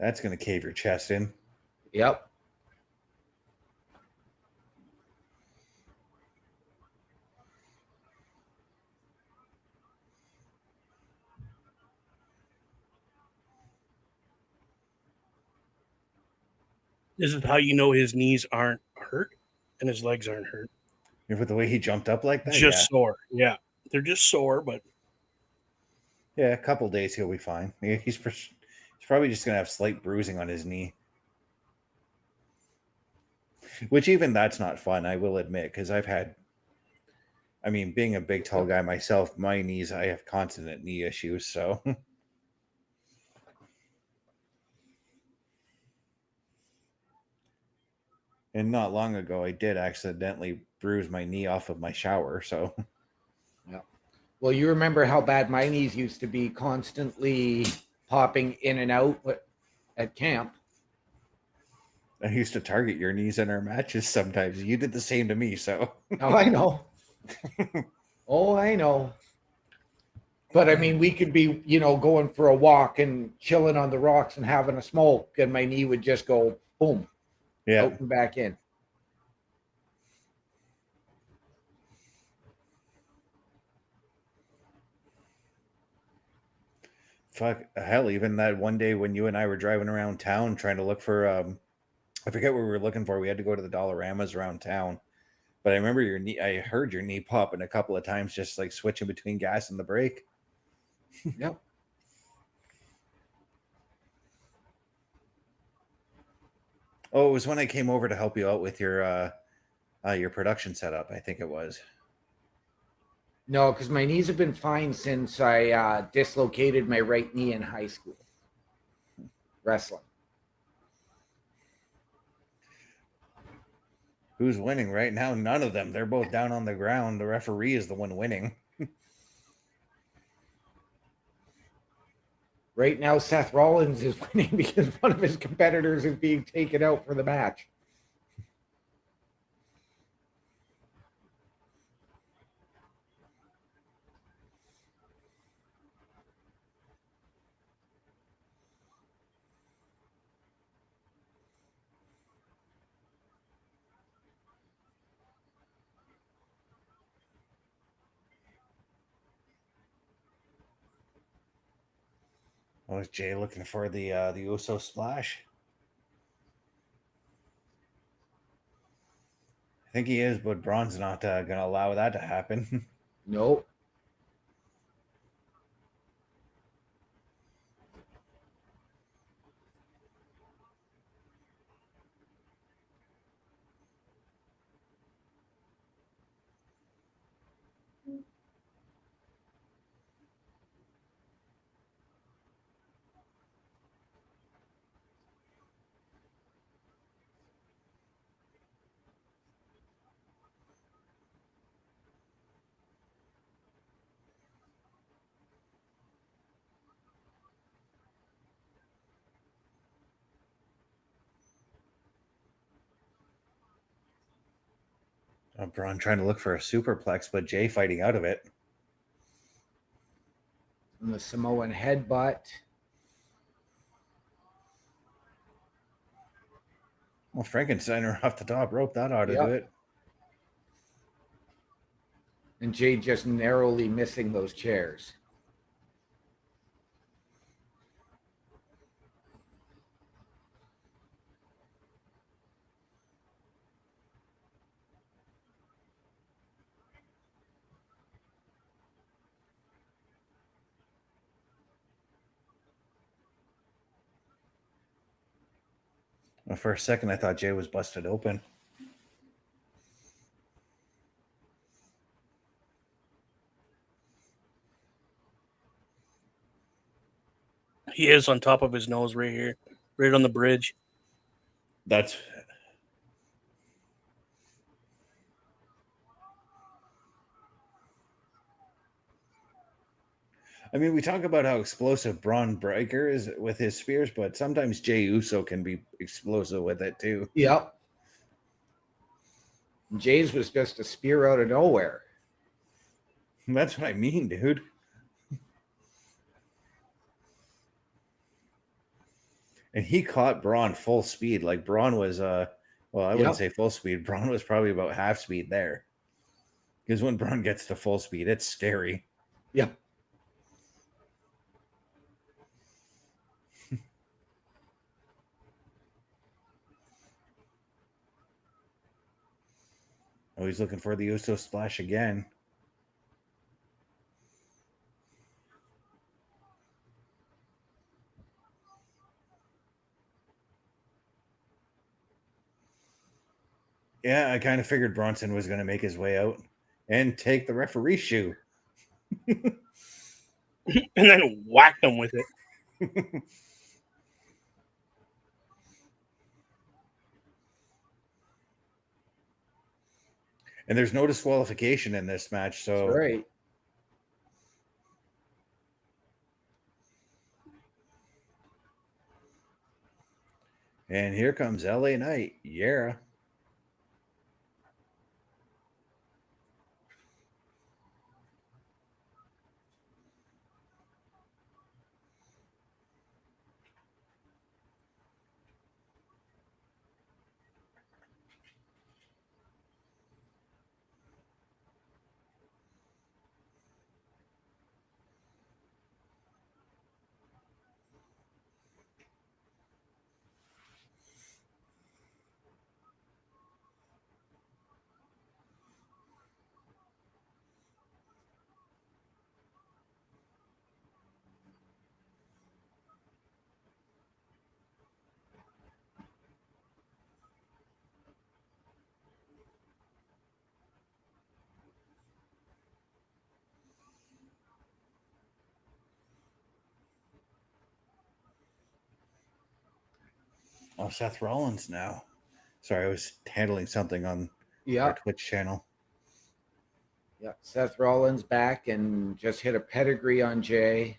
Speaker 3: that's going to cave your chest in.
Speaker 4: Yep.
Speaker 5: This is how you know his knees aren't hurt and his legs aren't hurt.
Speaker 3: With the way he jumped up like that?
Speaker 5: Just sore. Yeah. They're just sore, but
Speaker 3: Yeah, a couple days he'll be fine. He's probably just going to have slight bruising on his knee. Which even that's not fun, I will admit, because being a big, tall guy myself, my knees, I have constant knee issues, so... And not long ago, I did accidentally bruise my knee off of my shower, so...
Speaker 4: Yeah. Well, you remember how bad my knees used to be, constantly popping in and out at camp.
Speaker 3: I used to target your knees in our matches sometimes. You did the same to me, so...
Speaker 4: Oh, I know. Oh, I know. But I mean, we could be, going for a walk and chilling on the rocks and having a smoke, and my knee would just go boom, out and back in.
Speaker 3: Fuck, hell, even that one day when you and I were driving around town trying to look for, I forget what we were looking for. We had to go to the Dollaramas around town. But I remember I heard your knee popping a couple of times, just like switching between gas and the brake.
Speaker 4: Yep.
Speaker 3: Oh, it was when I came over to help you out with your production setup, I think it was.
Speaker 4: No, because my knees have been fine since I dislocated my right knee in high school. Wrestling.
Speaker 3: Who's winning right now? None of them. They're both down on the ground. The referee is the one winning.
Speaker 4: Right now, Seth Rollins is winning because one of his competitors is being taken out for the match.
Speaker 3: Oh, is Jey looking for the Uso splash? I think he is, but Braun's not going to allow that to happen.
Speaker 4: Nope.
Speaker 3: Braun trying to look for a superplex, but Jey fighting out of it.
Speaker 4: And the Samoan headbutt.
Speaker 3: Well, Frankensteiner off the top rope, that ought to do it.
Speaker 4: And Jey just narrowly missing those chairs.
Speaker 3: Well, for a second, I thought Jey was busted open.
Speaker 5: He is on top of his nose right here, right on the bridge.
Speaker 3: That's. I mean, we talk about how explosive Bron Breakker is with his spears, but sometimes Jey Uso can be explosive with it too.
Speaker 4: Yep. Jay's was just a spear out of nowhere.
Speaker 3: That's what I mean, dude. And he caught Braun full speed. Like Braun was well, I wouldn't say full speed. Braun was probably about half speed there. Because when Braun gets to full speed, it's scary.
Speaker 4: Yep.
Speaker 3: Oh, he's looking for the Uso splash again. Yeah, I kind of figured Bronson was going to make his way out and take the referee shoe.
Speaker 5: And then whacked him with it.
Speaker 3: And there's no disqualification in this match, so
Speaker 4: That's right.
Speaker 3: And here comes LA Knight. Yeah. Oh, Seth Rollins now. Sorry, I was handling something on our Twitch channel.
Speaker 4: Yeah, Seth Rollins back and just hit a pedigree on Jey.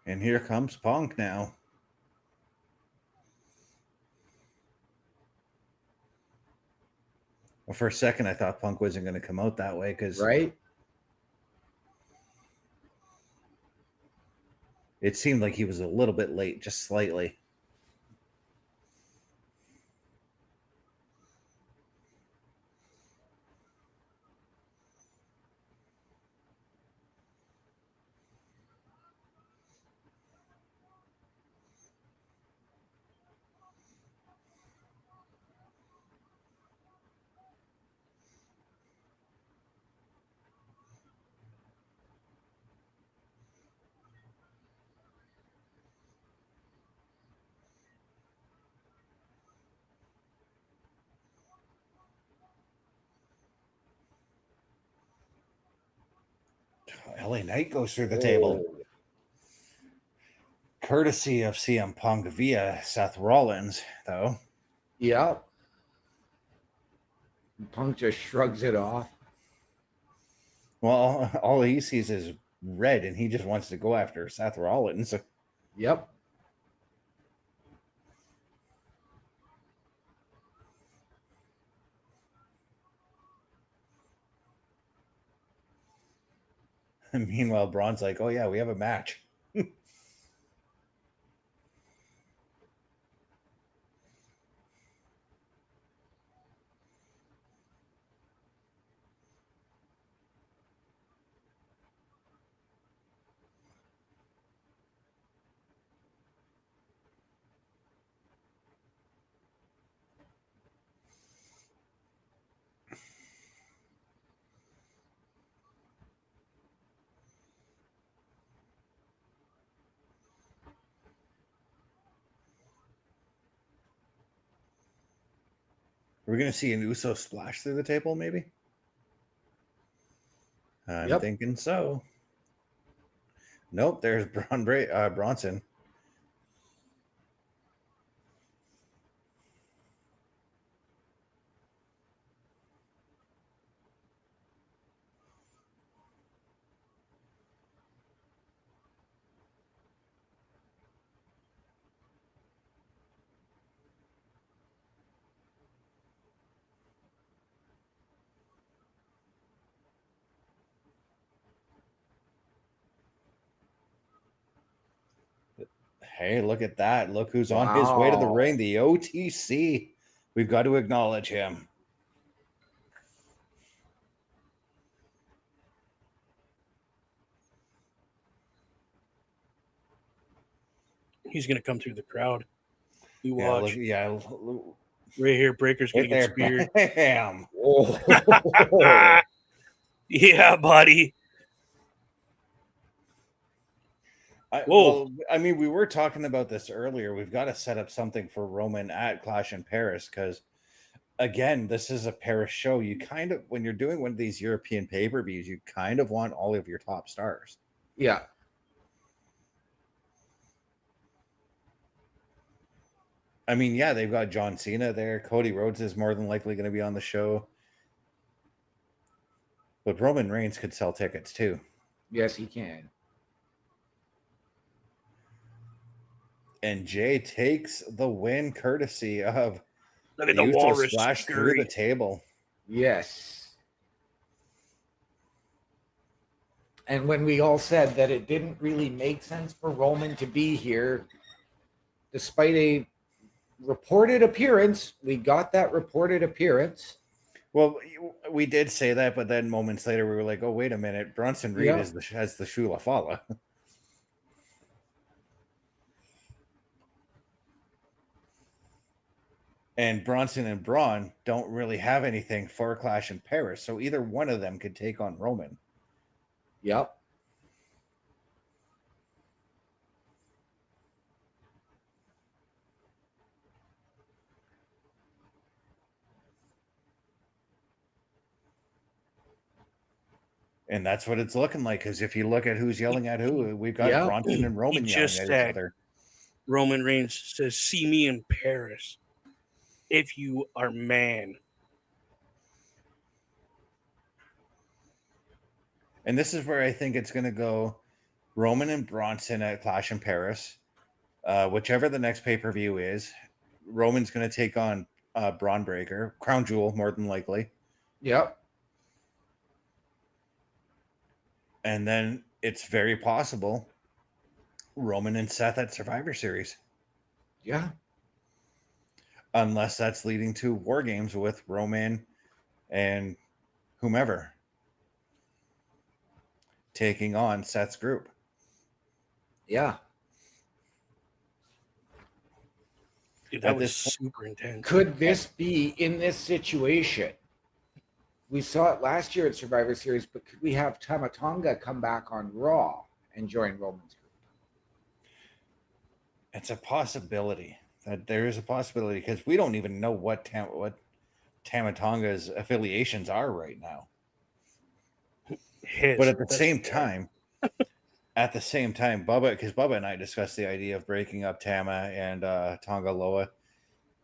Speaker 3: And here comes Punk now. Well, for a second, I thought Punk wasn't going to come out that way because it seemed like he was a little bit late, just slightly. LA Knight goes through the table. Courtesy of CM Punk via Seth Rollins, though.
Speaker 4: Yeah. Punk just shrugs it off.
Speaker 3: Well, all he sees is red, and he just wants to go after Seth Rollins.
Speaker 4: Yep.
Speaker 3: Meanwhile, Braun's like, oh, yeah, we have a match. Are we going to see an Uso splash through the table, maybe? I'm thinking so. Nope, there's Bronson. Hey, look at that. Look who's on his way to the ring, the OTC. We've got to acknowledge him.
Speaker 5: He's going to come through the crowd. You watch.
Speaker 3: Look.
Speaker 5: Right here, Breakker's going to get speared.
Speaker 3: Bam.
Speaker 4: Oh.
Speaker 5: Yeah, buddy.
Speaker 3: I mean, we were talking about this earlier. We've got to set up something for Roman at Clash in Paris because, again, this is a Paris show. You kind of, when you're doing one of these European pay-per-views, you kind of want all of your top stars.
Speaker 4: Yeah.
Speaker 3: I mean, yeah, they've got John Cena there. Cody Rhodes is more than likely going to be on the show. But Roman Reigns could sell tickets too.
Speaker 4: Yes, he can.
Speaker 3: And Jey takes the win courtesy of
Speaker 5: the walrus
Speaker 3: splash through the table.
Speaker 4: Yes. And when we all said that it didn't really make sense for Roman to be here, despite a reported appearance, we got that reported appearance.
Speaker 3: Well, we did say that, but then moments later we were like, oh, wait a minute. Bronson Reed has the Shula Fala. And Bronson and Braun don't really have anything for a Clash in Paris. So either one of them could take on Roman.
Speaker 4: Yep.
Speaker 5: And
Speaker 3: that's what it's looking like. Because if you look at who's yelling at who, we've got Bronson and Roman yelling at each other.
Speaker 5: Roman Reigns says, see me in Paris if you are man.
Speaker 3: And this is where I think it's going to go. Roman and Bronson at Clash in Paris. Whichever the next pay-per-view is. Roman's going to take on Bron Breakker. Crown Jewel, more than likely.
Speaker 4: Yep.
Speaker 3: And then it's very possible Roman and Seth at Survivor Series.
Speaker 4: Yeah.
Speaker 3: Unless that's leading to War Games with Roman and whomever taking on Seth's group.
Speaker 4: Yeah.
Speaker 5: Dude, that was super intense.
Speaker 4: Could this be in this situation? We saw it last year at Survivor Series, but could we have Tama Tonga come back on Raw and join Roman's group?
Speaker 3: It's a possibility. That there is a possibility because we don't even know what Tama Tonga's affiliations are right now. But at the same time, Bubba and I discussed the idea of breaking up Tama and Tonga Loa,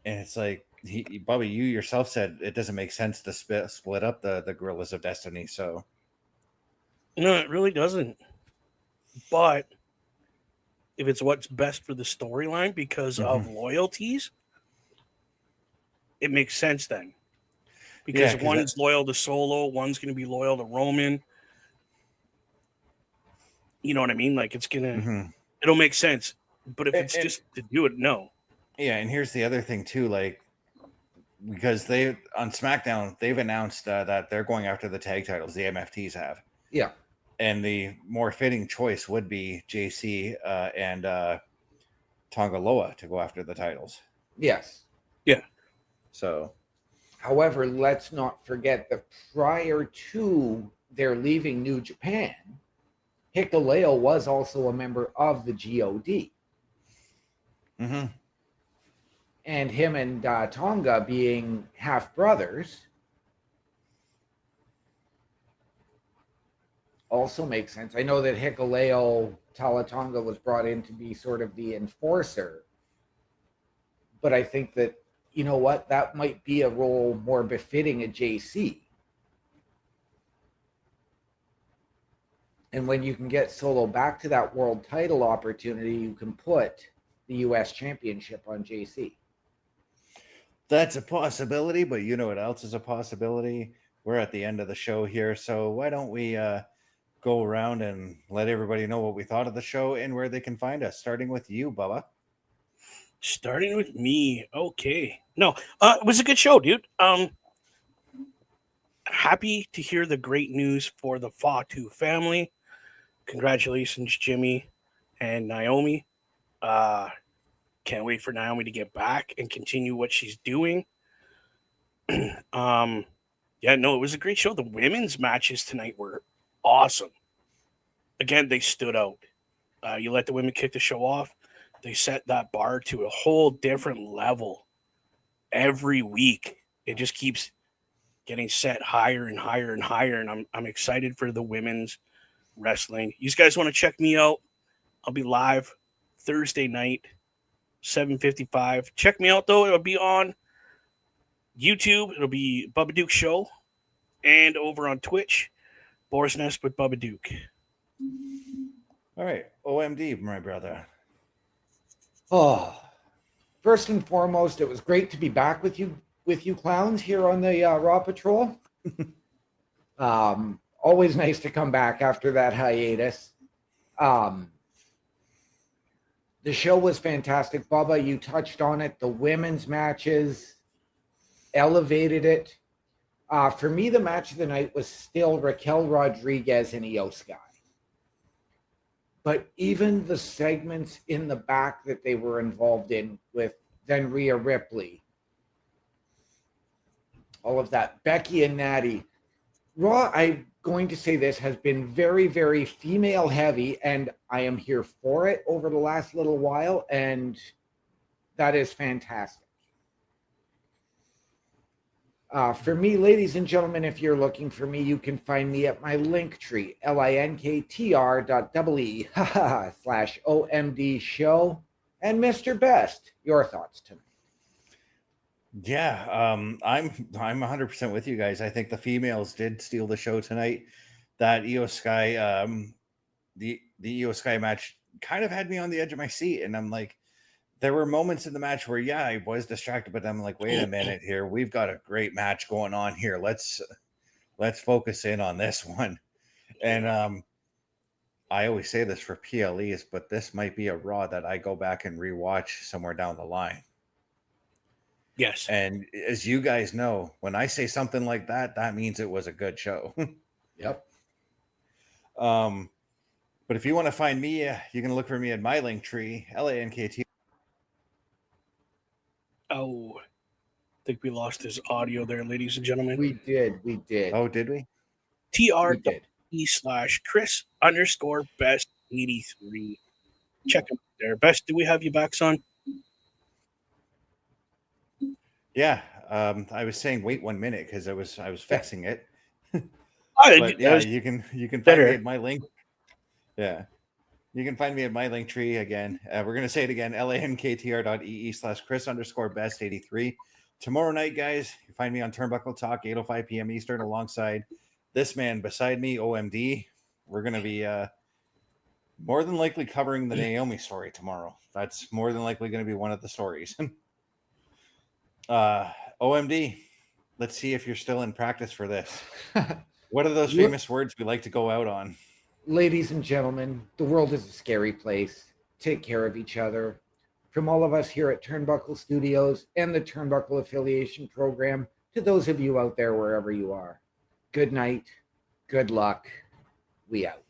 Speaker 3: and it's like Bubba, you yourself said it doesn't make sense to split up the Gorillas of Destiny. So
Speaker 5: no, it really doesn't. But if it's what's best for the storyline because of loyalties, it makes sense then. Because one's loyal to Solo, one's going to be loyal to Roman. You know what I mean? Like it's going to, it'll make sense. But if it's just to do it, no.
Speaker 3: Yeah, and here's the other thing too, like, because they on SmackDown, they've announced that they're going after the tag titles, the MFTs have.
Speaker 4: Yeah.
Speaker 3: And the more fitting choice would be JC and Tonga Loa to go after the titles.
Speaker 4: Yes.
Speaker 5: Yeah.
Speaker 3: So,
Speaker 4: however, let's not forget that prior to their leaving New Japan, Hikuleo was also a member of the GOD.
Speaker 3: Mm-hmm.
Speaker 4: and him and Tonga being half brothers also makes sense. I know that Hikuleo Talatonga was brought in to be sort of the enforcer, but I think that, you know what, that might be a role more befitting a JC. And when you can get Solo back to that world title opportunity, you can put the U.S. Championship on JC.
Speaker 3: That's a possibility, but you know what else is a possibility? We're at the end of the show here, so why don't we go around and let everybody know what we thought of the show and where they can find us, starting with you, Bubba.
Speaker 5: Starting with me. Okay. No, it was a good show, dude. Happy to hear the great news for the Fatu family. Congratulations, Jimmy and Naomi. Can't wait for Naomi to get back and continue what she's doing. Yeah, no, it was a great show. The women's matches tonight were awesome. Again, they stood out. You let the women kick the show off. They set that bar to a whole different level every week. It just keeps getting set higher and higher and higher, and I'm excited for the women's wrestling. You guys want to check me out? I'll be live Thursday night, 7:55. Check me out, though. It'll be on YouTube. It'll be Bubba Duke Show, and over on Twitch, Boris Nest with Bubba Duke.
Speaker 3: All right, OMD, my brother.
Speaker 4: Oh, first and foremost, it was great to be back with you clowns here on the Raw Patrol. Always nice to come back after that hiatus. The show was fantastic. Bubba, you touched on it. The women's matches elevated it. For me, the match of the night was still Raquel Rodriguez and IYO Sky. But even the segments in the back that they were involved in with then Rhea Ripley, all of that, Becky and Natty. Raw, I'm going to say this, has been very, very female heavy, and I am here for it over the last little while, and that is fantastic. For me, ladies and gentlemen, if you're looking for me, you can find me at my Linktree, linktr.ee/OMD show. And Mr. Best, your thoughts tonight?
Speaker 3: Yeah, I'm 100% with you guys. I think the females did steal the show tonight. That IYO Sky, the IYO Sky match kind of had me on the edge of my seat, and I'm like, there were moments in the match where, yeah, I was distracted, but I'm like, wait a minute here. We've got a great match going on here. Let's focus in on this one. And I always say this for PLEs, but this might be a Raw that I go back and rewatch somewhere down the line.
Speaker 5: Yes.
Speaker 3: And as you guys know, when I say something like that, that means it was a good show.
Speaker 4: Yep.
Speaker 3: But if you want to find me, you can look for me at my Linktree, LANKT.
Speaker 5: Oh, I think we lost his audio there, ladies and gentlemen.
Speaker 4: We did.
Speaker 3: Oh, did we?
Speaker 5: TR.E/Chris_best83. Check him there. Best, do we have you back, son?
Speaker 3: Yeah. I was saying wait 1 minute because I was fixing it.
Speaker 5: But
Speaker 3: yeah, you can find me at my link. Yeah. You can find me at my Linktree again. We're going to say it again, linktr.ee/Chris_best83. Tomorrow night, guys, you find me on Turnbuckle Talk, 8:05 p.m. Eastern, alongside this man beside me, OMD. We're going to be more than likely covering the Naomi story tomorrow. That's more than likely going to be one of the stories. OMD, let's see if you're still in practice for this. What are those famous words we like to go out on?
Speaker 4: Ladies and gentlemen, the world is a scary place. Take care of each other. From all of us here at Turnbuckle Studios and the Turnbuckle Affiliation Program, to those of you out there wherever you are, good night, good luck, we out.